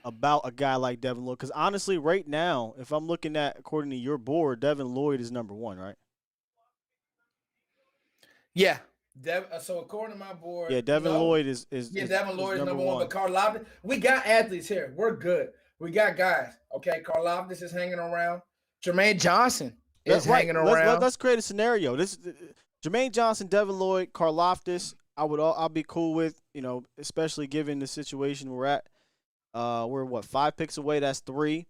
about a guy like Devin Lloyd. Because honestly, right now, if I'm looking at according to your board, Devin Lloyd is number 1, right? Yeah. So according to my board, Devin Lloyd is Devin Lloyd is number 1. But Karlaftis, we got athletes here. We're good. We got guys. Okay, Karlaftis is hanging around. Jermaine Johnson is hanging around. Let's create a scenario. This Jermaine Johnson, Devin Lloyd, Karlaftis. I'll be cool with, especially given the situation we're at. We're 5 picks away. That's 3.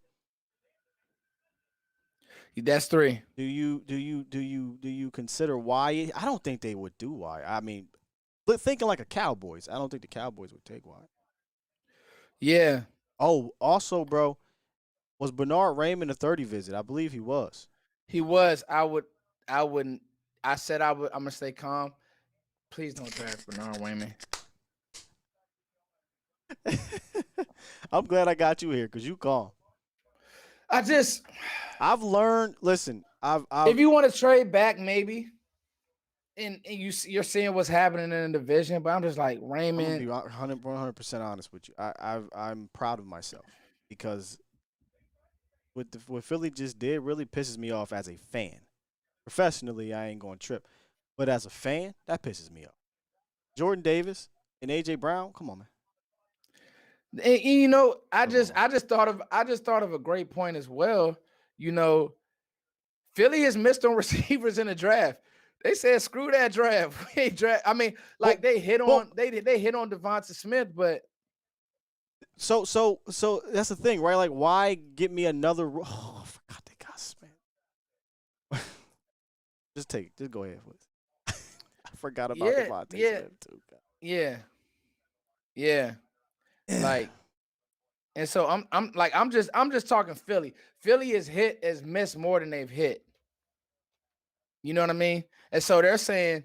That's 3. Do you consider Wyatt? I don't think they would do Wyatt. But thinking like a Cowboys, I don't think the Cowboys would take Wyatt. Yeah. Oh, also, bro, was Bernard Raymond a 30 visit? I believe he was. He was. I wouldn't. I said I'm gonna stay calm. Please don't draft Bernard Raymond. I'm glad I got you here because you calm. I've learned. Listen, if you want to trade back, maybe, and you're seeing what's happening in the division, but I'm just like Raymond. I'm gonna be 100% honest with you. I'm proud of myself because what Philly just did really pisses me off as a fan. Professionally, I ain't going to trip, but as a fan, that pisses me off. Jordan Davis and AJ Brown, come on, man. And, I just thought of a great point as well. Philly has missed on receivers in the draft. They said, "Screw that draft." We ain't draft. They hit on Devonta Smith, but so that's the thing, right? Like, why get me another? Oh, I forgot they got Smith. Just take it. Just go ahead with it. I forgot about Yeah, Devontae yeah, Smith too. yeah, yeah. Like, and so I'm just talking Philly. Philly is hit has missed more than they've hit. You know what I mean? And so they're saying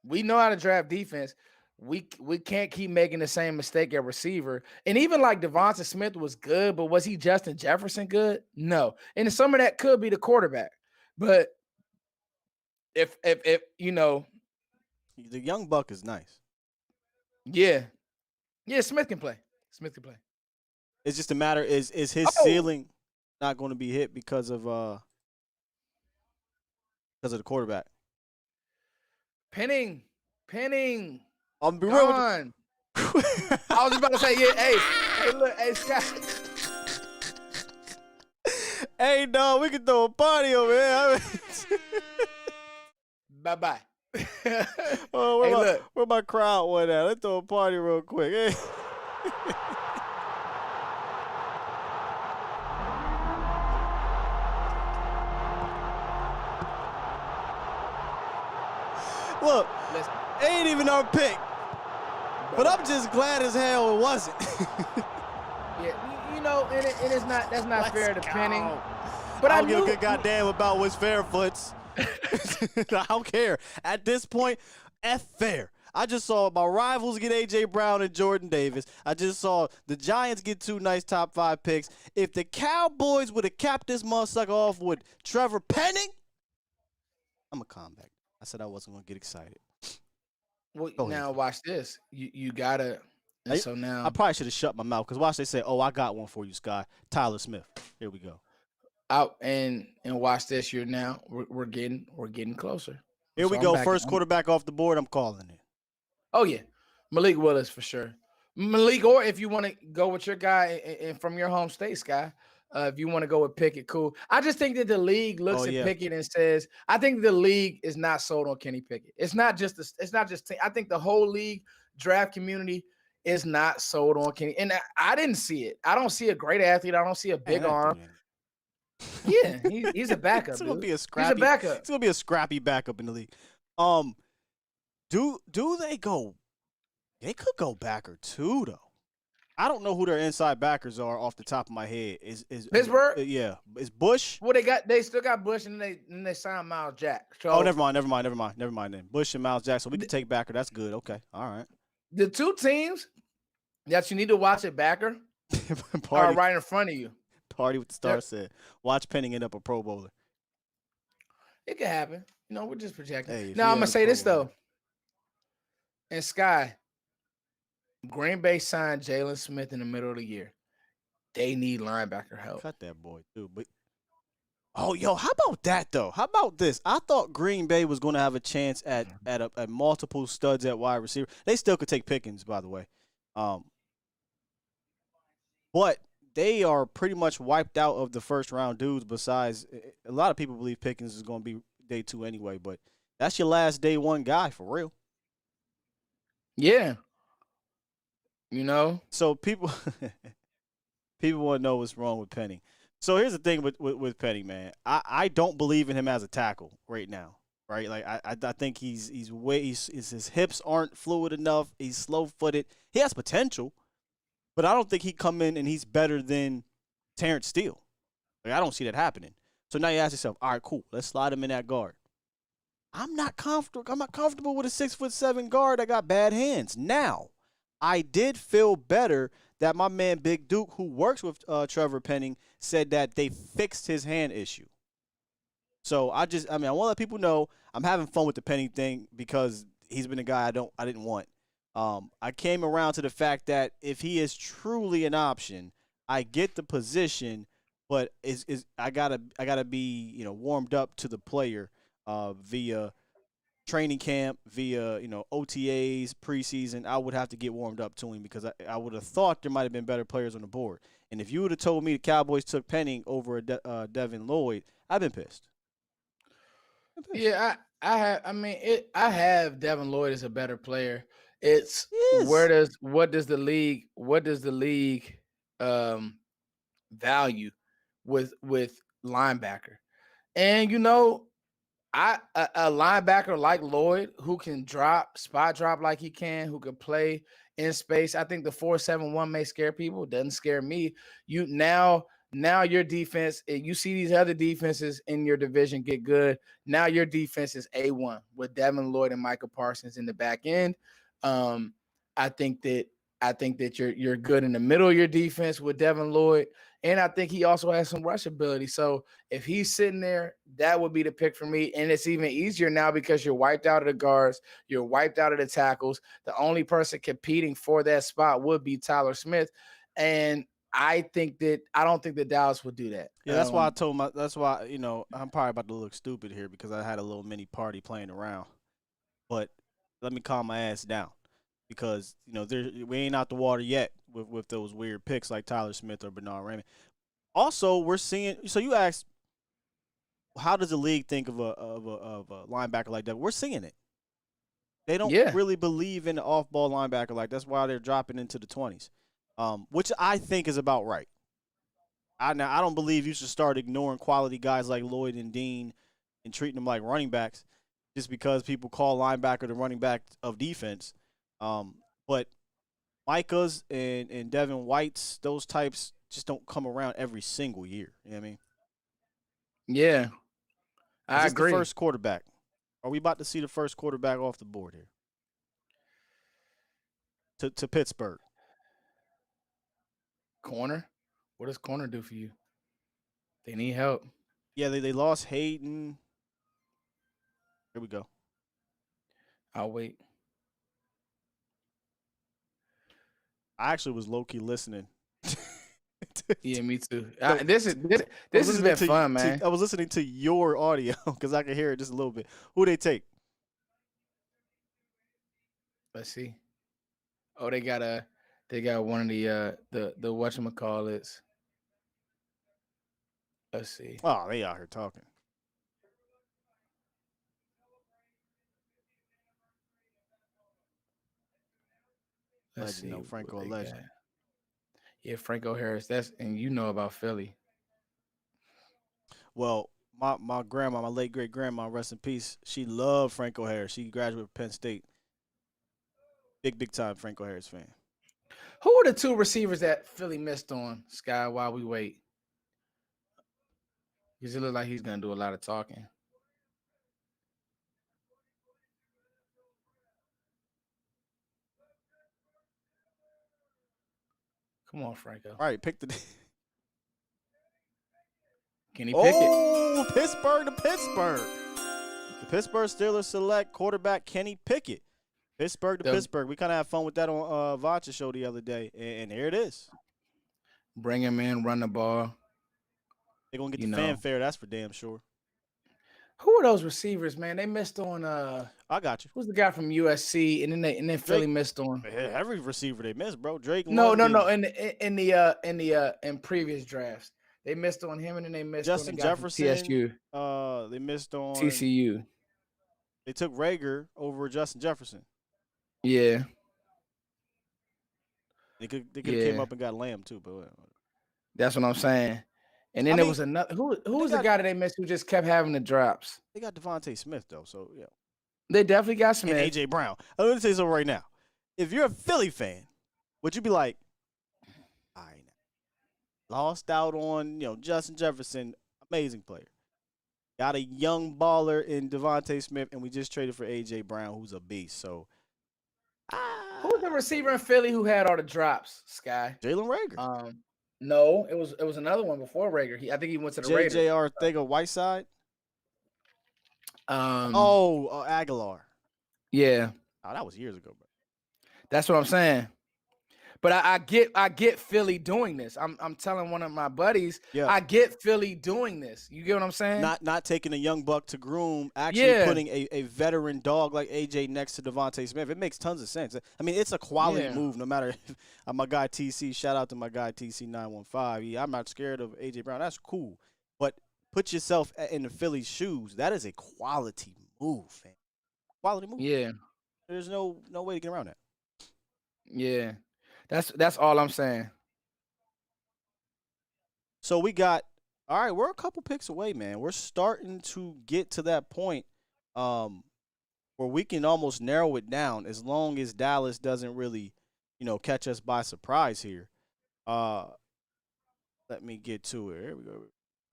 we know how to draft defense. We can't keep making the same mistake at receiver. And even like Devonta Smith was good, but was he Justin Jefferson good? No. And some of that could be the quarterback. But if you know, the young buck is nice. yeah. Yeah, Smith can play. Smith can play. It's just a matter is his ceiling not going to be hit because of the quarterback. Penning. I'll be real with you. I was just about to say, yeah, hey, look, hey, Scott. Hey, dog, we can throw a party over here. Bye-bye. Oh, where my crowd went at? Let's throw a party real quick. Hey. Look, ain't even our pick. But I'm just glad as hell it wasn't. Yeah, you know, and it's not that's not fair to Penning. But I don't give a good goddamn about what's fair, Foots. I don't care. At this point, F fair. I just saw my rivals get A.J. Brown and Jordan Davis. I just saw the Giants get 2 nice top 5 picks. If the Cowboys would have capped this motherfucker off with Trevor Penning, I'm going to calm back. I said I wasn't going to get excited. Well, now watch this. You got to – and so now – I probably should have shut my mouth because watch they say, oh, I got one for you, Sky. Tyler Smith. Here we go. Out and watch this. We're getting closer. Here we go. First quarterback off the board. I'm calling it. Oh yeah, Malik Willis for sure. Malik, or if you want to go with your guy and from your home state, Sky. If you want to go with Pickett, cool. I just think that the league looks at Pickett and says, I think the league is not sold on Kenny Pickett. It's not just. I think the whole league draft community is not sold on Kenny, and I didn't see it. I don't see a great athlete. I don't see a big arm. Yeah, he's a backup. It's gonna be a scrappy. He's a backup. It's gonna be a scrappy backup in the league. Do they go? They could go backer too, though. I don't know who their inside backers are off the top of my head. Is Pittsburgh? Yeah, is Bush? Well, they still got Bush and they signed Miles Jack. So, never mind then. Bush and Miles Jack. So we can take backer. That's good. Okay, all right. The 2 teams that you need to watch at backer are right in front of you. Party with the Stars said. Watch Penning end up a Pro Bowler. It could happen. You know, we're just projecting. Hey, now I'm gonna say this though. And Sky, Green Bay signed Jalen Smith in the middle of the year. They need linebacker help. Cut that boy too. But how about that though? How about this? I thought Green Bay was going to have a chance at multiple studs at wide receiver. They still could take Pickens, by the way. But they are pretty much wiped out of the first round dudes. Besides, a lot of people believe Pickens is going to be day 2 anyway. But that's your last day 1 guy for real. Yeah. You know? So people want to know what's wrong with Penning. So here's the thing with Penning, man. I don't believe in him as a tackle right now, right? Like I think his hips aren't fluid enough. He's slow-footed. He has potential, but I don't think he come in and he's better than Terrence Steele. Like I don't see that happening. So now you ask yourself, all right, cool. Let's slide him in that guard. I'm not comfortable with a 6'7" guard that got bad hands. Now, I did feel better that my man Big Duke, who works with Trevor Penning, said that they fixed his hand issue. So I want to let people know I'm having fun with the Penning thing because he's been a guy I didn't want. I came around to the fact that if he is truly an option, I get the position, but I gotta be warmed up to the player via training camp, via OTAs, preseason. I would have to get warmed up to him because I would have thought there might have been better players on the board. And if you would have told me the Cowboys took Penning over Devin Lloyd, I've been pissed. Yeah, I have Devin Lloyd as a better player. It's what does the league value with linebacker? And A linebacker like Lloyd who can spot drop like he can, who can play in space. I think the 4-7-1 may scare people. Doesn't scare me. You now your defense, you see these other defenses in your division get good. Now your defense is A1 with Devin Lloyd and Micah Parsons in the back end. I think that you're good in the middle of your defense with Devin Lloyd. And I think he also has some rush ability. So if he's sitting there, that would be the pick for me. And it's even easier now because you're wiped out of the guards. You're wiped out of the tackles. The only person competing for that spot would be Tyler Smith. And I don't think that Dallas would do that. Yeah, that's why that's why, I'm probably about to look stupid here because I had a little mini party playing around. But let me calm my ass down because, we ain't out the water yet with those weird picks like Tyler Smith or Bernard Raymond. Also, we're seeing – so you asked, how does the league think of a linebacker like that? We're seeing it. They don't really believe in the off-ball linebacker like that's why they're dropping into the 20s, which I think is about right. I don't believe you should start ignoring quality guys like Lloyd and Dean and treating them like running backs just because people call linebacker the running back of defense. But Micah's and Devin White's, those types just don't come around every single year. You know what I mean? Yeah, I agree. The first quarterback. Are we about to see the first quarterback off the board here? To Pittsburgh. Corner? What does corner do for you? They need help. Yeah, they lost Hayden. Here we go. I'll wait. I actually was low-key listening. Yeah, me too. This has been fun, man. I was listening to your audio because I could hear it just a little bit. Who they take? Let's see. Oh, they got one of the whatchamacallits. Let's see. Oh, they out here talking. Let's see. Franco legend. Yeah, Franco Harris. And you know about Philly. Well, my grandma, my late great grandma, rest in peace. She loved Franco Harris. She graduated from Penn State. Big time Franco Harris fan. Who are the two receivers that Philly missed on, Sky, while we wait? Because it looks like he's gonna do a lot of talking. Come on, Franco. All right, pick the. Can he pick it? Oh, Pittsburgh to Pittsburgh. The Pittsburgh Steelers select quarterback Kenny Pickett. Pittsburgh to Pittsburgh. We kind of had fun with that on Vacha's show the other day, and here it is. Bring him in, run the ball. They're going to get the fanfare, that's for damn sure. Who are those receivers, man? They missed on I got you. Who's the guy from USC? And then Philly missed on. Every receiver they missed, bro. Drake. No. In previous drafts. They missed on him, and then they missed Justin on the guy Jefferson. from TSU. They missed on TCU. They took Rager over Justin Jefferson. Yeah. They could have came up and got Lamb too, but that's what I'm saying. And then there was another. Who was the guy that they missed who just kept having the drops? They got Devontae Smith though, so yeah. They definitely got Smith. And AJ Brown. I'm gonna say something right now. If you're a Philly fan, would you be like, all right, lost out on Justin Jefferson, amazing player. Got a young baller in Devontae Smith, and we just traded for AJ Brown, who's a beast. So, who's the receiver in Philly who had all the drops? Sky. Jalen Rager. No, it was another one before Rager. I think he went to the Raiders. J.J. Arcega-Whiteside. Aguilar. Yeah. Oh, that was years ago, bro. That's what I'm saying. But I get Philly doing this. I'm telling one of my buddies, I get Philly doing this. You get what I'm saying? Not taking a young buck to groom, actually putting a veteran dog like AJ next to Devontae Smith. It makes tons of sense. I mean, it's a quality move no matter if my guy TC, shout out to my guy TC915. I'm not scared of AJ Brown. That's cool. But put yourself in the Philly's shoes. That is a quality move, man. Quality move. Yeah. There's no way to get around that. Yeah. That's all I'm saying. So we got All right, we're a couple picks away, man. We're starting to get to that point where we can almost narrow it down as long as Dallas doesn't really, catch us by surprise here. Uh, Let me get to it. Here we go.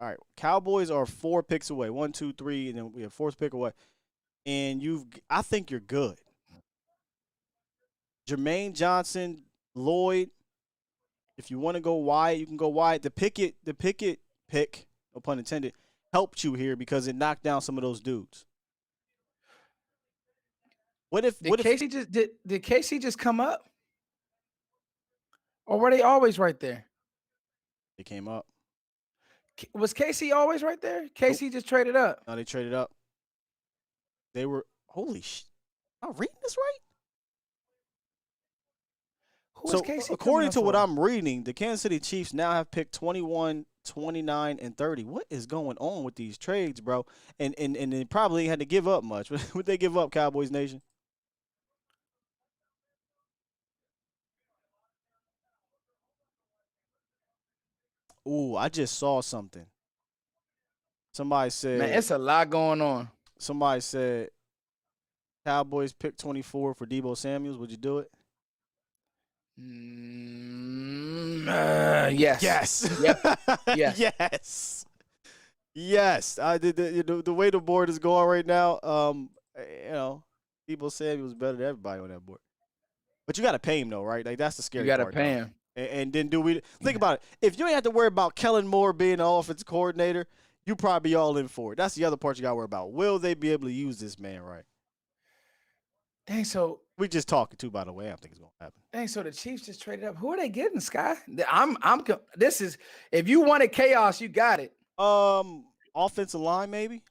All right, Cowboys are 4 picks away. 1, 2, 3, and then we have 4th pick away. And I think you're good. Jermaine Johnson, Lloyd. If you want to go wide, you can go wide. The Pickett pick, no pun intended, helped you here because it knocked down some of those dudes. Did Casey just come up? Or were they always right there? They came up. Was Casey always right there? Casey just traded up. No, they traded up. They were holy shit. Am I reading this right? So according to what I'm reading, the Kansas City Chiefs now have picked 21, 29, and 30. What is going on with these trades, bro? And they probably had to give up much. Would they give up, Cowboys Nation? Ooh, I just saw something. Somebody said, man, it's a lot going on. Somebody said Cowboys pick 24 for Deebo Samuels. Would you do it? Yes. Yes. Yep. Yes. Yes. Yes. I did the way the board is going right now. Deebo Samuels better than everybody on that board. But you got to pay him though, right? Like that's the scary part. You got to pay him. And then think about it? If you ain't have to worry about Kellen Moore being the offensive coordinator, you probably all in for it. That's the other part you got to worry about. Will they be able to use this man right? Dang, so we just talking too, by the way. I don't think it's gonna happen. Dang, so the Chiefs just traded up. Who are they getting, Sky? This is if you wanted chaos, you got it. Offensive line maybe.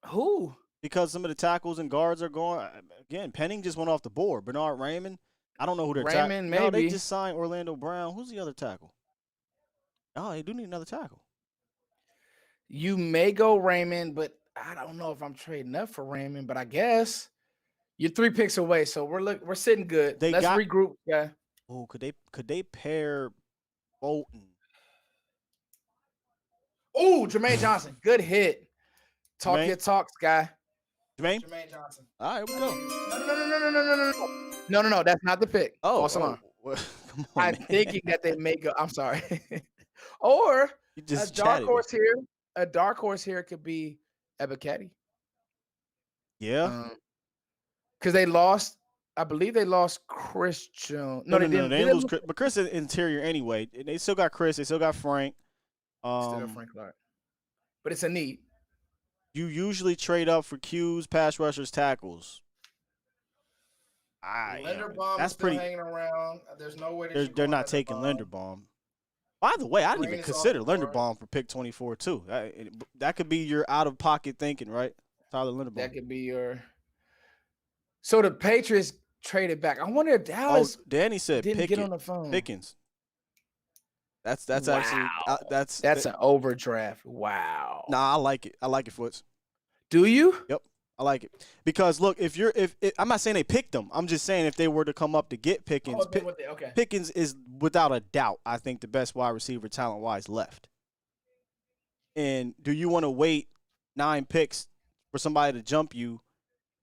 Who? Because some of the tackles and guards are going again. Penning just went off the board. Bernard Raymond. I don't know who they're Raymond. Maybe no, they just signed Orlando Brown. Who's the other tackle? Oh, they do need another tackle. You may go Raymond, but I don't know if I'm trading up for Raymond. But I guess. You're 3 picks away, so we're sitting good. Let's regroup, yeah. Oh, could they pair Bolton? Oh, Jermaine Johnson, good hit. Talk your talks, guy. Jermaine Johnson. All right, we go. No. That's not the pick. Oh, false alarm. Come on, I'm thinking that they may go. I'm sorry. Or a dark horse here. A dark horse here could be Ebiketie. Yeah. Because they lost, I believe they lost Chris Jones. No, they didn't. They didn't lose Chris, but Chris is interior anyway. They still got Chris. They still got Frank. Still got Frank Clark. But it's a need. You usually trade up for Qs, pass rushers, tackles. Linderbaum is still hanging around. There's no way they're not taking Linderbaum. By the way, I didn't even consider Linderbaum for pick 24 too. That could be your out-of-pocket thinking, right? Tyler Linderbaum. That could be your. So the Patriots traded back. I wonder if Dallas. Oh, Danny said didn't Pickett, get on the phone. Pickens. That's wow. actually that's an overdraft. Wow. Nah, I like it. I like it, Foots. Do you? Yep, I like it because look, if I'm not saying they picked them. I'm just saying if they were to come up to get Pickens, Pickens is without a doubt, I think, the best wide receiver talent wise left. And do you want to wait 9 picks for somebody to jump you?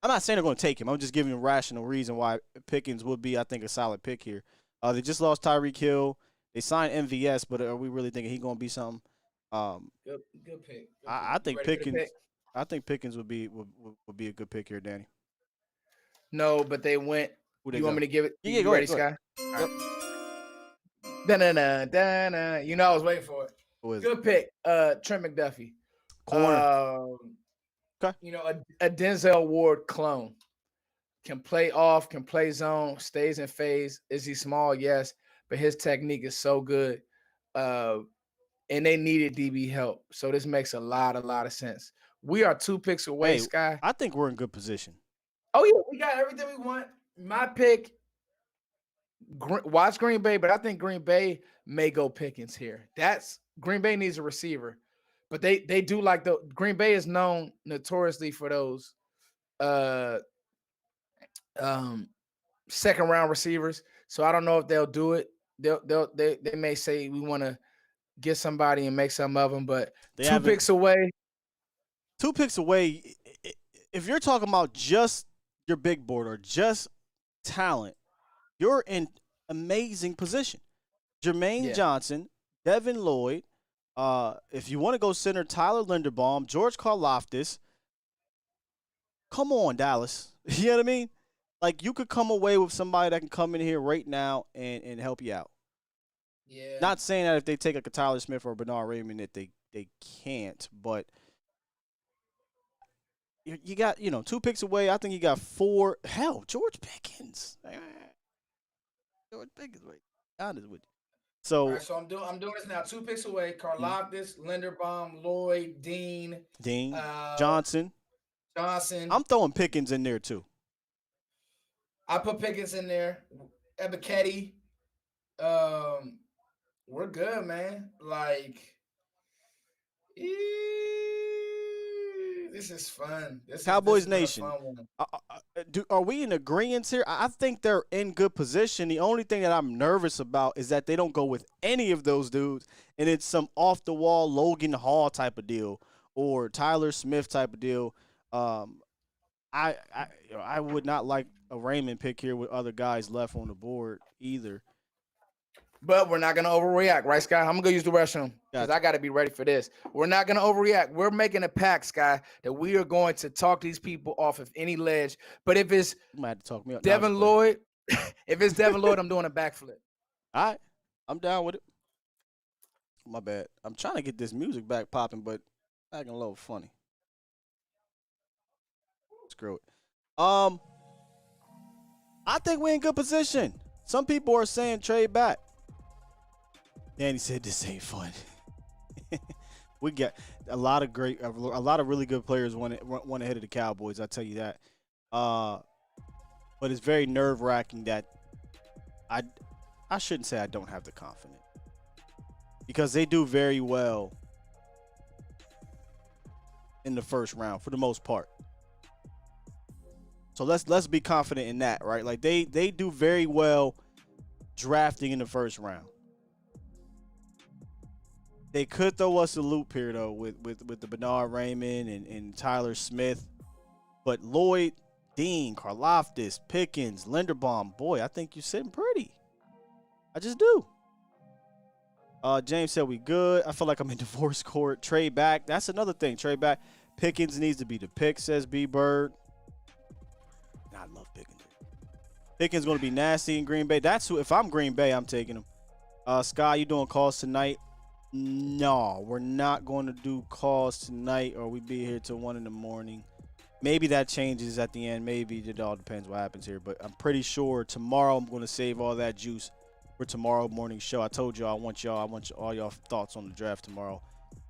I'm not saying they're going to take him. I'm just giving a rational reason why Pickens would be, I think, a solid pick here. They just lost Tyreek Hill. They signed MVS, but are we really thinking he's going to be something? Good pick. I think Pickens. I think Pickens would be a good pick here, Danny. No, but they went. You want me to give it? Yeah, go ready, Sky? Yep. Da-na-na. You know I was waiting for it. Good pick. Trent McDuffie. Corner. Okay. A Denzel Ward clone. Can play off, can play zone, stays in phase. Is he small? Yes. But his technique is so good. And they needed DB help. So this makes a lot of sense. We are 2 picks away, Sky. I think we're in good position. Oh, yeah. We got everything we want. My pick, watch Green Bay, but I think Green Bay may go Pickens here. Green Bay needs a receiver. But they do like Green Bay is known notoriously for those second round receivers. So I don't know if they'll do it. They may say we want to get somebody and make something of them. But They 2 picks away. 2 picks away. If you're talking about just your big board or just talent, you're in amazing position. Jermaine Johnson, Devin Lloyd. If you want to go center, Tyler Linderbaum, George Karlaftis. Come on, Dallas. You know what I mean? Like, you could come away with somebody that can come in here right now and help you out. Yeah. Not saying that if they take like a Tyler Smith or a Bernard Raymond that they can't, but you got, 2 picks away. I think you got 4. Hell, George Pickens. George Pickens, wait. Honest with you. So, right, so I'm doing this now. 2 picks away. Karlaftis, Linderbaum, Lloyd, Dean, Johnson. I'm throwing Pickens in there too. I put Pickens in there. Ebiketie. We're good, man. Like, this is fun. Cowboys Nation. Are we in agreement here? I think they're in good position. The only thing that I'm nervous about is that they don't go with any of those dudes, and it's some off-the-wall Logan Hall type of deal or Tyler Smith type of deal. I would not like a Raymond pick here with other guys left on the board either. But we're not going to overreact, right, Sky? I'm going to go use the restroom because I got to be ready for this. We're not going to overreact. We're making a pact, Sky, that we are going to talk these people off of any ledge. But if it's Devin Lloyd, if it's Devin Lloyd, I'm doing a backflip. All right. I'm down with it. My bad. I'm trying to get this music back popping, but acting a little funny. Screw it. I think we're in good position. Some people are saying trade back. Danny said this ain't fun. We got a lot of really good players went ahead of the Cowboys. I'll tell you that. But it's very nerve-wracking that I shouldn't say I don't have the confidence because they do very well in the first round for the most part. So let's be confident in that, right? Like they do very well drafting in the first round. They could throw us a loop here though with the Bernard Raymond and Tyler Smith, but Lloyd, Dean, Karlaftis, Pickens, Linderbaum, boy, I think you're sitting pretty. I just do. James said we good. I feel like I'm in divorce court. Trade back. That's another thing. Trade back. Pickens needs to be the pick, says B Bird. I love Pickens. Pickens going to be nasty in Green Bay. That's who. If I'm Green Bay, I'm taking him. Sky, you doing calls tonight? No, we're not going to do calls tonight, or we be here till 1 in the morning. Maybe that changes at the end. Maybe it all depends what happens here. But I'm pretty sure tomorrow I'm going to save all that juice for tomorrow morning show. I told you I want all y'all thoughts on the draft tomorrow.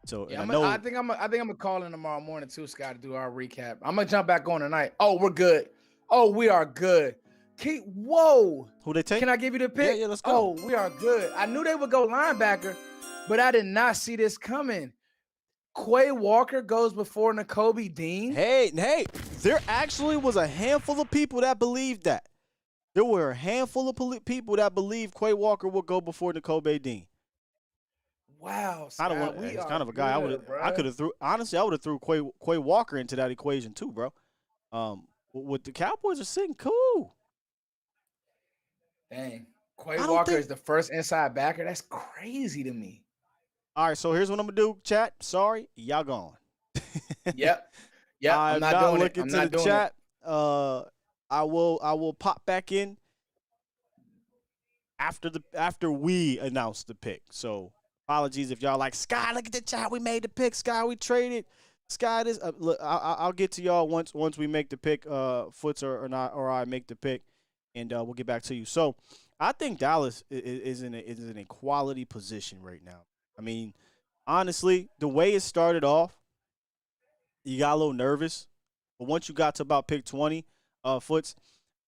So yeah, I think I'm gonna call in tomorrow morning too, Scott, to do our recap. I'm gonna jump back on tonight. Oh, we're good. Oh, we are good. Whoa. Who they take? Can I give you the pick? Yeah, let's go. Oh, we are good. I knew they would go linebacker, but I did not see this coming. Quay Walker goes before Nakobe Dean. Hey, there actually was a handful of people that believed that. There were a handful of people that believed Quay Walker would go before Nakobe Dean. Wow, Scott, it's kind of a guy I could have threw. Honestly, I would have threw Quay Walker into that equation too, bro. What the Cowboys are sitting cool. Dang, Quay Walker is the first inside backer. That's crazy to me. All right, so here's what I'm gonna do, chat. Sorry, y'all gone. Yep. I'm not doing it. I'm not doing chat. I will pop back in after we announce the pick. So apologies if y'all like, Sky, look at the chat. We made the pick. Sky, we traded. Sky, this. Look, I'll get to y'all once we make the pick. Foots or not, or I make the pick, and we'll get back to you. So I think Dallas is in a quality position right now. I mean, honestly, the way it started off, you got a little nervous, but once you got to about pick 20, Foots,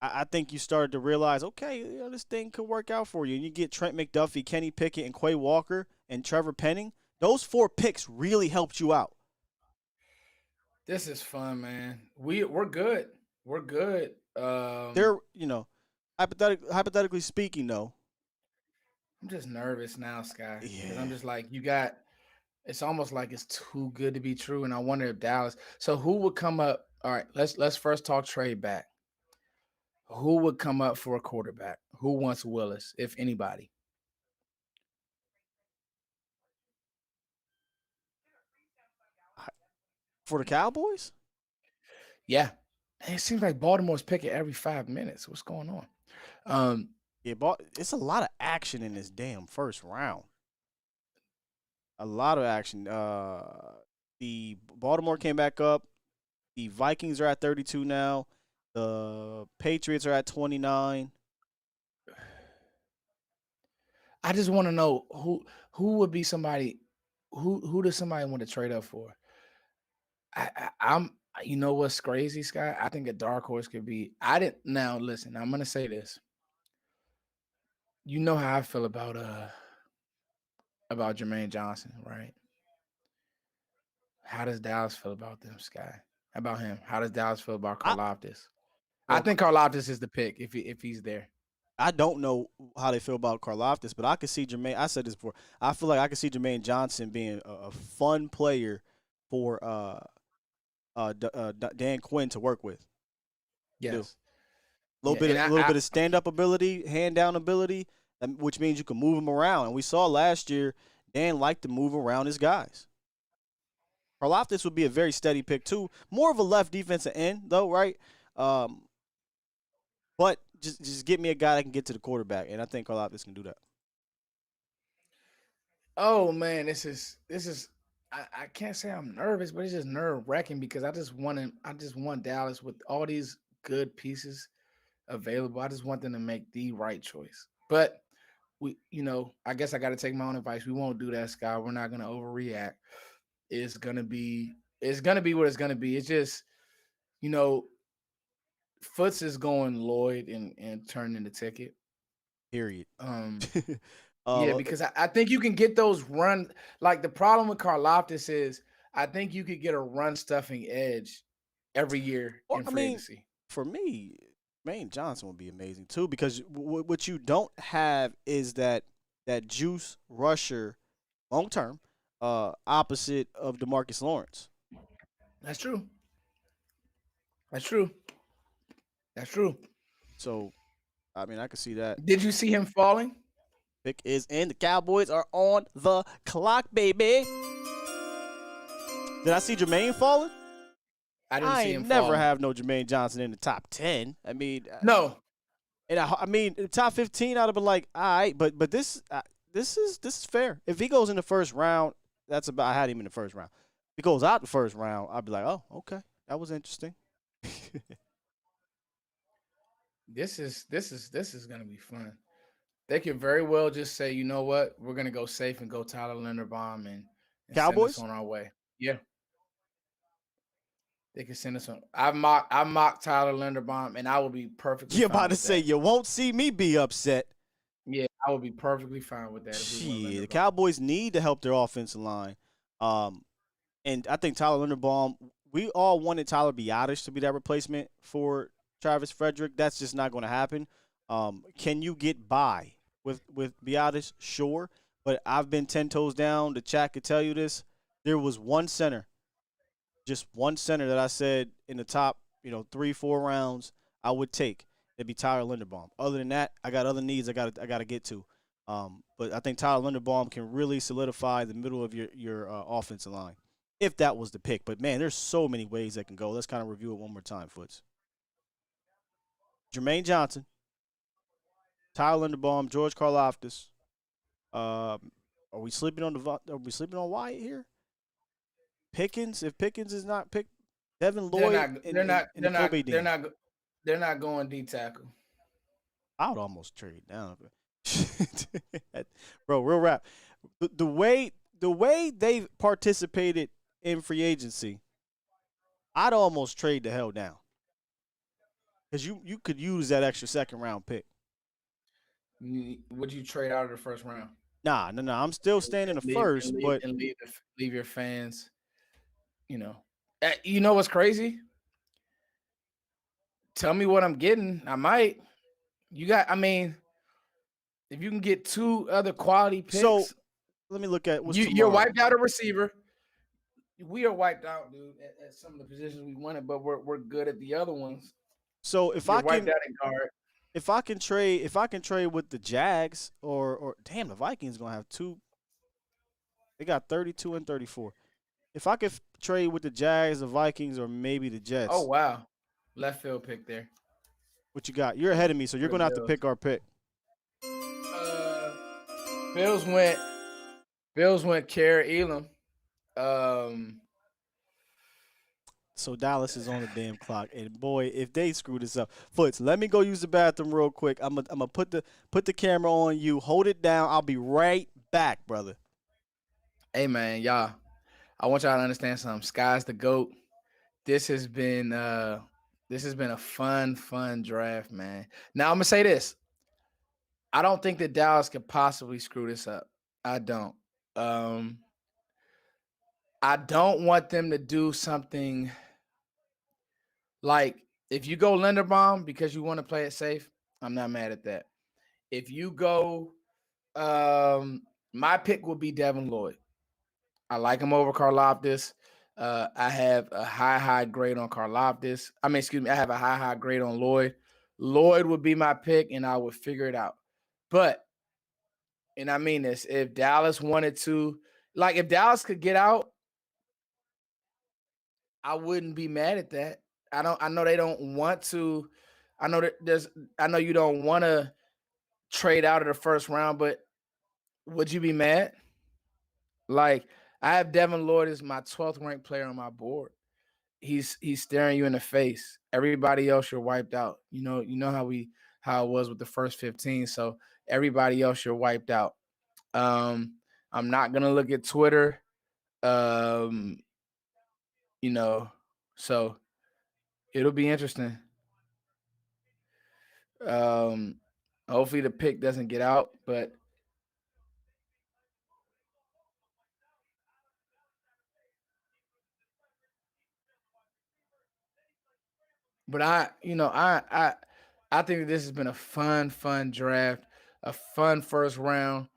I think you started to realize, okay, this thing could work out for you. And you get Trent McDuffie, Kenny Pickett, and Quay Walker, and Trevor Penning. Those 4 picks really helped you out. This is fun, man. We're good. We're good. They're, hypothetically speaking, though, I'm just nervous now, Sky, because I'm Yeah. just like, you got. It's almost like it's too good to be true, and I wonder if Dallas. So who would come up? All right, let's first talk trade back. Who would come up for a quarterback? Who wants Willis, if anybody? For the Cowboys? Yeah, it seems like Baltimore's picking every 5 minutes. What's going on? Yeah, but it's a lot of action in this damn first round. A lot of action. The Baltimore came back up. The Vikings are at 32 now. The Patriots are at 29. I just want to know who would be somebody who does somebody want to trade up for? I'm you know what's crazy, Scott? I think a dark horse could be. I didn't now listen. I'm gonna say this. You know how I feel about Jermaine Johnson, right? How does Dallas feel about them, Sky? About him? How does Dallas feel about I Karlaftis? I well, think Karlaftis is the pick if he's there. I don't know how they feel about Karlaftis, but I could see Jermaine. I said this before. I feel like I could see Jermaine Johnson being a fun player for Dan Quinn to work with. I do. Yes. Yeah, A and little bit of stand up ability, hand down ability, which means you can move them around. And we saw last year Dan liked to move around his guys. Karlaftis would be a very steady pick too. More of a left defensive end though, right? But just get me a guy that can get to the quarterback, and I think Karlaftis can do that. oh man, I can't say I'm nervous, but it's just nerve wracking because I just want Dallas with all these good pieces available. I just want them to make the right choice. But I guess I got to take my own advice. We won't do that, Sky. We're not gonna overreact. It's gonna be what it's gonna be. It's just, you know, Foots is going Lloyd and turning the ticket. Period. Um, yeah, uh, because I think you can get those run. Like the problem with Karlaftis is I think you could get a run stuffing edge every year or in I free mean, agency. for me, Maine Johnson would be amazing too because what you don't have is that juice rusher long term, opposite of DeMarcus Lawrence. That's true. That's true. That's true. So I mean, I could see that. Did you see him falling? Pick is in. The Cowboys are on the clock, baby. Did I see Jermaine falling? I didn't I see ain't him never falling. have no Jermaine Johnson in the top 10. I mean, No, and I mean, in the top 15, I'd have been like, all right, but this is fair. If he goes in the first round, that's about. I had him in the first round. If he goes out the first round, I'd be like, oh, okay, that was interesting. this is gonna be fun. They could very well just say, you know what, we're gonna go safe and go Tyler Linderbaum and send us Cowboys? on our way. Yeah, they could send us on. I mocked Tyler Linderbaum, and I will be perfectly You're fine about to with say that. you won't see me be upset. Yeah, I will be perfectly fine with that if we went Shit, the Linderbaum. Cowboys need to help their offensive line. Um, and I think Tyler Linderbaum, we all wanted Tyler Biotish to be that replacement for Travis Frederick. That's just not going to happen. Can you get by with Biotish? Sure, but I've been 10 toes down. The chat could tell you this. There was one center, just one center that I said in the top, 3-4 rounds I would take. It'd be Tyler Linderbaum. Other than that, I got other needs I got to get to. But I think Tyler Linderbaum can really solidify the middle of your offensive line if that was the pick. But man, there's so many ways that can go. Let's kind of review it one more time, Foots. Jermaine Johnson, Tyler Linderbaum, George Karlaftis. Are we sleeping on Wyatt here? Pickens, if Pickens is not picked, Devin They're Lloyd not. and They're and, not. and the They're not. Kobe They're Dean. not. They're not going D tackle. I would almost trade down. Bro, real rap. The way they participated in free agency, I'd almost trade the hell down. Because you could use that extra second round pick. Would you trade out of the first round? Nah. I'm still staying in the Leave first, but leave your fans. You know what's crazy? Tell me what I'm getting. I might. You got. I mean, If you can get 2 other quality picks, So let me look at what's you're tomorrow. wiped out a receiver. We are wiped out, dude, at some of the positions we wanted, but we're good at the other ones. So if You're I wiped can, out in guard. if I can trade with the Jags or damn, the Vikings gonna have 2. They got 32 and 34. If I could trade with the Jags, the Vikings, or maybe the Jets. Oh wow, left field pick there. What you got? You're ahead of me, so you're gonna have to pick our pick. Bills went Kerry Elam. So Dallas is on the damn clock, and boy, if they screw this up, Foots, let me go use the bathroom real quick. I'm gonna put the camera on you. Hold it down. I'll be right back, brother. Hey man, y'all. I want y'all to understand something. Sky's the GOAT. This has been a fun draft, man. Now I'm gonna say this. I don't think that Dallas could possibly screw this up. I don't. I don't want them to do something like if you go Linderbaum because you want to play it safe, I'm not mad at that. If you go, my pick would be Devin Lloyd. I like him over Karlaftis. I have a high grade on Karlaftis. I have a high grade on Lloyd. Lloyd would be my pick, and I would figure it out. But, and I mean this, if Dallas wanted to, like if Dallas could get out, I wouldn't be mad at that. I know they don't want to. I know you don't want to trade out of the first round, but would you be mad? Like I have Devin Lloyd as my 12th ranked player on my board. He's staring you in the face. Everybody else you're wiped out. You know how it was with the first 15. So everybody else you're wiped out. I'm not gonna look at Twitter. So it'll be interesting. Hopefully the pick doesn't get out, but I think this has been a fun draft, a fun first round.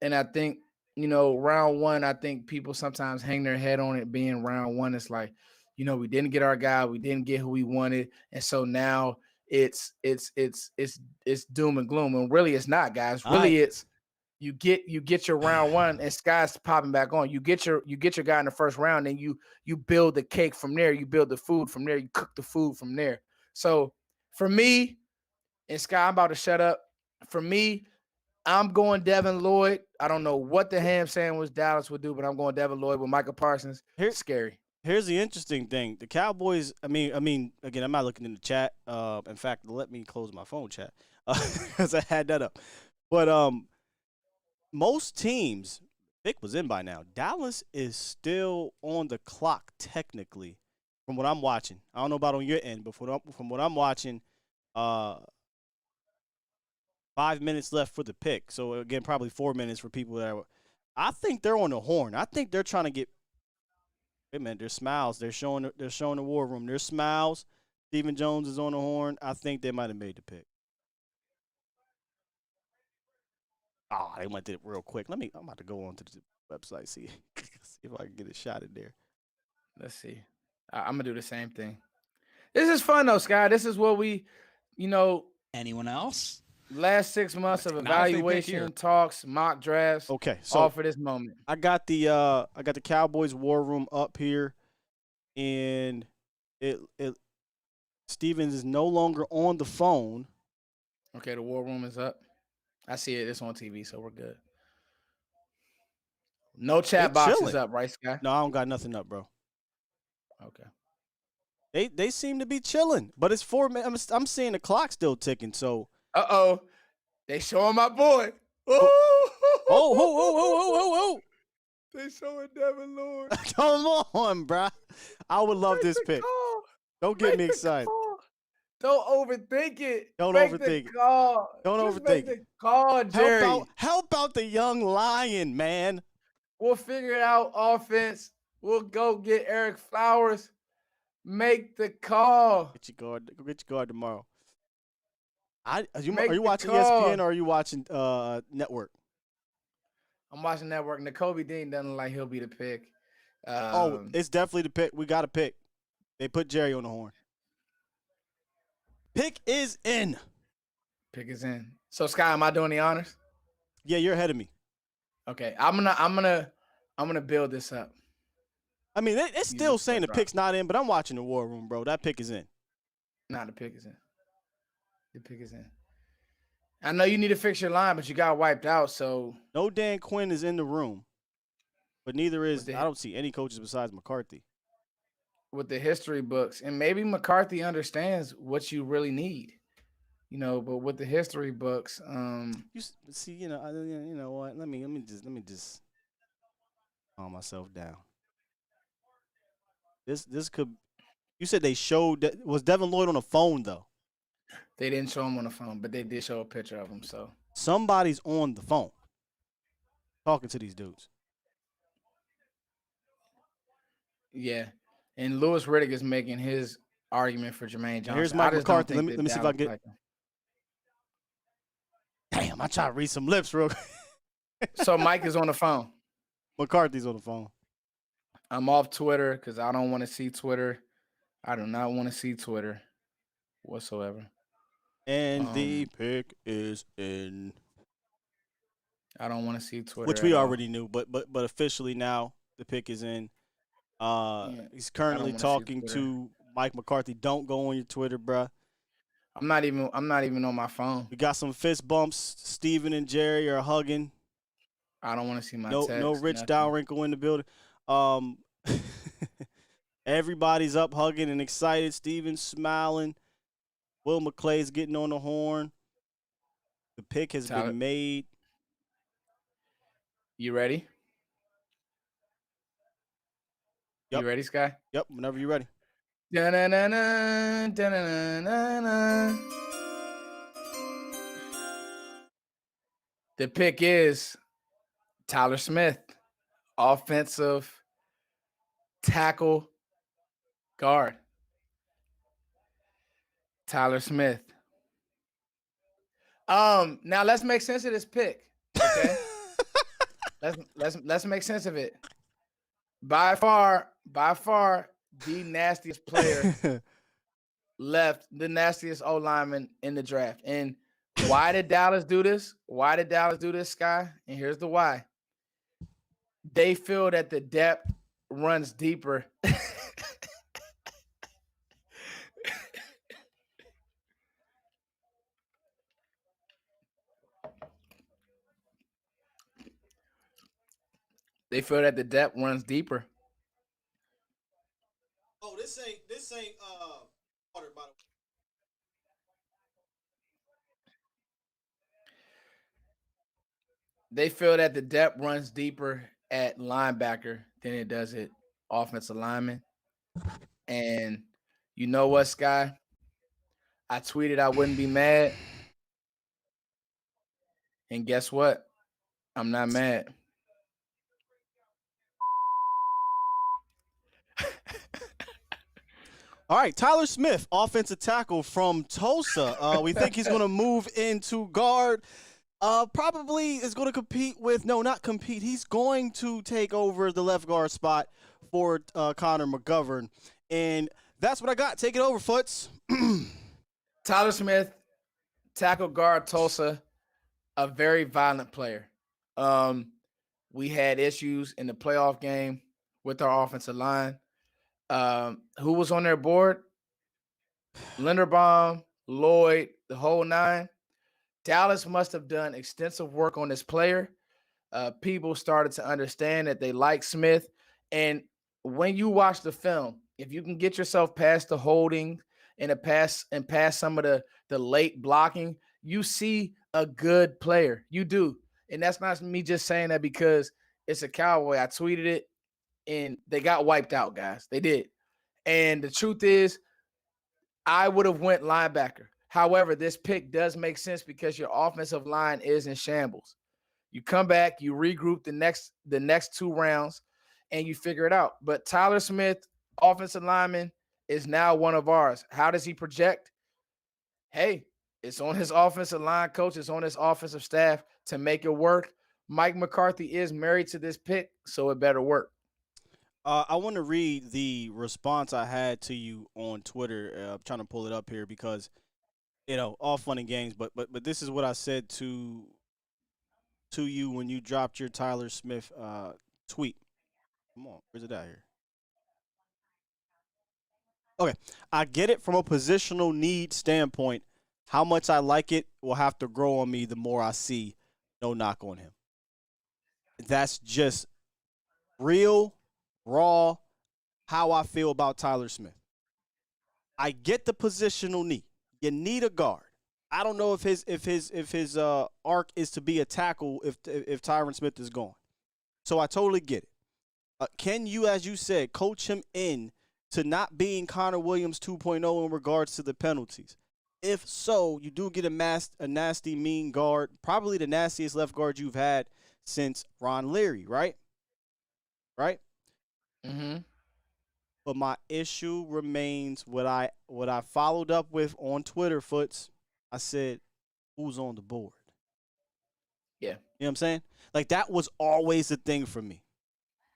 And I think, round one, I think people sometimes hang their head on it being round one. It's like, we didn't get our guy, we didn't get who we wanted. And so now it's doom and gloom. And really it's not, guys. Really it's you get your round one and Sky's popping back on. You get your guy in the first round, and you build the cake from there. You build the food from there. You cook the food from there. So for me, and Sky, I'm about to shut up. For me, I'm going Devin Lloyd. I don't know what the ham sandwich Dallas would do, but I'm going Devin Lloyd with Micah Parsons. Scary. Here's the interesting thing: the Cowboys. I mean, again, I'm not looking in the chat. In fact, let me close my phone chat because I had that up. But most teams, Vic was in by now. Dallas is still on the clock technically, from what I'm watching. I don't know about on your end, but from what I'm watching, 5 minutes left for the pick. So again, probably 4 minutes for people that I think they're on the horn. I think they're trying to get. Hey man, there's smiles. They're showing the war room. There's smiles. Stephen Jones is on the horn. I think they might have made the pick. Oh, they went to it real quick. I'm about to go on to the website, see if I can get a shot in there. Let's see. I'm gonna do the same thing. This is fun though, Sky. This is what we, Anyone else? Last 6 months of evaluation, talks, mock drafts. Okay, so all for this moment. I got the Cowboys war room up here, and it Stevens is no longer on the phone. Okay, the war room is up. I see it. It's on TV, so we're good. No chat boxes up, right, Sky? No, I don't got nothing up, bro. Okay. They seem to be chilling, but it's 4 minutes. I'm seeing the clock still ticking. So. They showing my boy. Oh. They showing Devin Lloyd. Come on, bro. I would love this pick. Don't get me excited. Don't overthink it. Don't overthink it. Don't overthink it. Call, Jerry. Help out the young lion, man. We'll figure it out. Offense. We'll go get Eric Flowers. Make the call. Go get your guard tomorrow. Are you watching ESPN or are you watching network? I'm watching network. Nakobe Dean doesn't look like he'll be the pick. It's definitely the pick. We got to pick. They put Jerry on the horn. Pick is in. Pick is in. So Sky, am I doing the honors? Yeah, you're ahead of me. Okay, I'm gonna build this up. I mean, it's still saying the pick's not in, but I'm watching the War Room, bro. That pick is in. Nah, the pick is in. The pick is in. I know you need to fix your line, but you got wiped out, so. No Dan Quinn is in the room, but neither is, I don't see any coaches besides McCarthy. With the history books, and maybe McCarthy understands what you really need, but with the history books, you see, you know what? Let me just calm myself down. This could. You said they showed that was Devin Lloyd on the phone though. They didn't show him on the phone, but they did show a picture of him. So somebody's on the phone talking to these dudes. Yeah, and Louis Riddick is making his argument for Jermaine Johnson. Here's Mike McCarthy. Let me see if I can get. Damn, I try to read some lips real quick. So Mike is on the phone. McCarthy's on the phone. I'm off Twitter because I don't want to see Twitter. I do not want to see Twitter whatsoever. And the pick is in. I don't want to see Twitter. Which we already knew, but officially now the pick is in. He's currently talking to Mike McCarthy. Don't go on your Twitter, bruh. I'm not even on my phone. We got some fist bumps. Steven and Jerry are hugging. I don't want to see my text. No Rich Dalrymple in the building. Everybody's up hugging and excited. Steven's smiling. Will McClay's getting on the horn. The pick has been made. You ready? Yep. You ready, Sky? Yep, whenever you're ready. Da-na-na-na, da-na-na-na-na. The pick is Tyler Smith, offensive tackle guard. Tyler Smith. Now let's make sense of this pick. Okay. let's make sense of it. By far, the nastiest player left, the nastiest O lineman in the draft. And why did Dallas do this? Why did Dallas do this, Sky? And here's the why. They feel that the depth runs deeper. They feel that the depth runs deeper. Oh, this ain't water, by the way. They feel that the depth runs deeper at linebacker than it does at offensive lineman. And you know what, Sky? I tweeted I wouldn't be mad. And guess what? I'm not mad. All right, Tyler Smith, offensive tackle from Tulsa. We think he's going to move into guard. Probably is going to compete with – no, not compete. He's going to take over the left guard spot for Connor McGovern. And that's what I got. Take it over, Foots. Tyler Smith, tackle guard, Tulsa, a very violent player. We had issues in the playoff game with our offensive line. Who was on their board? Linderbaum, Lloyd, the whole nine. Dallas must have done extensive work on this player. People started to understand that they like Smith. And when you watch the film, if you can get yourself past the holding and past some of the late blocking, you see a good player. You do. And that's not me just saying that because it's a Cowboy. I tweeted it. And they got wiped out, guys. They did. And the truth is, I would have went linebacker. However, this pick does make sense because your offensive line is in shambles. You come back, you regroup the next 2 rounds, and you figure it out. But Tyler Smith, offensive lineman, is now one of ours. How does he project? Hey, It's on his offensive line coach. It's on his offensive staff to make it work. Mike McCarthy is married to this pick, so it better work. I want to read the response I had to you on Twitter. I'm trying to pull it up here because, all fun and games, but this is what I said to you when you dropped your Tyler Smith tweet. Come on, where's it at here? Okay, I get it from a positional need standpoint. How much I like it will have to grow on me the more I see. No knock on him. That's just real, raw, how I feel about Tyler Smith. I get the positional need. You need a guard. I don't know if his arc is to be a tackle if Tyron Smith is gone. So I totally get it. Can you, as you said, coach him in to not being Connor Williams 2.0 in regards to the penalties? If so, you do get a nasty, mean guard, probably the nastiest left guard you've had since Ron Leary, right? Right? Mm-hmm. But my issue remains what I followed up with on Twitter, Foots. I said, who's on the board? Yeah. You know what I'm saying? Like, that was always the thing for me.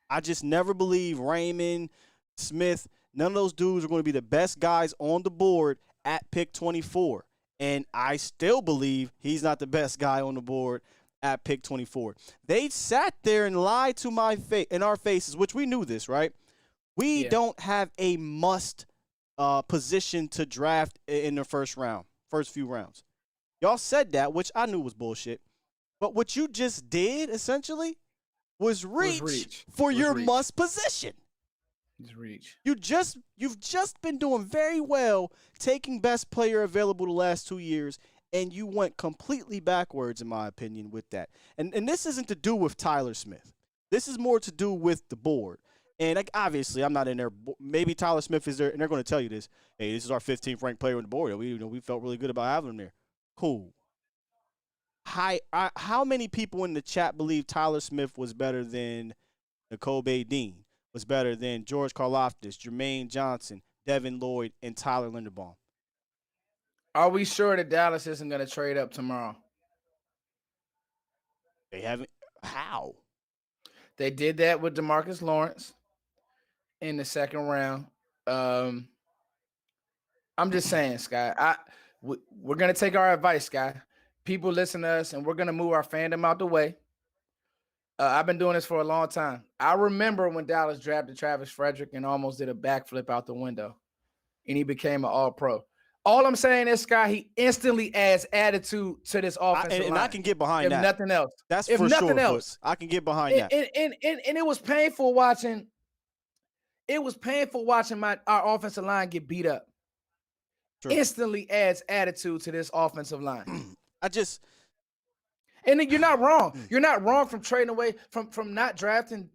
I just never believed Raymond, Smith, none of those dudes are going to be the best guys on the board at pick 24. And I still believe he's not the best guy on the board at pick 24. They sat there and lied to my face in our faces, which we knew this, right? We don't have a must position to draft in the first few rounds. Y'all said that, which I knew was bullshit. But what you just did, essentially, was reach for your must position. It's reach. You've just been doing very well taking best player available the last 2 years, and you went completely backwards, in my opinion, with that. And this isn't to do with Tyler Smith. This is more to do with the board. And obviously, I'm not in there. Maybe Tyler Smith is there, and they're going to tell you this. Hey, this is our 15th ranked player on the board. We felt really good about having him there. Cool. How many people in the chat believe Tyler Smith was better than Nakobe Dean, was better than George Karlaftis, Jermaine Johnson, Devin Lloyd, and Tyler Linderbaum? Are we sure that Dallas isn't going to trade up tomorrow? They haven't. How? They did that with DeMarcus Lawrence in the second round. I'm just saying, Sky. We're going to take our advice, Sky. People listen to us, and we're going to move our fandom out the way. I've been doing this for a long time. I remember when Dallas drafted Travis Frederick and almost did a backflip out the window, and he became an all-pro. All I'm saying is, Sky, he instantly adds attitude to this offensive line. And I can get behind that. If nothing else. That's for sure. Else, I can get behind that. And it was painful watching. It was painful watching our offensive line get beat up. True. Instantly adds attitude to this offensive line. And you're not wrong. You're not wrong from trading away from not drafting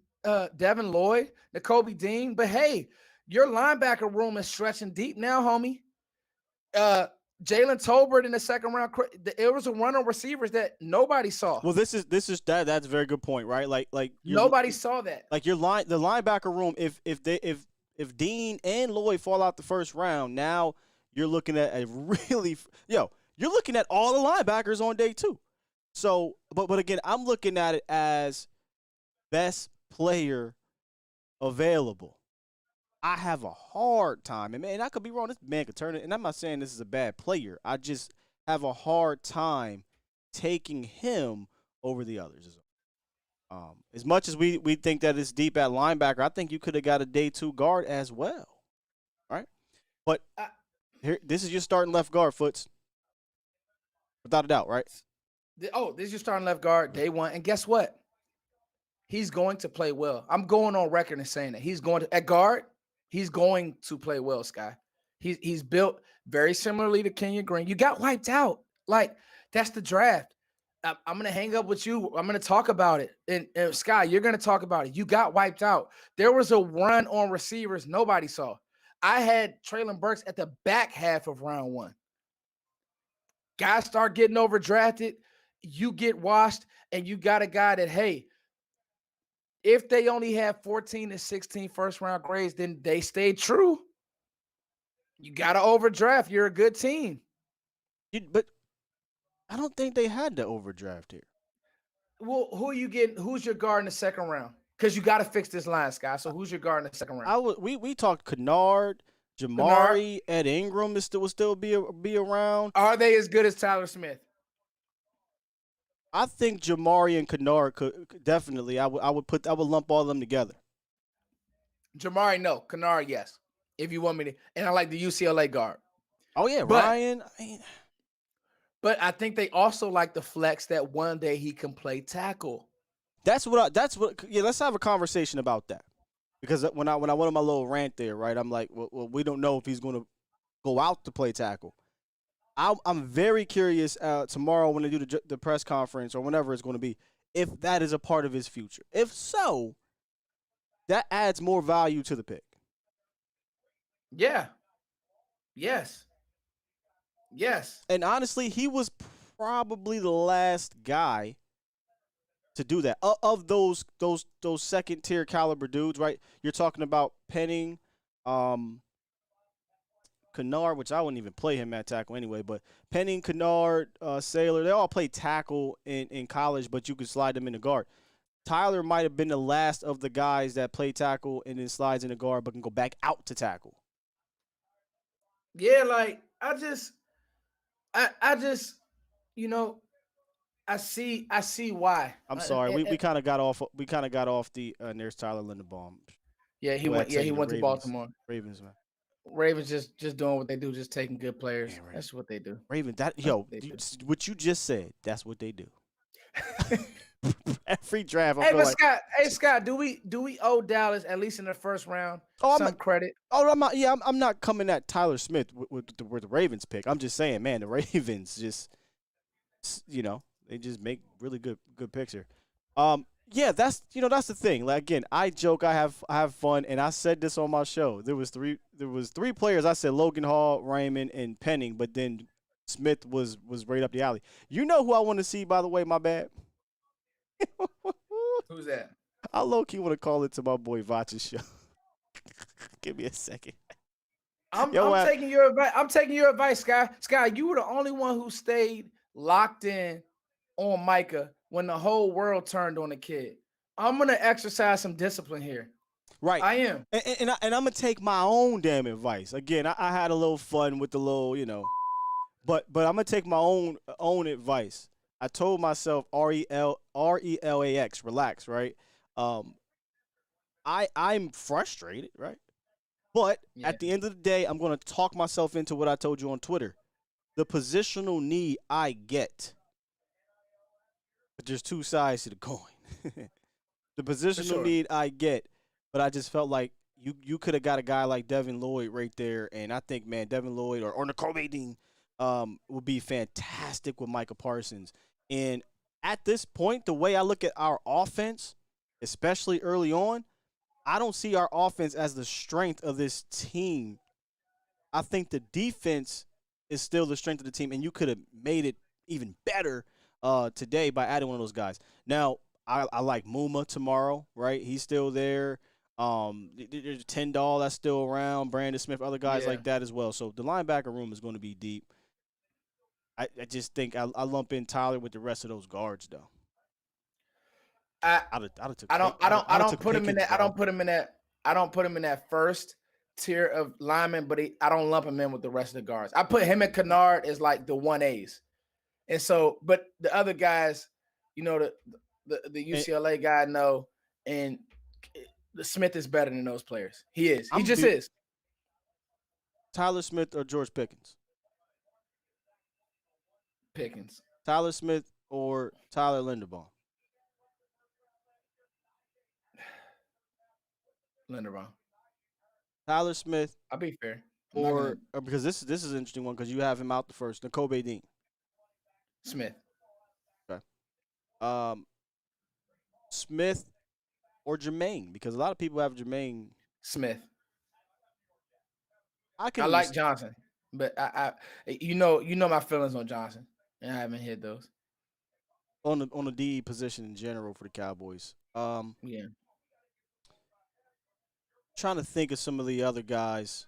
Devin Lloyd, Nakobe Dean. But hey, your linebacker room is stretching deep now, homie. Jalen Tolbert in the second round. There was a run on receivers that nobody saw. Well, that's a very good point, right? Like nobody saw that. Like the linebacker room. If Dean and Lloyd fall out the first round, now you're looking at you're looking at all the linebackers on day 2. So, but again, I'm looking at it as best player available. I have a hard time, and man, I could be wrong. This man could turn it, and I'm not saying this is a bad player. I just have a hard time taking him over the others. As much as we think that it's deep at linebacker, I think you could have got a day 2 guard as well, right? But here, this is your starting left guard, Foots, without a doubt, right? This is your starting left guard, day 1, and guess what? He's going to play well. I'm going on record and saying that he's going to at guard. He's going to play well, Sky. He's built very similarly to Kenyon Green. You got wiped out. Like, that's the draft. I'm going to hang up with you. I'm going to talk about it. And Sky, you're going to talk about it. You got wiped out. There was a run on receivers nobody saw. I had Treylon Burks at the back half of round 1. Guys start getting overdrafted. You get washed, and you got a guy that, hey, if they only have 14 to 16 first-round grades, then they stay true. You got to overdraft. You're a good team. But I don't think they had the overdraft here. Well, who are you getting? Who's your guard in the second round? Because you got to fix this line, Sky. So who's your guard in the second round? We talked Kennard, Jamari, Ed Ingram will still be around. Are they as good as Tyler Smith? I think Jamari and Kennard could definitely. I would lump all of them together. Jamari, no. Kennard, yes. If you want me to, and I like the UCLA guard. Oh yeah, Ryan. But I think they also like the flex that one day he can play tackle. Let's have a conversation about that. Because when I went on my little rant there, right, I'm like, well, we don't know if he's going to go out to play tackle. I'm very curious tomorrow when they do the press conference or whenever it's going to be, if that is a part of his future. If so, that adds more value to the pick. Yeah. Yes. And honestly, he was probably the last guy to do that of those second tier caliber dudes, right? You're talking about Penning, Kennard, which I wouldn't even play him at tackle anyway, but Penning, Kennard, Saylor, they all play tackle in college, but you could slide them in the guard. Tyler might have been the last of the guys that play tackle and then slides in the guard, but can go back out to tackle. Yeah, like I just, I see why. I'm sorry, we kind of got off. We kind of got off the. There's Tyler Linderbaum. Yeah, he went. Yeah, he went to Baltimore. Ravens, man. Ravens just doing what they do, just taking good players. Yeah, right. That's what they do. Ravens, what you just said, that's what they do. Every draft. Scott, do we owe Dallas at least in the first round some credit? I'm not coming at Tyler Smith with the Ravens pick. I'm just saying, man, the Ravens just, they just make really good picks here. Yeah, that's the thing. Like, again, I joke, I have fun, and I said this on my show. There was three players. I said Logan Hall, Raymond, and Penning, but then Smith was right up the alley. You know who I want to see, by the way, my bad? Who's that? I low-key want to call it to my boy Vach's show. Give me a second. I'm taking your advice. I'm taking your advice, Sky. Sky, you were the only one who stayed locked in on Micah when the whole world turned on the kid. I'm gonna exercise some discipline here. Right, I am, and I'm gonna take my own damn advice. Again, I had a little fun with the little, but I'm gonna take my own advice. I told myself relax, relax, right? I'm frustrated, right? But at the end of the day, I'm gonna talk myself into what I told you on Twitter. The positional need I get. But there's two sides to the coin. The positional need I get, but I just felt like you could have got a guy like Devin Lloyd right there, and I think, man, Devin Lloyd or Nakobe Dean would be fantastic with Micah Parsons. And at this point, the way I look at our offense, especially early on, I don't see our offense as the strength of this team. I think the defense is still the strength of the team, and you could have made it even better today by adding one of those guys. Now, I like Muma tomorrow, right? He's still there. There's Tyndall that's still around, Brandon Smith, other guys like that as well. So the linebacker room is going to be deep. I just think I lump in Tyler with the rest of those guards, though. I don't put him in that first tier of linemen, but I don't lump him in with the rest of the guards. I put him and Kennard as like the 1As. And so, but the other guys, the UCLA guy, no, and the Smith is better than those players. He is. He just is. Tyler Smith or George Pickens? Pickens. Tyler Smith or Tyler Linderbaum? Linderbaum. Tyler Smith. I'll be fair. Or because this is an interesting one because you have him out the first. Nakobe Dean. Smith. Okay. Smith or Jermaine, because a lot of people have Jermaine. Smith. I like Johnson, but I you know my feelings on Johnson, and I haven't hit those. On the DE position in general for the Cowboys. Yeah. Trying to think of some of the other guys.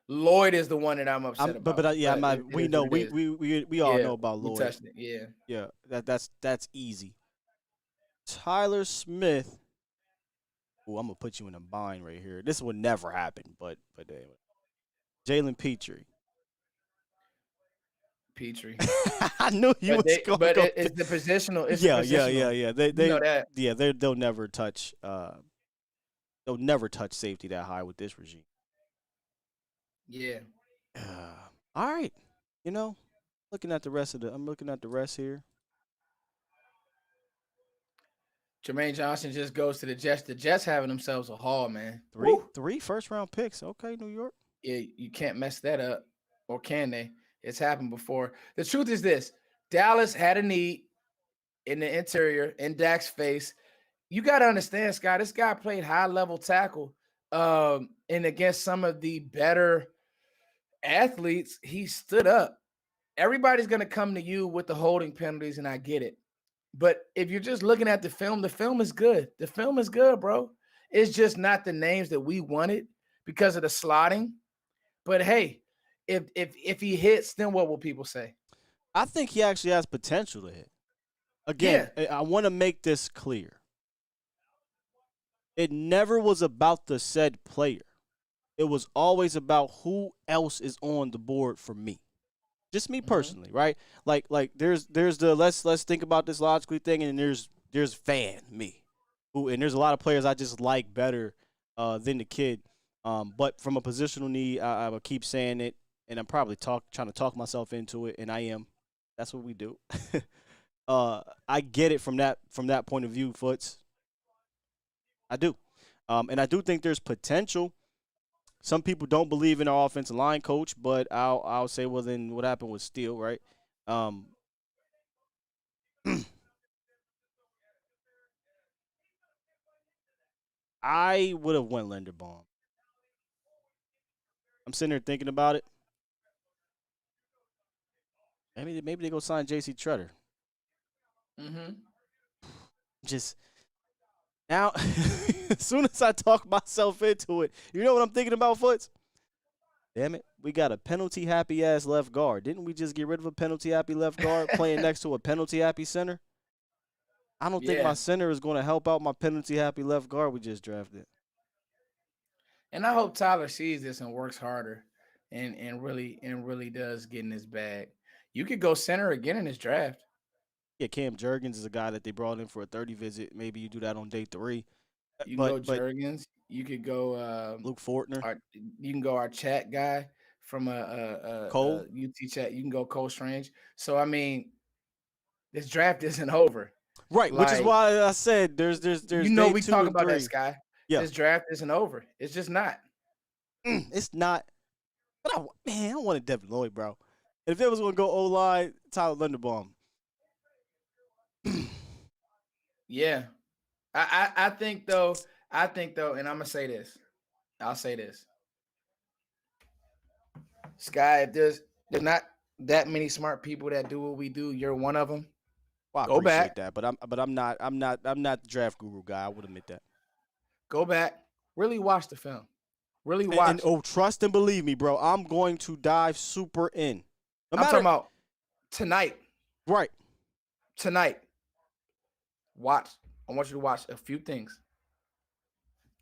Lloyd is the one that I'm upset about. We know we all know about we Lloyd. touched it. Yeah. That's easy. Tyler Smith. Oh, I'm gonna put you in a bind right here. This would never happen, but anyway. Jalen Petrie. I knew you was going to go. It's the positional. It's yeah. They know that. Yeah, they'll never touch. They'll never touch safety that high with this regime. Yeah. All right. Looking at the rest here. Jermaine Johnson just goes to the Jets. The Jets having themselves a haul, man. Three first-round picks. Okay, New York. Yeah, you can't mess that up, or can they? It's happened before. The truth is this: Dallas had a need in the interior in Dak's face. You got to understand, Scott. This guy played high-level tackle, and against some of the better athletes, he stood up. Everybody's going to come to you with the holding penalties, and I get it. But if you're just looking at the film is good. The film is good, bro. It's just not the names that we wanted because of the slotting. But hey, if he hits, then what will people say? I think he actually has potential to hit. Again, I want to make this clear. It never was about the said player. It was always about who else is on the board for me. Just me personally, right? Like there's the let's think about this logically thing, and there's fan me, and there's a lot of players I just like better than the kid. But from a positional need, I will keep saying it, and I'm probably trying to talk myself into it, and I am. That's what we do. I get it from that point of view, Foots. I do, and I do think there's potential. Some people don't believe in our offensive line coach, but I'll say, well, then what happened with Steele, right? I would have went Linderbaum. I'm sitting there thinking about it. Maybe they go sign J.C. Tretter. Just now, as soon as I talk myself into it, you know what I'm thinking about, Foots? Damn it, we got a penalty-happy ass left guard. Didn't we just get rid of a penalty-happy left guard playing next to a penalty-happy center? I don't think my center is going to help out my penalty-happy left guard we just drafted. And I hope Tyler sees this and works harder and really does get in his bag. You could go center again in this draft. Yeah, Cam Jurgens is a guy that they brought in for a 30 visit. Maybe you do that on day 3. You can go Jurgens. You could go Luke Fortner. You can go our chat guy from Cole UT chat. You can go Cole Strange. So I mean, this draft isn't over. Right, which is why I said there's we talk about that, Sky. Yeah. This draft isn't over. It's just not. It's not. But I wanted Devin Lloyd, bro. And if it was going to go O-line, Tyler Linderbaum. Yeah. I think though, and I'm going to say this. I'll say this. Sky, if there's not that many smart people that do what we do, you're one of them. Well, I appreciate that, but I'm not the draft guru guy. I would admit that. Go back, really watch the film. Really watch. And trust and believe me, bro. I'm going to dive super in. I'm talking about tonight. Right. Tonight. Watch. I want you to watch a few things.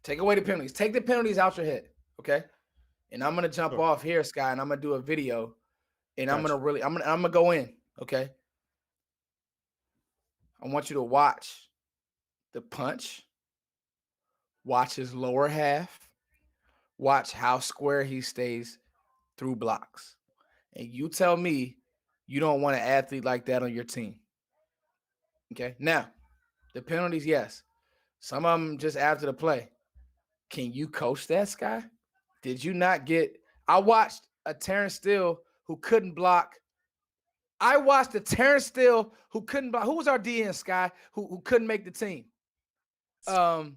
Take away the penalties. Take the penalties out your head, okay? And I'm gonna jump off here, Sky, and I'm gonna do a video, and I'm gonna go in, okay? I want you to watch the punch. Watch his lower half. Watch how square he stays through blocks. And you tell me you don't want an athlete like that on your team. Okay? Now, the penalties, yes. Some of them just after the play. Can you coach that, Sky? Did you not get – I watched a Terrence Steele who couldn't block. I watched a Terrence Steele who couldn't block. Who was our DN, Sky, who couldn't make the team? At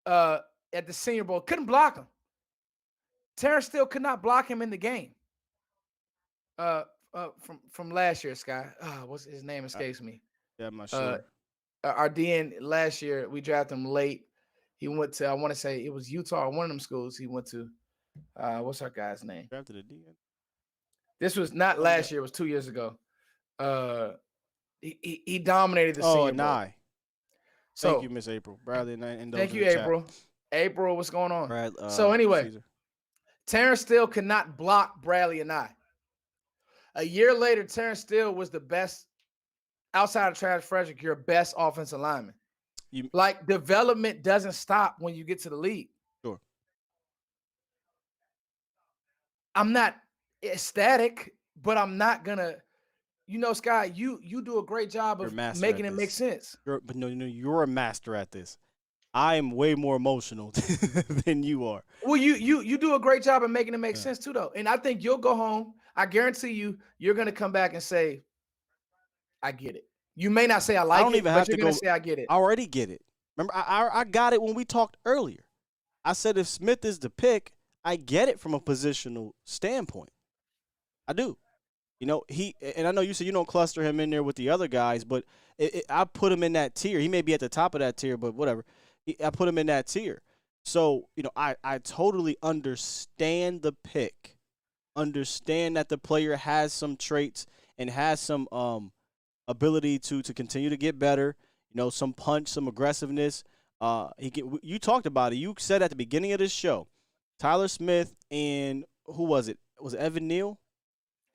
the Senior Bowl. Couldn't block him. Terrence Steele could not block him in the game. From last year, Sky. What's his name escapes me. Yeah, I'm not sure. Our DN last year, we drafted him late. He went to, I want to say it was Utah or one of them schools he went to. What's our guy's name? Drafted a D. This was not last year. It was 2 years ago. He dominated the Senior Bowl. Nye. So, thank you, Miss April. Bradley and thank you, April. Chat. April, what's going on? Brad, so anyway, Caesar. Terrence Steele could not block Bradley and I. A year later, Terrence Steele was the best outside of Travis Frederick, your best offensive lineman. Like, development doesn't stop when you get to the league. Sure. I'm not ecstatic, but I'm not gonna. Sky, you do a great job of making it make sense. You're a master at this. I am way more emotional than you are. Well, you do a great job of making it make sense too, though. And I think you'll go home. I guarantee you're gonna come back and say, "I get it." You may not say I like it, but you're gonna say I get it. I already get it. Remember, I got it when we talked earlier. I said if Smith is the pick, I get it from a positional standpoint. I do. And I know you said you don't cluster him in there with the other guys, but I put him in that tier. He may be at the top of that tier, but whatever. I put him in that tier. So, I totally understand the pick, understand that the player has some traits and has some ability to continue to get better, some punch, some aggressiveness. You talked about it. You said at the beginning of this show, Tyler Smith and who was it? Was it Evan Neal?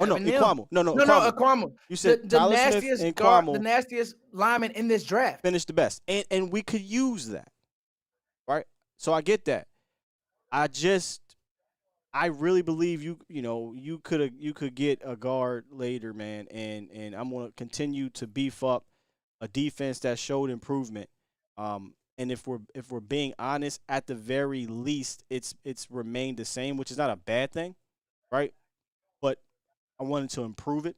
Oh, no, Iquamu. No, Iquamu. You said the Tyler nastiest Smith and guard, Iquamu, the nastiest lineman in this draft. finished the best. And we could use that, right? So I get that. I really believe you could get a guard later, man, and I'm going to continue to beef up a defense that showed improvement. And if we're being honest, at the very least, it's remained the same, which is not a bad thing, right? But I wanted to improve it.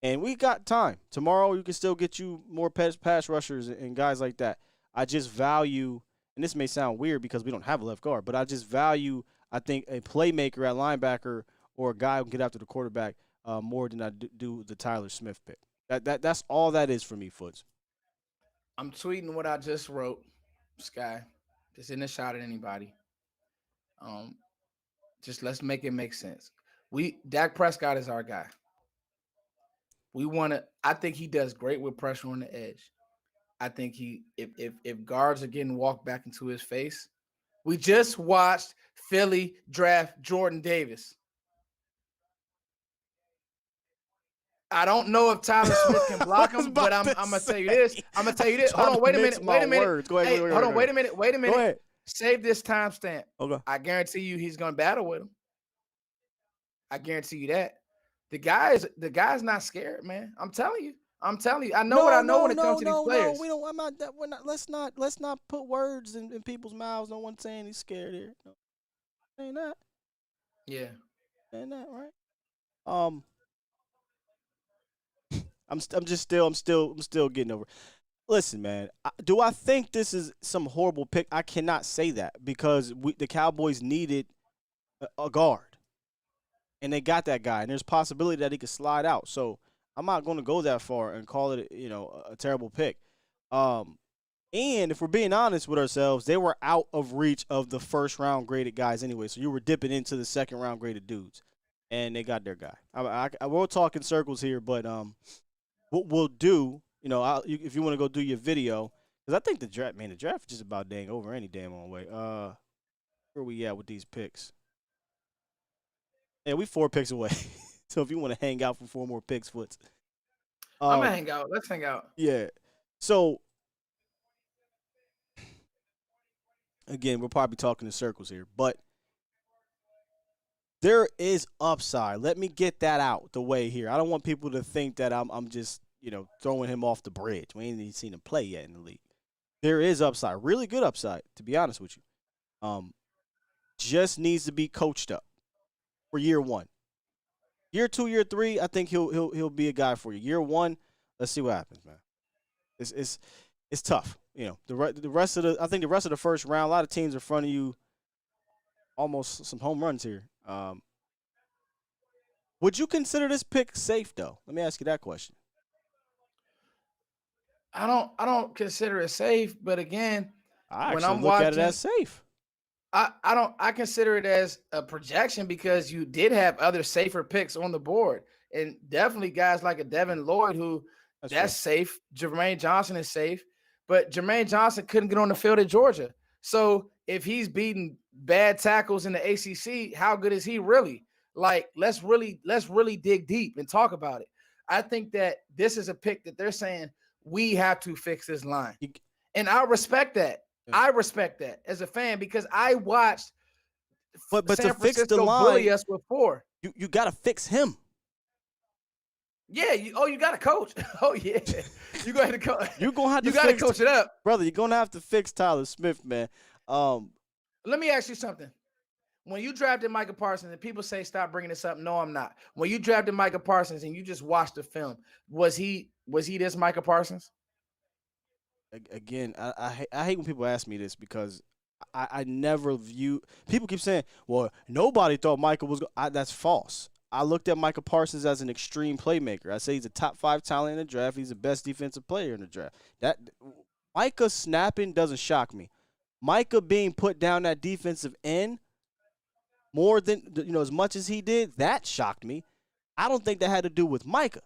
And we got time. Tomorrow you can still get you more pass rushers and guys like that. I just value, and this may sound weird because we don't have a left guard, but I just value, I think, a playmaker at linebacker or a guy who can get after the quarterback more than I do the Tyler Smith pick. That's all that is for me, Foots. I'm tweeting what I just wrote, Sky. Just in a shot at anybody. Just let's make it make sense. Dak Prescott is our guy. I think he does great with pressure on the edge. I think if guards are getting walked back into his face, we just watched Philly draft Jordan Davis. I don't know if Tyler Smith can block him, but I'm gonna tell you this. Hold on, wait a minute. Go ahead. Hold on, wait a minute. Go ahead. Save this timestamp. Okay. I guarantee you he's gonna battle with him. I guarantee you that. The guy's not scared, man. I'm telling you. I know what I know when it comes to these players. No, we don't. I'm not. We're not. Let's not put words in people's mouths. No one's saying he's scared here. No, ain't that. Yeah. Ain't that right? I'm still getting over. Listen, man. Do I think this is some horrible pick? I cannot say that because the Cowboys needed a guard. And they got that guy, and there's possibility that he could slide out. So I'm not going to go that far and call it, a terrible pick. And if we're being honest with ourselves, they were out of reach of the first-round graded guys anyway. So you were dipping into the second-round graded dudes, and they got their guy. I will talk in circles here, but what we'll do, if you want to go do your video, because I think the draft is just about dang over any damn on way. Where we at with these picks? Yeah, we 4 picks away. So if you want to hang out for 4 more picks, Foots. I'm going to hang out. Let's hang out. Yeah. So, again, we're probably talking in circles here. But there is upside. Let me get that out the way here. I don't want people to think that I'm just, throwing him off the bridge. We ain't even seen him play yet in the league. There is upside. Really good upside, to be honest with you. Just needs to be coached up. For year 1, year 2, year 3, I think he'll be a guy for you. Year 1, let's see what happens, man. It's tough, The rest of the first round, a lot of teams in front of you, almost some home runs here. Would you consider this pick safe though? Let me ask you that question. I don't consider it safe, but again, I actually look at it as safe. I consider it as a projection because you did have other safer picks on the board, and definitely guys like a Devin Lloyd who that's safe. Jermaine Johnson is safe, but Jermaine Johnson couldn't get on the field at Georgia. So if he's beating bad tackles in the ACC, how good is he really? Like, let's really dig deep and talk about it. I think that this is a pick that they're saying we have to fix this line, and I respect that. I respect that as a fan because I watched but San to Francisco fix the line, bully us before. You got to fix him. Yeah. You got to coach. Oh yeah. You got to coach. You're gonna have to. You got to coach it up, brother. You're gonna have to fix Tyler Smith, man. Let me ask you something. When you drafted Micah Parsons, and people say stop bringing this up, no, I'm not. When you drafted Micah Parsons and you just watched the film, was he this Micah Parsons? Again, I hate when people ask me this because I never view. People keep saying, "Well, nobody thought Micah was." That's false. I looked at Micah Parsons as an extreme playmaker. I say he's a top 5 talent in the draft. He's the best defensive player in the draft. That Micah snapping doesn't shock me. Micah being put down that defensive end more than as much as he did, that shocked me. I don't think that had to do with Micah.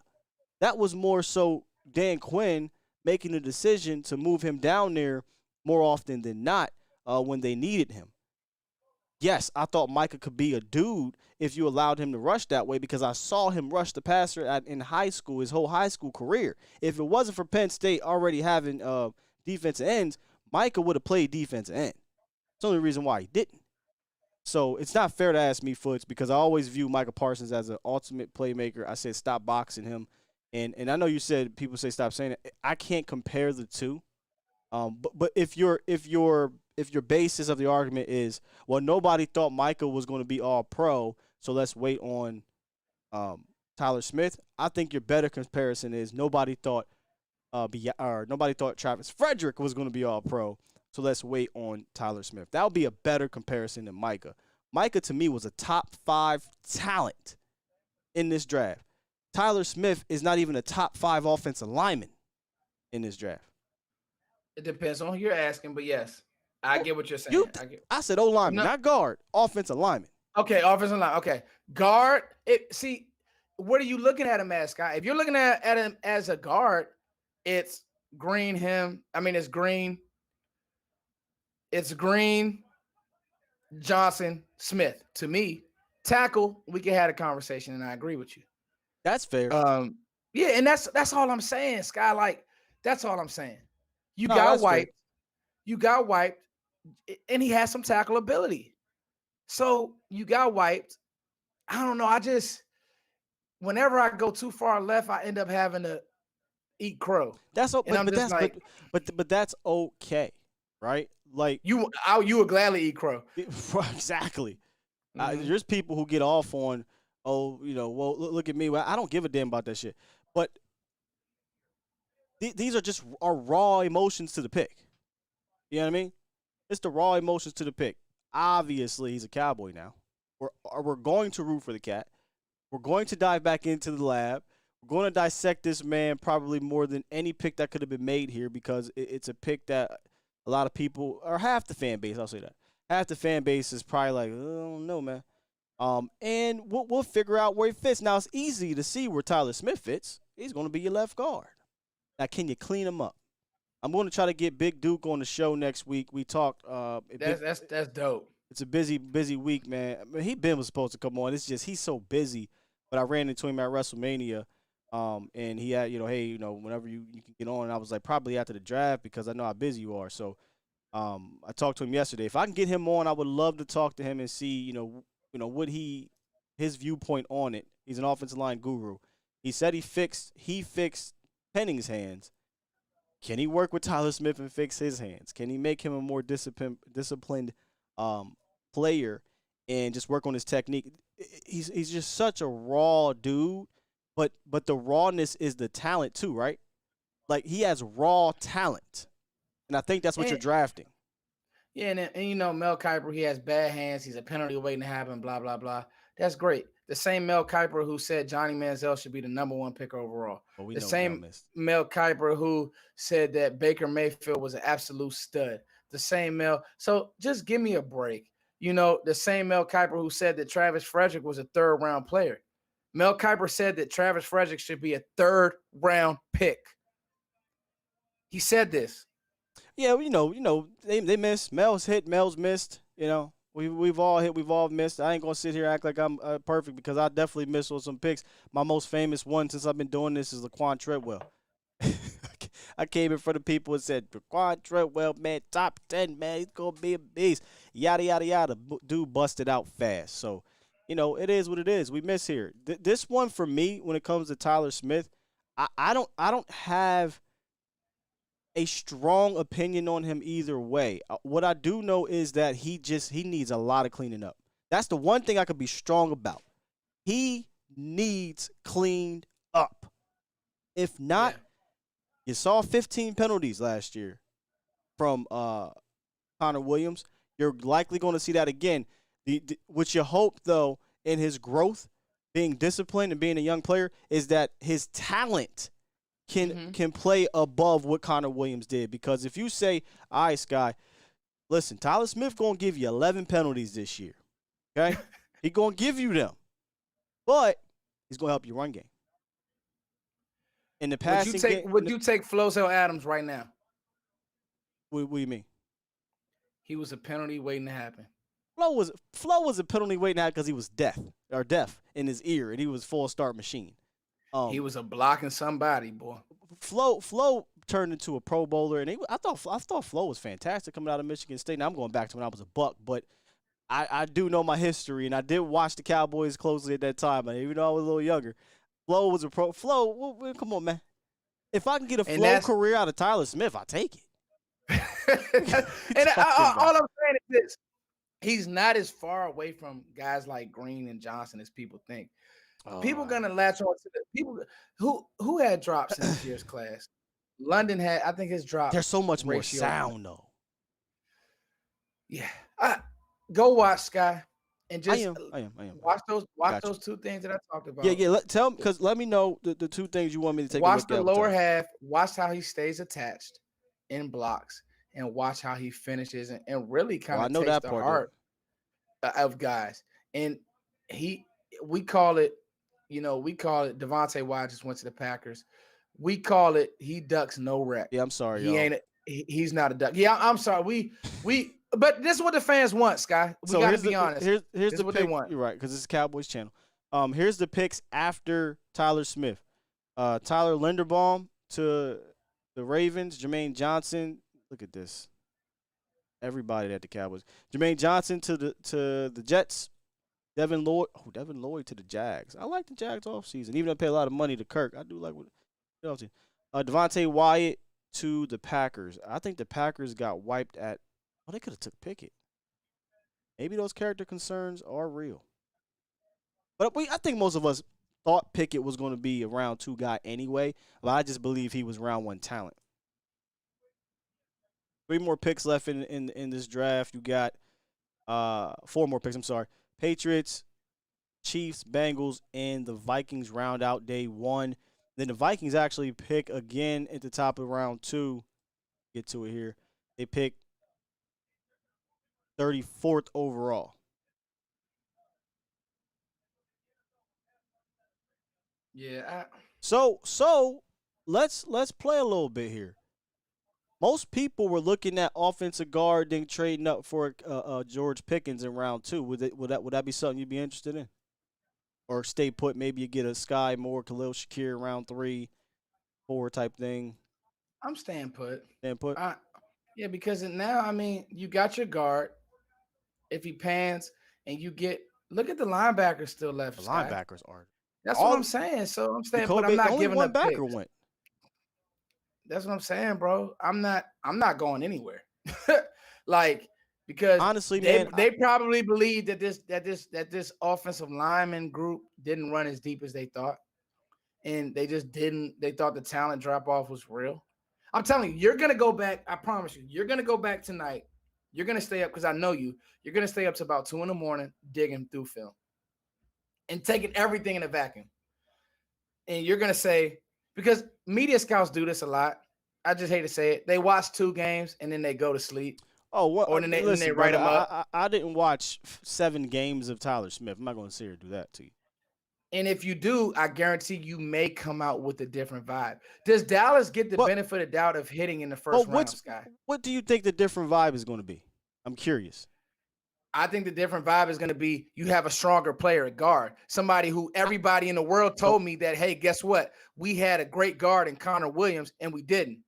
That was more so Dan Quinn making a decision to move him down there more often than not when they needed him. Yes, I thought Micah could be a dude if you allowed him to rush that way because I saw him rush the passer in high school, his whole high school career. If it wasn't for Penn State already having defensive ends, Micah would have played defensive end. It's the only reason why he didn't. So it's not fair to ask me, Foots, because I always view Micah Parsons as an ultimate playmaker. I said stop boxing him. And I know you said people say stop saying it. I can't compare the two. But if your basis of the argument is, well, nobody thought Micah was going to be all pro, so let's wait on Tyler Smith. I think your better comparison is nobody thought Travis Frederick was going to be all pro, so let's wait on Tyler Smith. That would be a better comparison than Micah. Micah to me was a top 5 talent in this draft. Tyler Smith is not even a top 5 offensive lineman in this draft. It depends on who you're asking, but yes, I get what you're saying. I said O-lineman, not guard, offensive lineman. Okay, offensive line. Okay, guard. See, what are you looking at him as, Scott? If you're looking at him as a guard, it's Green, it's Green. It's Green, Johnson, Smith. To me, tackle, we can have a conversation, and I agree with you. That's fair. Yeah, and that's all I'm saying, Sky. Like, that's all I'm saying. You got wiped. Fair. You got wiped, and he has some tackle ability. So you got wiped. I don't know. Whenever I go too far left, I end up having to eat crow. But that's okay, right? Like you would gladly eat crow. Exactly. There's people who get off on, well, look at me. Well, I don't give a damn about that shit. But these are just raw emotions to the pick. You know what I mean? It's the raw emotions to the pick. Obviously, he's a Cowboy now. We're going to root for the cat. We're going to dive back into the lab. We're going to dissect this man probably more than any pick that could have been made here because it's a pick that a lot of people, or half the fan base, I'll say that. Half the fan base is probably like, I don't know, man. And we'll figure out where he fits. Now, it's easy to see where Tyler Smith fits. He's going to be your left guard. Now, can you clean him up? I'm going to try to get Big Duke on the show next week. We talked. That's dope. It's a busy week, man. I mean, was supposed to come on. It's just he's so busy. But I ran into him at WrestleMania, and he had, hey, whenever you can get on. And I was like, probably after the draft because I know how busy you are. So I talked to him yesterday. If I can get him on, I would love to talk to him and see, what his viewpoint on it. He's an offensive line guru. He said he fixed Penning's hands. Can he work with Tyler Smith and fix his hands? Can he make him a more disciplined player and just work on his technique? He's just such a raw dude, but the rawness is the talent too, right? Like he has raw talent, and I think that's what you're drafting. Yeah, and Mel Kiper, he has bad hands. He's a penalty waiting to happen. Blah blah blah. That's great. The same Mel Kiper who said Johnny Manziel should be the #1 pick overall. Well, the same Mel Kiper who said that Baker Mayfield was an absolute stud. The same Mel. So just give me a break. the same Mel Kiper who said that Travis Frederick was a 3rd-round player. Mel Kiper said that Travis Frederick should be a 3rd-round pick. He said this. Yeah, they missed. Mel's hit, Mel's missed. We've all hit, we've all missed. I ain't gonna sit here and act like I'm perfect because I definitely missed on some picks. My most famous one since I've been doing this is Laquan Treadwell. I came in front of people and said, Laquan Treadwell, man, top 10, man, he's gonna be a beast. Yada yada yada. Dude busted out fast. So, it is what it is. We miss here. This one for me, when it comes to Tyler Smith, I don't have a strong opinion on him either way. What I do know is that he needs a lot of cleaning up. That's the one thing I could be strong about. He needs cleaned up. If not, you saw 15 penalties last year from Connor Williams. You're likely going to see that again. What you hope, though, in his growth, being disciplined and being a young player, is that his talent can play above what Connor Williams did. Because if you say, all right, Sky, listen, Tyler Smith going to give you 11 penalties this year, okay? He going to give you them. But he's going to help you run game. In the passing game. Would you take Flozell Adams right now? What do you mean? He was a penalty waiting to happen. Flo was a penalty waiting to happen because he was deaf in his ear, and he was full start machine. He was a blocking somebody, boy. Flo turned into a Pro Bowler, and I thought Flo was fantastic coming out of Michigan State. Now I'm going back to when I was a Buck, but I do know my history, and I did watch the Cowboys closely at that time. And even though I was a little younger, Flo was a pro. Flo, come on, man. If I can get a Flo career out of Tyler Smith, I'll take it. And all I'm saying is this: he's not as far away from guys like Green and Johnson as people think. People gonna latch on to the people who had drops in this year's class. London had, I think, his drop. There's so much more sound though. Yeah, go watch Sky and just I am. watch those 2 things that I talked about. Yeah. Let me know the 2 things you want me to take. Watch the lower half. Watch how he stays attached in blocks, and watch how he finishes and really kind of takes the heart of guys. And we call it. Devontae Wyatt just went to the Packers. We call it he ducks no rec. Yeah, I'm sorry. He's not a duck. Yeah, I'm sorry. But this is what the fans want, Sky. We gotta be honest. Here's what they want. You're right, because it's Cowboys channel. Here's the picks after Tyler Smith. Tyler Linderbaum to the Ravens. Jermaine Johnson. Look at this. Everybody at the Cowboys. Jermaine Johnson to the Jets. Devin Lloyd to the Jags. I like the Jags offseason. Even though I pay a lot of money to Kirk, I do like what Devontae Wyatt to the Packers. I think the Packers got wiped at – they could have took Pickett. Maybe those character concerns are real. But I think most of us thought Pickett was going to be a round 2 guy anyway, but I just believe he was round 1 talent. 3 more picks left in this draft. You got 4 more picks, I'm sorry. Patriots, Chiefs, Bengals, and the Vikings round out day 1. Then the Vikings actually pick again at the top of round 2. Get to it here. They pick 34th overall. Yeah. So let's play a little bit here. Most people were looking at offensive guard, then trading up for George Pickens in round 2. Would that be something you'd be interested in? Or stay put, maybe you get a Sky Moore, Khalil Shakir in round 3, 4 type thing. I'm staying put. Staying put? Yeah, because now, you got your guard. If he pans and you get – look at the linebackers still left. The linebackers are. That's what I'm saying. So I'm staying put. I'm not giving up picks. Went. That's what I'm saying, bro. I'm not going anywhere. Because honestly, they probably believe that this offensive lineman group didn't run as deep as they thought. And they just didn't. They thought the talent drop off was real. I'm telling you, you're gonna go back. I promise you, you're gonna go back tonight. You're gonna stay up because I know you. You're gonna stay up to about 2 a.m. digging through film and taking everything in a vacuum. And you're gonna say, because media scouts do this a lot. I just hate to say it. They watch 2 games and then they go to sleep. Oh, well, Or then they listen, write brother, him up. I didn't watch 7 games of Tyler Smith. I'm not going to sit here and do that to you. And if you do, I guarantee you may come out with a different vibe. Does Dallas get the benefit of doubt of hitting in the first round, Sky? What do you think the different vibe is going to be? I'm curious. I think the different vibe is going to be you have a stronger player at guard. Somebody who everybody in the world told me that, hey, guess what? We had a great guard in Connor Williams, and we didn't.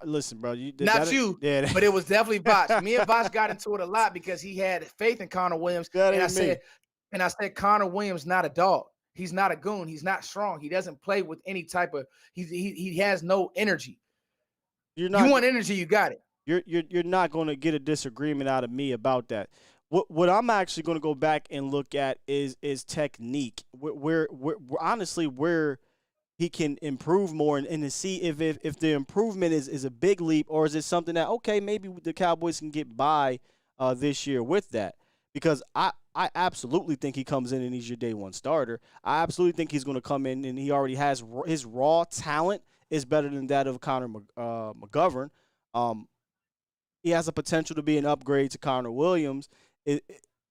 Listen, bro. But it was definitely Voch. Me and Voch got into it a lot because he had faith in Connor Williams. And I said, Connor Williams not a dog. He's not a goon. He's not strong. He doesn't play with any type of he has no energy. You want energy, you got it. You're not going to get a disagreement out of me about that. What I'm actually going to go back and look at is technique. Where honestly where he can improve more and to see if the improvement is a big leap, or is it something that, okay, maybe the Cowboys can get by this year with that. Because I absolutely think he comes in and he's your day one starter. I absolutely think he's going to come in and he already has his raw talent is better than that of Connor McGovern. He has a potential to be an upgrade to Connor Williams. The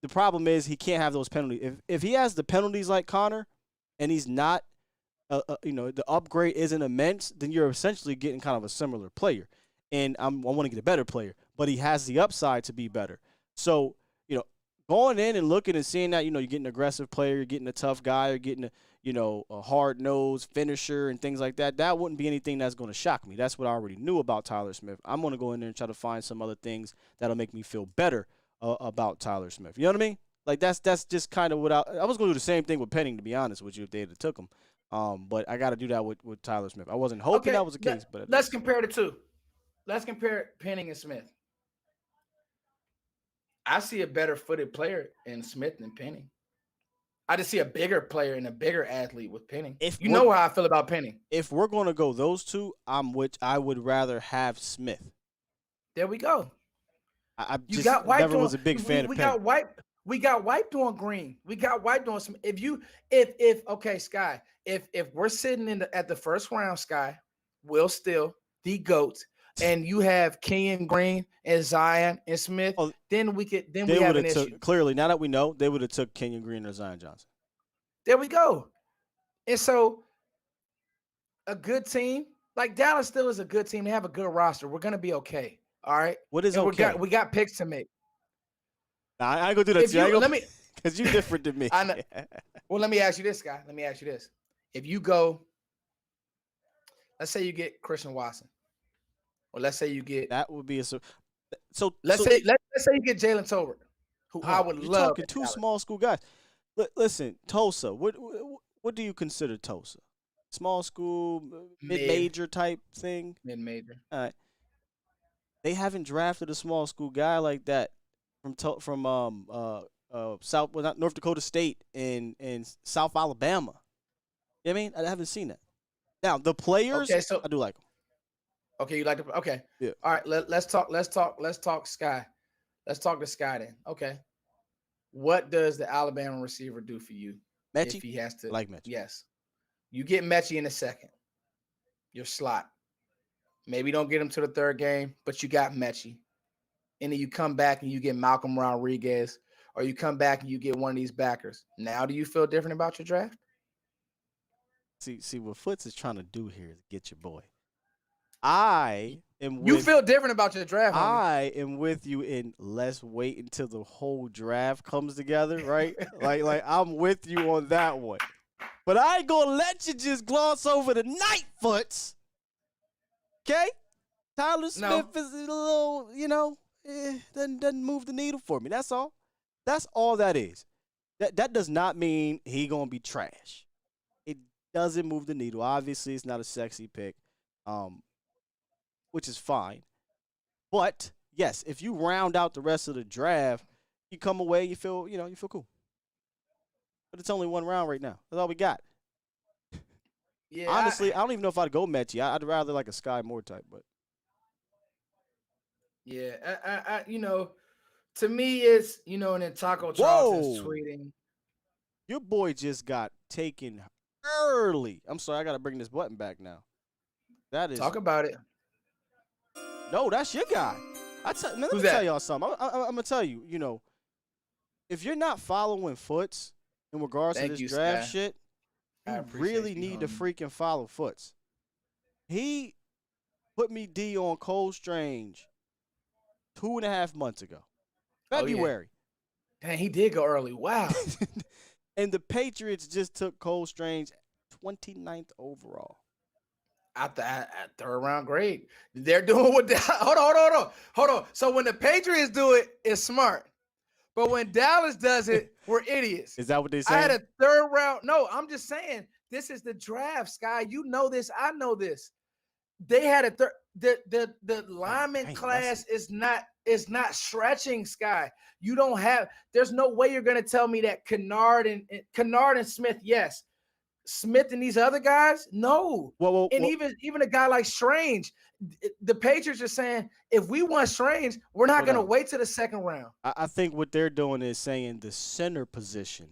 problem is he can't have those penalties. If he has the penalties like Connor and he's not, the upgrade isn't immense, then you're essentially getting kind of a similar player. And I want to get a better player, but he has the upside to be better. So, going in and looking and seeing that, you're getting an aggressive player, you're getting a tough guy, you're getting a hard-nosed finisher and things like that, that wouldn't be anything that's going to shock me. That's what I already knew about Tyler Smith. I'm going to go in there and try to find some other things that'll make me feel better about Tyler Smith. You know what I mean? Like, that's just kind of what I was going to do the same thing with Penning, to be honest with you, if they had took him. But I got to do that with Tyler Smith. I wasn't hoping that was the case. But let's compare the two. Let's compare Penning and Smith. I see a better footed player in Smith than Penning. I just see a bigger player and a bigger athlete with Penning. You know how I feel about Penning. If we're going to go those two, I would rather have Smith. There we go. I just never was a big fan of Penning. We got wiped on Green. We got wiped on some. Okay, Sky. If we're sitting at the first round, Sky, Will Steele, the GOAT, and you have Kenyon Green and Zion and Smith, then we have an issue. Clearly, now that we know, they would have took Kenyon Green or Zion Johnson. There we go. And so a good team, like Dallas still is a good team. They have a good roster. We're going to be okay. All right? What is okay? We got picks to make. Nah, I ain't going to do that to you. Because you're different than me. I know. Well, let me ask you this, guy. Let me ask you this. If you go, let's say you get Christian Watson. Or let's say you get that would be a so. Let's say you get Jalen Tolbert, who I would love. Talking two small school guys. Listen, Tulsa. What do you consider Tulsa? Small school, mid-major type thing. Mid-major. All right. They haven't drafted a small school guy like that from North Dakota State and South Alabama. You know what I mean? I haven't seen that. Now the players, I do like them. Okay, you like to okay. Yeah. All right, let's talk Sky. Let's talk to Sky then. Okay. What does the Alabama receiver do for you? Mechie? If he has to like Mechie. Yes. You get Mechie in a second. Your slot. Maybe don't get him to the third game, but you got Mechie. And then you come back and you get Malcolm Rodriguez, or you come back and you get one of these backers. Now do you feel different about your draft? See what Foots is trying to do here is get your boy. You feel different about your draft, homie. I am with you in let's wait until the whole draft comes together, right? like I'm with you on that one. But I ain't gonna let you just gloss over the night, Foots. Okay? Tyler Smith is a little, doesn't move the needle for me. That's all. That's all that is. That does not mean he gonna be trash. It doesn't move the needle. Obviously, it's not a sexy pick. Which is fine. But yes, if you round out the rest of the draft, you come away, you feel cool. But it's only one round right now. That's all we got. Yeah. Honestly, I don't even know if I'd go Mechie. I'd rather like a Sky Moore type, but yeah, I to me it's and then Taco Charles is tweeting. Your boy just got taken early. I'm sorry, I gotta bring this button back now. That is talk about it. No, that's your guy. Man, let Who's me that? tell y'all something. I'm gonna tell you. You know, if you're not following Foots in regards to Thank this you, draft Sky. shit, I you appreciate really you, need to homie. freaking follow Foots. He put me D on Cole Strange 2.5 months ago, Oh yeah. February. Dang, he did go early. Wow. And the Patriots just took Cole Strange 29th overall. At third round grade. They're doing what hold on. So when the Patriots do it, it's smart. But when Dallas does it, we're idiots. Is that what they I saying? had a third round. No, I'm just saying this is the draft, Sky. You know this. I know this. They had a third. The lineman damn, class is not stretching, Sky. You don't have. There's no way you're gonna tell me that Kennard and Smith, yes. Smith and these other guys, no. And even a guy like Strange, the Patriots are saying if we want Strange, we're not going to wait to the second round. I think what they're doing is saying the center position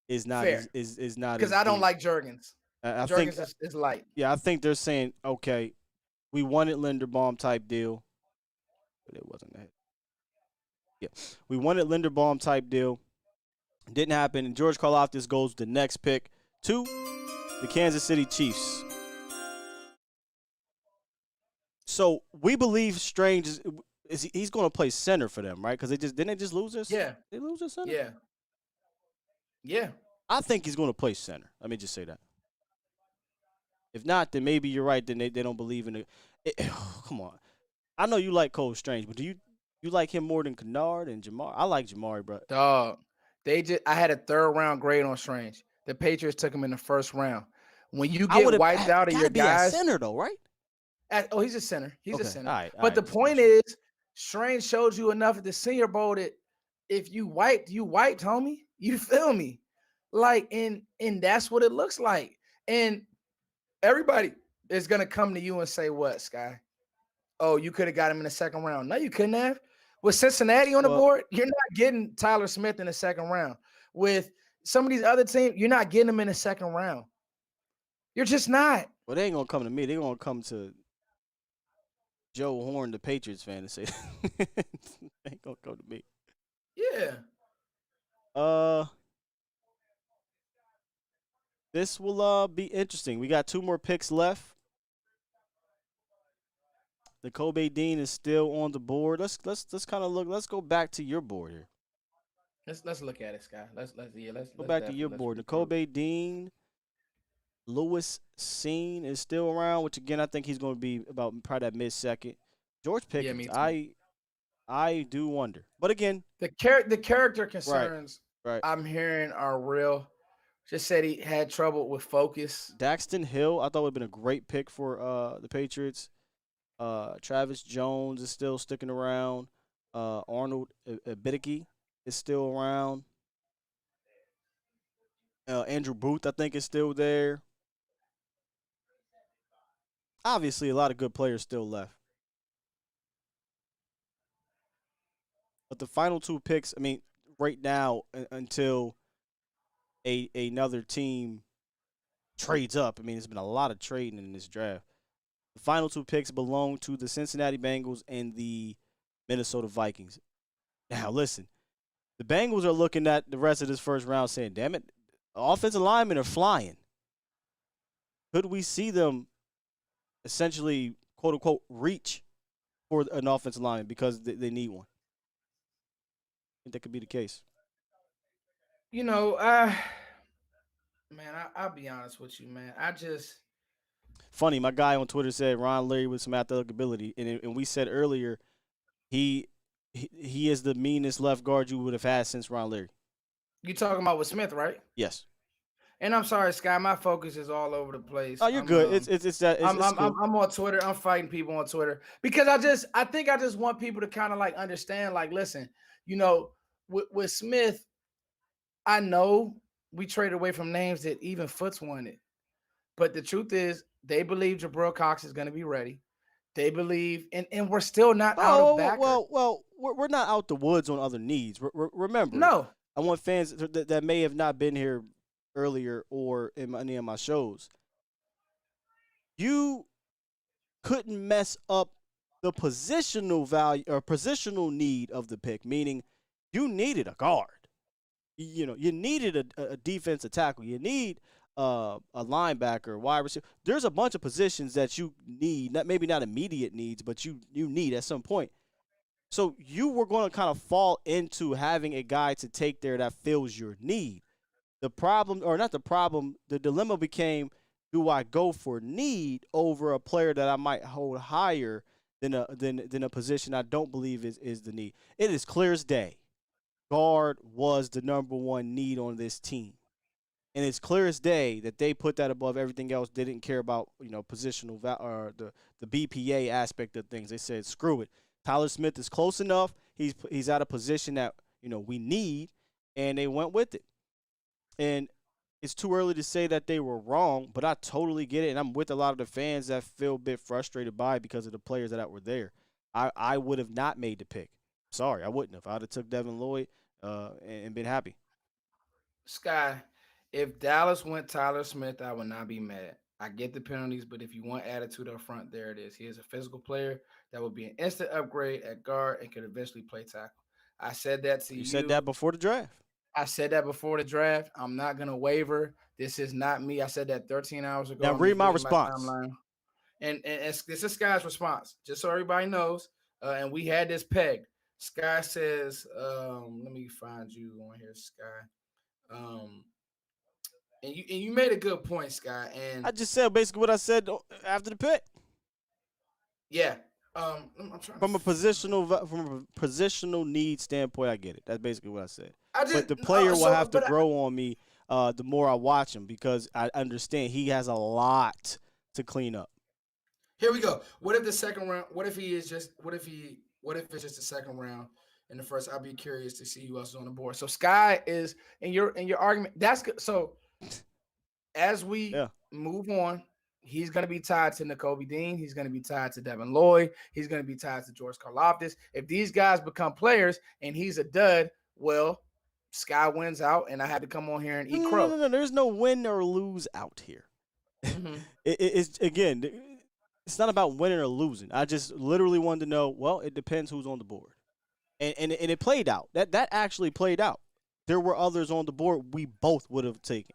is not fair. Is not because I don't like Juergens. Juergens is light. Yeah, I think they're saying okay, we wanted Linderbaum type deal, but it wasn't that. Yeah, we wanted Linderbaum type deal, didn't happen, and George Karlaftis goes the next pick to the Kansas City Chiefs. So we believe Strange he's going to play center for them, right? Because didn't they just lose this? Yeah, they lose this center. Yeah. I think he's going to play center. Let me just say that. If not, then maybe you're right. Then they don't believe in it. Come on, I know you like Cole Strange, but do you like him more than Kennard and Jamar? I like Jamari, bro. Dog, I had a third round grade on Strange. The Patriots took him in the first round. When you get wiped out of your guys, center though, right? He's a center. He's a center. All right, but the point is, Strange showed you enough at the Senior Bowl that if you wiped, homie. You feel me? Like, and that's what it looks like. And everybody is gonna come to you and say, "What, Sky? Oh, you could have got him in the second round." No, you couldn't have. With Cincinnati on the board, you're not getting Tyler Smith in the second round. With some of these other teams, you're not getting them in the second round. You're just not. Well, they ain't gonna come to me. They're gonna come to Joe Horn, the Patriots fan, and say they ain't gonna come to me. Yeah. This will be interesting. We got 2 more picks left. The Kobe Dean is still on the board. Let's kind of look. Let's go back to your board here. Let's look at it, Sky. Let's go back to your board. The Kobe Dean, Lewis Seen is still around, which again I think he's going to be about probably that mid-second. George Pickens, yeah, I do wonder, but again, the character concerns right. I'm hearing are real. Just said he had trouble with focus. Daxton Hill, I thought would have been a great pick for the Patriots. Travis Jones is still sticking around. Arnold Biddicky is still around. Andrew Booth, I think, is still there. Obviously, a lot of good players still left. But the final 2 picks, I mean, right now, until another team trades up, I mean, there's been a lot of trading in this draft. The final 2 picks belong to the Cincinnati Bengals and the Minnesota Vikings. Now, listen, the Bengals are looking at the rest of this first round saying, damn it, offensive linemen are flying. Could we see them essentially, quote unquote, reach for an offensive lineman because they need one? I think that could be the case. You know, man, I'll be honest with you, man. Funny, my guy on Twitter said Ron Leary with some athletic ability, and we said earlier he is the meanest left guard you would have had since Ron Leary. You talking about with Smith, right? Yes. And I'm sorry, Sky. My focus is all over the place. Oh, you're good. It's cool. I'm on Twitter. I'm fighting people on Twitter because I think I just want people to kind of like understand. Like, listen, you know, with Smith, I know we traded away from names that even Foots wanted, but the truth is, they believe Jabril Cox is going to be ready. They believe, and we're still not out of backer. Well, we're not out the woods on other needs. Remember, no. I want fans that may have not been here earlier or in any of my shows. You couldn't mess up the positional value or positional need of the pick, meaning you needed a guard. You needed a defensive tackle. You need a linebacker, wide receiver. There's a bunch of positions that you need, maybe not immediate needs, but you need at some point. So you were going to kind of fall into having a guy to take there that fills your need. The problem, or not the problem, the dilemma became, do I go for need over a player that I might hold higher than a position I don't believe is the need? It is clear as day. Guard was the number one need on this team. And it's clear as day that they put that above everything else. They didn't care about, positional or the BPA aspect of things. They said, screw it. Tyler Smith is close enough. He's at a position that, we need, and they went with it. And it's too early to say that they were wrong, but I totally get it. And I'm with a lot of the fans that feel a bit frustrated by it because of the players that were there. I would have not made the pick. Sorry, I wouldn't have. I would have took Devin Lloyd and been happy. Sky, if Dallas went Tyler Smith, I would not be mad. I get the penalties, but if you want attitude up front, there it is. He is a physical player that would be an instant upgrade at guard and could eventually play tackle. I said that to you. You said that before the draft. I said that before the draft. I'm not going to waver. This is not me. I said that 13 hours ago. Now read my response. And this is Sky's response, just so everybody knows. And we had this pegged. Sky says, let me find you on here, Sky. And you made a good point, Sky. And I just said basically what I said after the pick. Yeah. From a positional need standpoint, I get it. That's basically what I said. But the player will have to grow on me the more I watch him, because I understand he has a lot to clean up. Here we go. What if the second round? What if it's just the second round in the first? I'll be curious to see who else is on the board. So Sky is in your argument. That's good. So as we move on, he's going to be tied to Nakobe Dean. He's going to be tied to Devin Lloyd. He's going to be tied to George Karlaftis. If these guys become players and he's a dud, well, Sky wins out, and I had to come on here and eat crow. No. There's no win or lose out here. Mm-hmm. It's not about winning or losing. I just literally wanted to know, well, it depends who's on the board. And it played out. That actually played out. There were others on the board we both would have taken.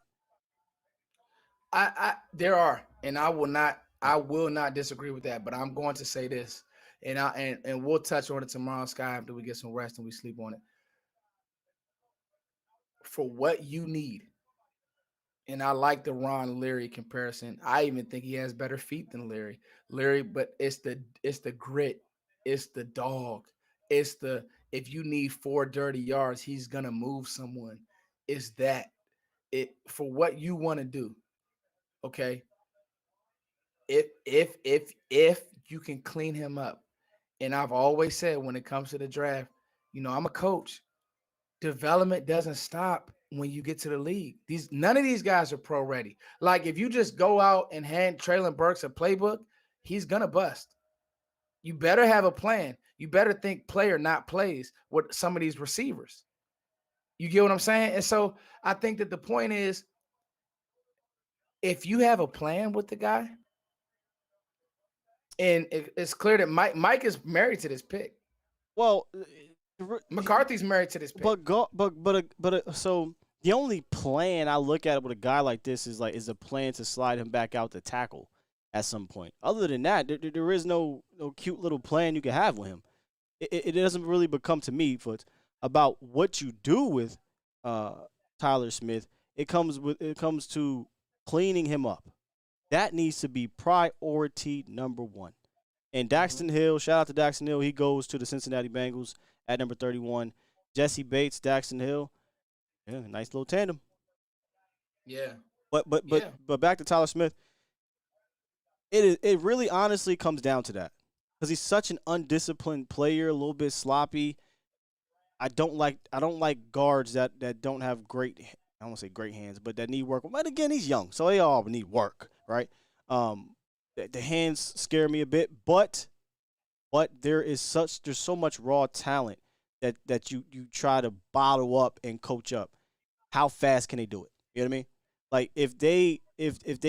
There are, and I will not disagree with that, but I'm going to say this, and we'll touch on it tomorrow, Sky, after we get some rest and we sleep on it. For what you need, and I like the Ron Leary comparison. I even think he has better feet than Leary, but it's the grit, it's the dog, it's the, if you need 4 dirty yards, he's gonna move someone. It's that it for what you want to do. Okay. If you can clean him up, and I've always said when it comes to the draft, I'm a coach. Development doesn't stop when you get to the league. None of these guys are pro ready. Like, if you just go out and hand Traylon Burks a playbook, he's gonna bust. You better have a plan. You better think player, not plays, with some of these receivers. You get what I'm saying? And so I think that the point is, if you have a plan with the guy, and it's clear that Mike is married to this pick. Well, McCarthy's married to this pick. So the only plan I look at with a guy like this is a plan to slide him back out to tackle at some point. Other than that, there is no cute little plan you can have with him. It doesn't really become, to me, about what you do with Tyler Smith. It comes to cleaning him up. That needs to be priority number one. And Daxton Hill, shout out to Daxton Hill. He goes to the Cincinnati Bengals at number 31. Jesse Bates, Daxton Hill. Yeah, nice little tandem. Yeah. But back to Tyler Smith. It really honestly comes down to that. Because he's such an undisciplined player, a little bit sloppy. I don't like guards that don't have great, I don't want to say great hands, but that need work. But again, he's young, so they all need work, right? The hands scare me a bit, but there's so much raw talent that you try to bottle up and coach up. How fast can they do it? You know what I mean? like if they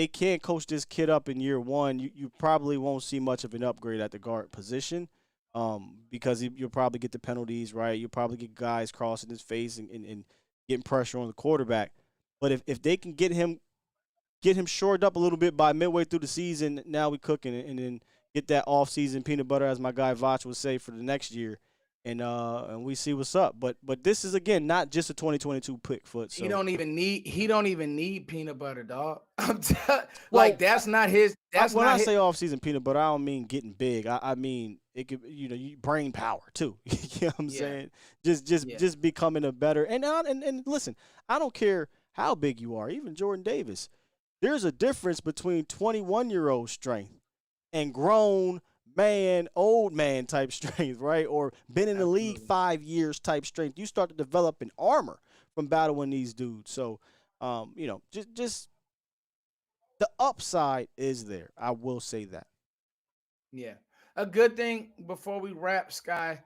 can't coach this kid up in year one, you probably won't see much of an upgrade at the guard position. Because you'll probably get the penalties, right? You'll probably get guys crossing his face and getting pressure on the quarterback. But if they can get him shored up a little bit by midway through the season, now we cooking it, and then get that off-season peanut butter, as my guy Vach would say, for the next year, and we see what's up. But this is, again, not just a 2022 pick, Foot. So. He don't even need peanut butter, dog. Like that's not his. That's when not I his. say off-season peanut butter, I don't mean getting big. I mean it could, brain power too. You know what I'm saying? Just becoming a better and listen, I don't care how big you are, even Jordan Davis. There's a difference between 21-year-old strength and grown man, old man type strength, right? Or been in the league 5 years type strength. You start to develop an armor from battling these dudes. So, just the upside is there. I will say that. Yeah. A good thing before we wrap, Sky.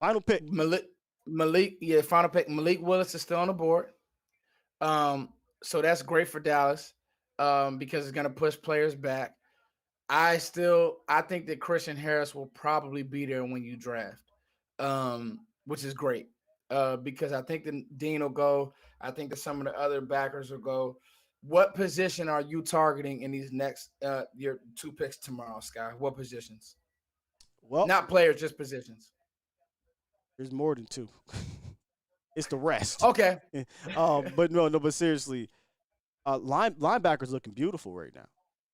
Final pick. Malik. Yeah, final pick. Malik Willis is still on the board. So that's great for Dallas because it's going to push players back. I think that Christian Harris will probably be there when you draft, which is great because I think that Dean will go. I think that some of the other backers will go. What position are you targeting in these next your 2 picks tomorrow, Sky? What positions? Well, not players, just positions. There's more than 2. It's the rest. Okay. But but seriously, linebackers looking beautiful right now.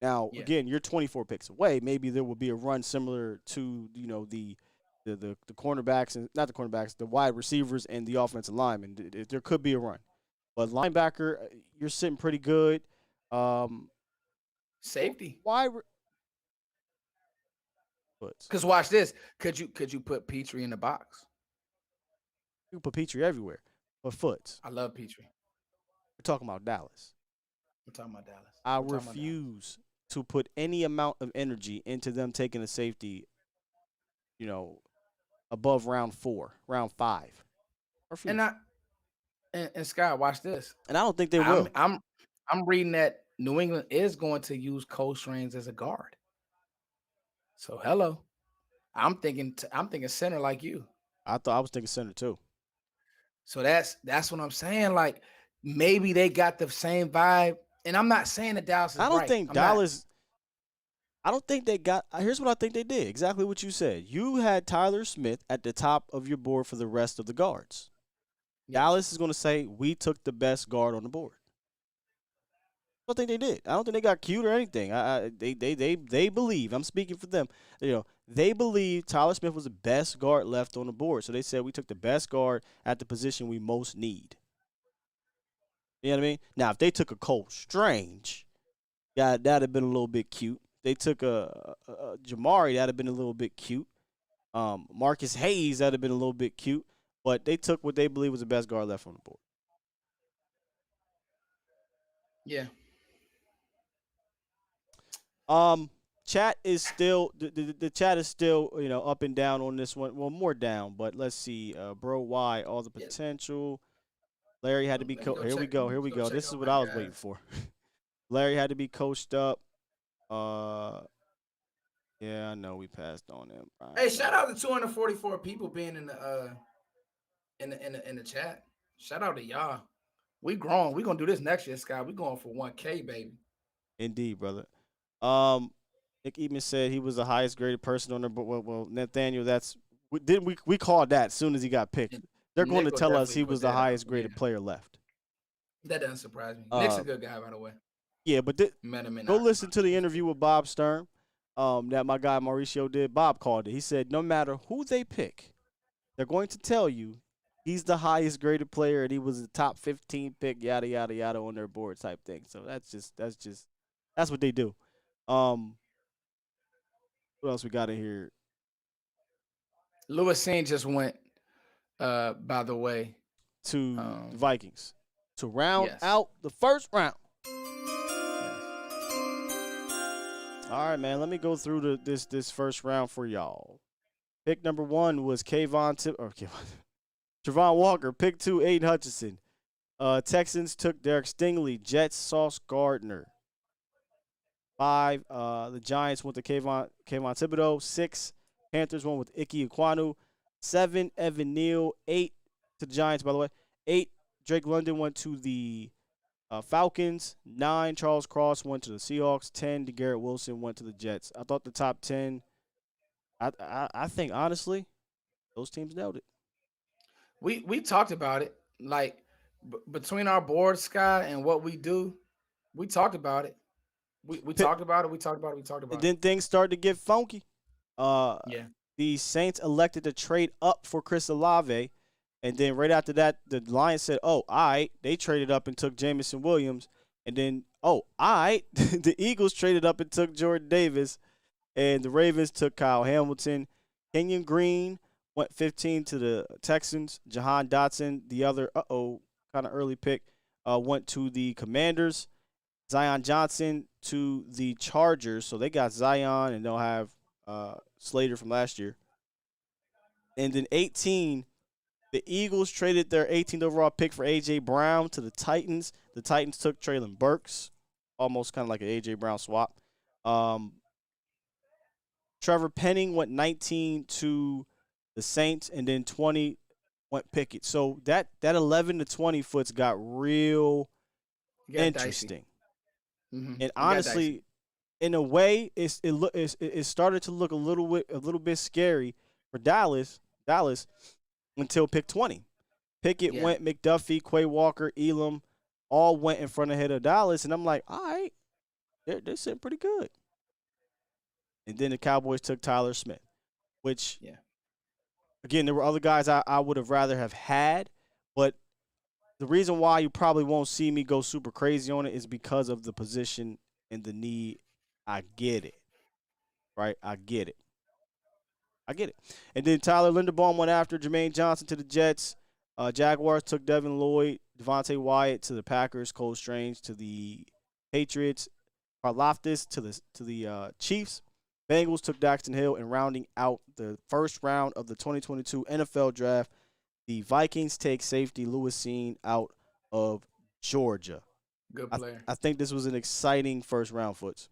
Now, again, you're 24 picks away. Maybe there will be a run similar to, the cornerbacks, and not the cornerbacks, the wide receivers and the offensive linemen. There could be a run. But linebacker, you're sitting pretty good. Safety. Why? Because watch this. Could you put Petrie in the box? You can put Petrie everywhere. But Foots. I love Petrie. We're talking about Dallas. We're talking about Dallas. I refuse to put any amount of energy into them taking a safety, above round 4, round 5. And Scott, watch this. And I don't think they will. I'm reading that New England is going to use Cole Strange as a guard. So hello, I'm thinking center like you. I was thinking center too. So that's what I'm saying. Like maybe they got the same vibe. And I'm not saying that Dallas is I don't right. think Dallas. I don't think they got. Here's what I think they did. Exactly what you said. You had Tyler Smith at the top of your board for the rest of the guards. Yes. Dallas is going to say we took the best guard on the board. I don't think they did. I don't think they got cute or anything. They believe. I'm speaking for them. They believe Tyler Smith was the best guard left on the board. So they said we took the best guard at the position we most need. You know what I mean? Now, if they took a Cole Strange, that'd have been a little bit cute. They took a Jamari, that'd have been a little bit cute. Marcus Hayes, that'd have been a little bit cute. But they took what they believe was the best guard left on the board. Yeah. Chat is still the chat is still up and down on this one. Well, more down, but let's see. Bro, why all the potential? Larry had to be coached. Here we go. This is what I was waiting for. Larry had to be coached up. Yeah, I know we passed on him. Right. Hey, shout out to 244 people being in the chat. Shout out to y'all. We grown. We gonna do this next year, Scott. We going for 1K, baby. Indeed, brother. Nick even said he was the highest graded person on there. But well, Nathaniel, we called that as soon as he got picked. They're going to tell us he was the highest graded player left. That doesn't surprise me. Nick's a good guy, by the way. Yeah, but go listen to the interview with Bob Stern that my guy Mauricio did. Bob called it. He said no matter who they pick, they're going to tell you he's the highest graded player and he was the top 15 pick, yada, yada, yada on their board type thing. So that's what they do. What else we got in here? Lewis Sane just went, by the way, to the Vikings to round out the first round. All right, man. Let me go through this first round for y'all. Pick number 1 was Trayvon Walker. Pick 2, Aiden Hutchinson. Texans took Derek Stingley. Jets, Sauce Gardner. 5, the Giants went to Kayvon Thibodeau. 6, Panthers went with Ike Ekwonu. 7, Evan Neal. 8 to the Giants, by the way. 8, Drake London went to the Falcons. 9, Charles Cross went to the Seahawks. 10, Garrett Wilson went to the Jets. I thought the top 10, I think, honestly, those teams nailed it. We talked about it. Like, between our board, Sky, and what we do, we talked about it. We talked about it. We talked about it. We talked about And then things started to get funky. Yeah. The Saints elected to trade up for Chris Olave. And then right after that, the Lions said, oh, all right. They traded up and took Jameson Williams. And then, oh, all right. The Eagles traded up and took Jordan Davis. And the Ravens took Kyle Hamilton. Kenyon Green went 15 to the Texans. Jahan Dotson, the other, kind of early pick, went to the Commanders. Zion Johnson to the Chargers. So they got Zion, and they'll have Slater from last year. And then 18, the Eagles traded their 18th overall pick for A.J. Brown to the Titans. The Titans took Traylon Burks, almost kind of like an A.J. Brown swap. Trevor Penning went 19 to the Saints, and then 20 went Pickett. So that 11 to 20 foots got real interesting. Mm-hmm. And honestly, in a way, it started to look a little bit scary for Dallas until pick 20. Pickett went, McDuffie, Quay Walker, Elam, all went in front ahead of Dallas, and I'm like, all right, they're sitting pretty good. And then the Cowboys took Tyler Smith, which, again, there were other guys I would have rather have had, but the reason why you probably won't see me go super crazy on it is because of the position and the need. I get it, right? I get it. And then Tyler Linderbaum went after Jermaine Johnson to the Jets. Jaguars took Devin Lloyd, Devontae Wyatt to the Packers, Cole Strange to the Patriots, Karlaftis to the Chiefs. Bengals took Daxton Hill, and rounding out the first round of the 2022 NFL Draft, the Vikings take safety Lewis Cine out of Georgia. Good player. I think this was an exciting first round, Foots.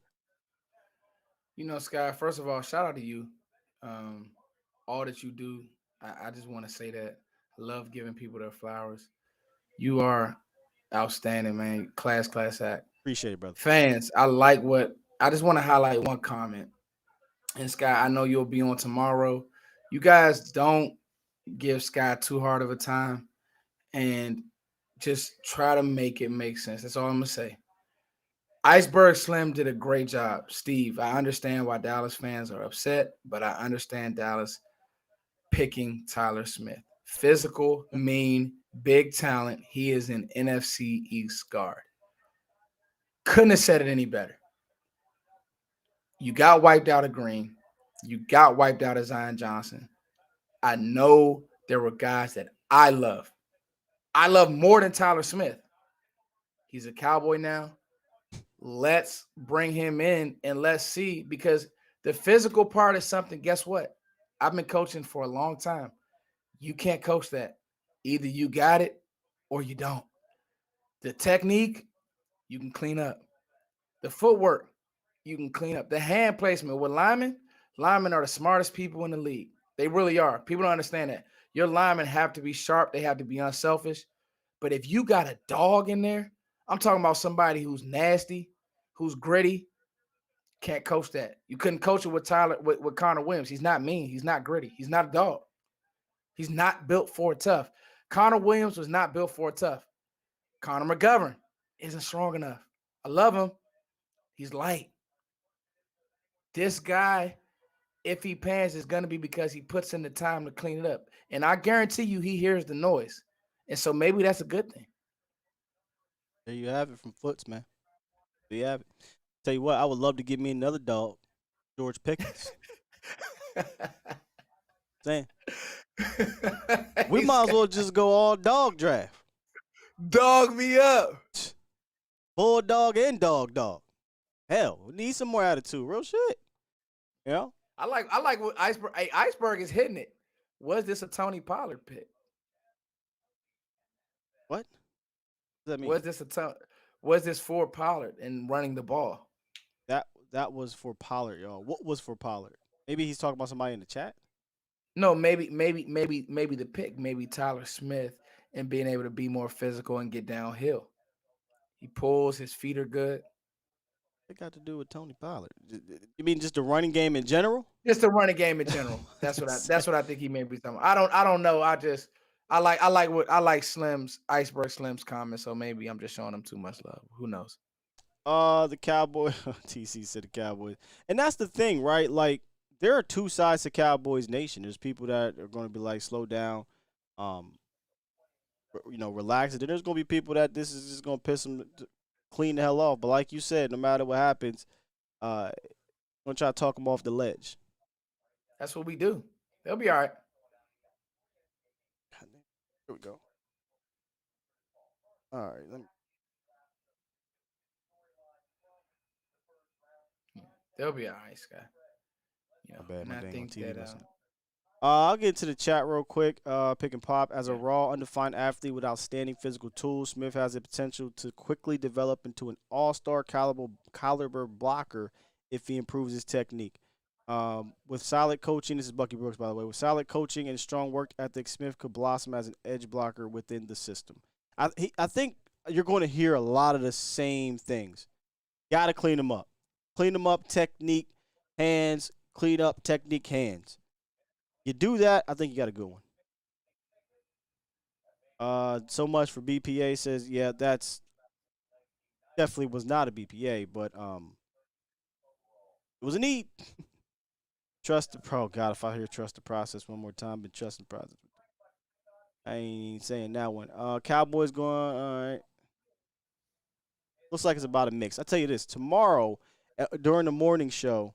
You know, Sky, first of all, shout out to you. All that you do, I just want to say that I love giving people their flowers. You are outstanding, man. Class act. Appreciate it, brother. Fans, I just want to highlight one comment. And Sky, I know you'll be on tomorrow. You guys don't give Sky too hard of a time, and just try to make it make sense. That's all I'm going to say. Iceberg Slim did a great job. Steve, I understand why Dallas fans are upset, but I understand Dallas picking Tyler Smith. Physical, mean, big talent. He is an NFC East guard. Couldn't have said it any better. You got wiped out of Green. You got wiped out of Zion Johnson. I know there were guys that I love. I love more than Tyler Smith. He's a Cowboy now. Let's bring him in and let's see, because the physical part is something. Guess what? I've been coaching for a long time. You can't coach that. Either you got it or you don't. The technique, you can clean up. The footwork, you can clean up. The hand placement with linemen are the smartest people in the league. They really are. People don't understand that. Your linemen have to be sharp. They have to be unselfish. But if you got a dog in there, I'm talking about somebody who's nasty, who's gritty, can't coach that. You couldn't coach it with Connor Williams. He's not mean. He's not gritty. He's not a dog. He's not built for tough. Connor Williams was not built for tough. Connor McGovern isn't strong enough. I love him. He's light. This guy, if he pans, is going to be because he puts in the time to clean it up. And I guarantee you he hears the noise. And so maybe that's a good thing. There you have it from Foots, man. There you have it. Tell you what, I would love to get me another dog, George Pickens. Saying. We might as well just go all dog draft. Dog me up. Bulldog and dog. Hell, we need some more attitude. Real shit. You know? I like what Iceberg is hitting it. Was this a Tony Pollard pick? What? does that mean? Was this for Pollard and running the ball? That was for Pollard, y'all. What was for Pollard? Maybe he's talking about somebody in the chat. No, maybe the pick, maybe Tyler Smith and being able to be more physical and get downhill. He pulls, his feet are good. It got to do with Tony Pollard. You mean just the running game in general? Just the running game in general. That's what I think he may be talking about. I don't know. I like Slim's Iceberg Slim's comment, so maybe I'm just showing him too much love. Who knows? The Cowboys. TC said the Cowboys, and that's the thing, right? Like there are two sides to Cowboys Nation. There's people that are going to be like, slow down, relax. And then there's going to be people that this is just going to piss them clean the hell off. But like you said, no matter what happens, I'm going to try to talk them off the ledge. That's what we do. They'll be all right. Here we go. All right, They'll be all right, Scott. My I think that I'll get to the chat real quick. Pick and pop. As a raw, undefined athlete with outstanding physical tools, Smith has the potential to quickly develop into an all-star caliber blocker if he improves his technique. With solid coaching, this is Bucky Brooks, by the way. With solid coaching and strong work ethic, Smith could blossom as an edge blocker within the system. I think you're going to hear a lot of the same things. Got to clean them up. Clean them up, technique, hands. Clean up, technique, hands. You do that, I think you got a good one. So much for BPA says, yeah, that's definitely was not a BPA, but it was a need. Trust the pro. God, if I hear trust the process one more time, but trust the process. I ain't saying that one. Cowboys going, all right. Looks like it's about a mix. I tell you this, tomorrow during the morning show,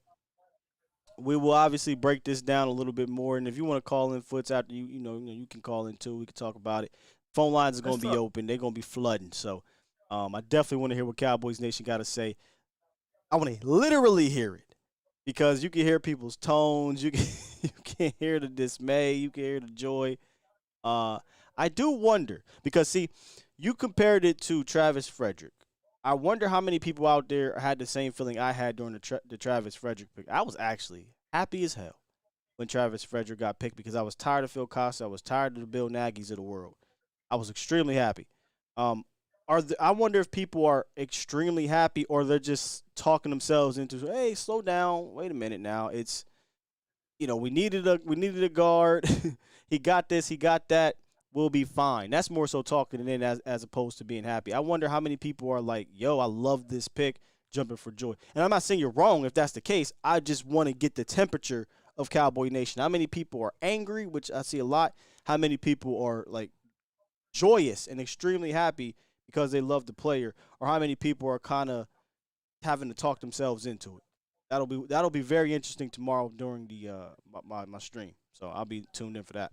we will obviously break this down a little bit more, and if you want to call in Foots after you can call in too. We can talk about it. Phone lines are going to be open. They're going to be flooding. So I definitely want to hear what Cowboys Nation got to say. I want to literally hear it because you can hear people's tones. You can hear the dismay. You can hear the joy. I do wonder because, see, you compared it to Travis Frederick. I wonder how many people out there had the same feeling I had during the Travis Frederick pick. I was actually happy as hell when Travis Frederick got picked because I was tired of Phil Costa. I was tired of the Bill Nagy's of the world. I was extremely happy. I wonder if people are extremely happy or they're just talking themselves into, hey, slow down. Wait a minute now. It's, we needed a guard. He got this. He got that. We'll be fine. That's more so talking it in as opposed to being happy. I wonder how many people are like, yo, I love this pick, jumping for joy. And I'm not saying you're wrong if that's the case. I just want to get the temperature of Cowboy Nation. How many people are angry, which I see a lot. How many people are like joyous and extremely happy because they love the player, or how many people are kind of having to talk themselves into it. That'll be very interesting tomorrow during the my stream. So I'll be tuned in for that.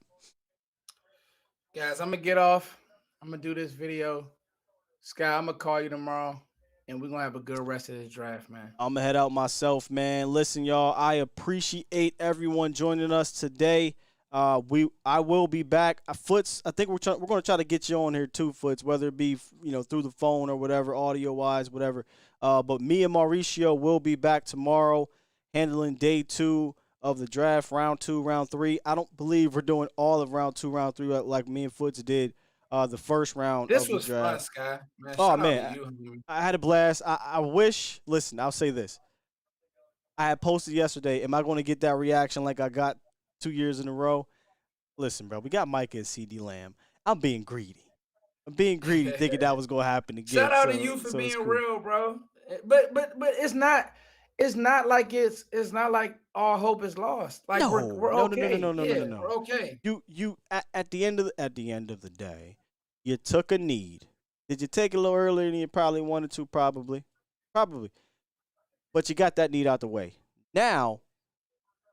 Guys, I'm going to get off. I'm going to do this video. Sky, I'm going to call you tomorrow, and we're going to have a good rest of this draft, man. I'm going to head out myself, man. Listen, y'all, I appreciate everyone joining us today. I will be back. Foots, I think we're going to try to get you on here too, Foots, whether it be through the phone or whatever, audio-wise, whatever. But me and Mauricio will be back tomorrow handling day 2 of the draft, round 2, round 3. I don't believe we're doing all of round 2, round 3 like me and Foots did the first round of the draft. This was fun, Sky. Man, oh, man. I had a blast. I wish, listen, I'll say this. I had posted yesterday, am I going to get that reaction like I got 2 years in a row? Listen, bro, we got Micah and CD Lamb. I'm being greedy. Thinking that was going to happen again. Shout out to you for being cool. Real, bro. But it's not like all hope is lost. Like no, we're okay. No. We're okay. You at the end of the day, you took a need. Did you take it a little earlier than you probably wanted to? Probably. But you got that need out the way. Now,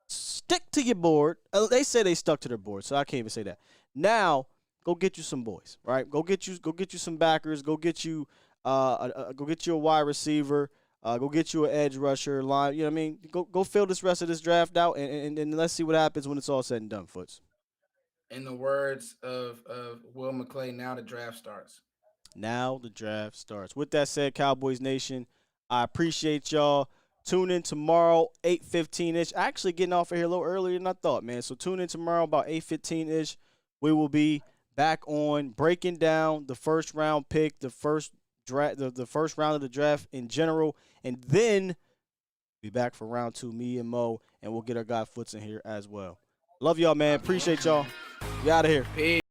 stick to your board. They say they stuck to their board, so I can't even say that. Now, go get you some boys, right? Go get you some backers. Go get you a wide receiver. Go get you an edge rusher line. You know what I mean? Go fill this rest of this draft out, and let's see what happens when it's all said and done, Foots. In the words of Will McClay, now the draft starts. Now the draft starts. With that said, Cowboys Nation, I appreciate y'all. Tune in tomorrow, 8:15-ish. Actually getting off of here a little earlier than I thought, man. So tune in tomorrow about 8:15-ish. We will be back on breaking down the first round pick, the first round of the draft in general, and then be back for round 2, me and Mo, and we'll get our guy Foots in here as well. Love y'all, man. Appreciate y'all. We out of here. Peace.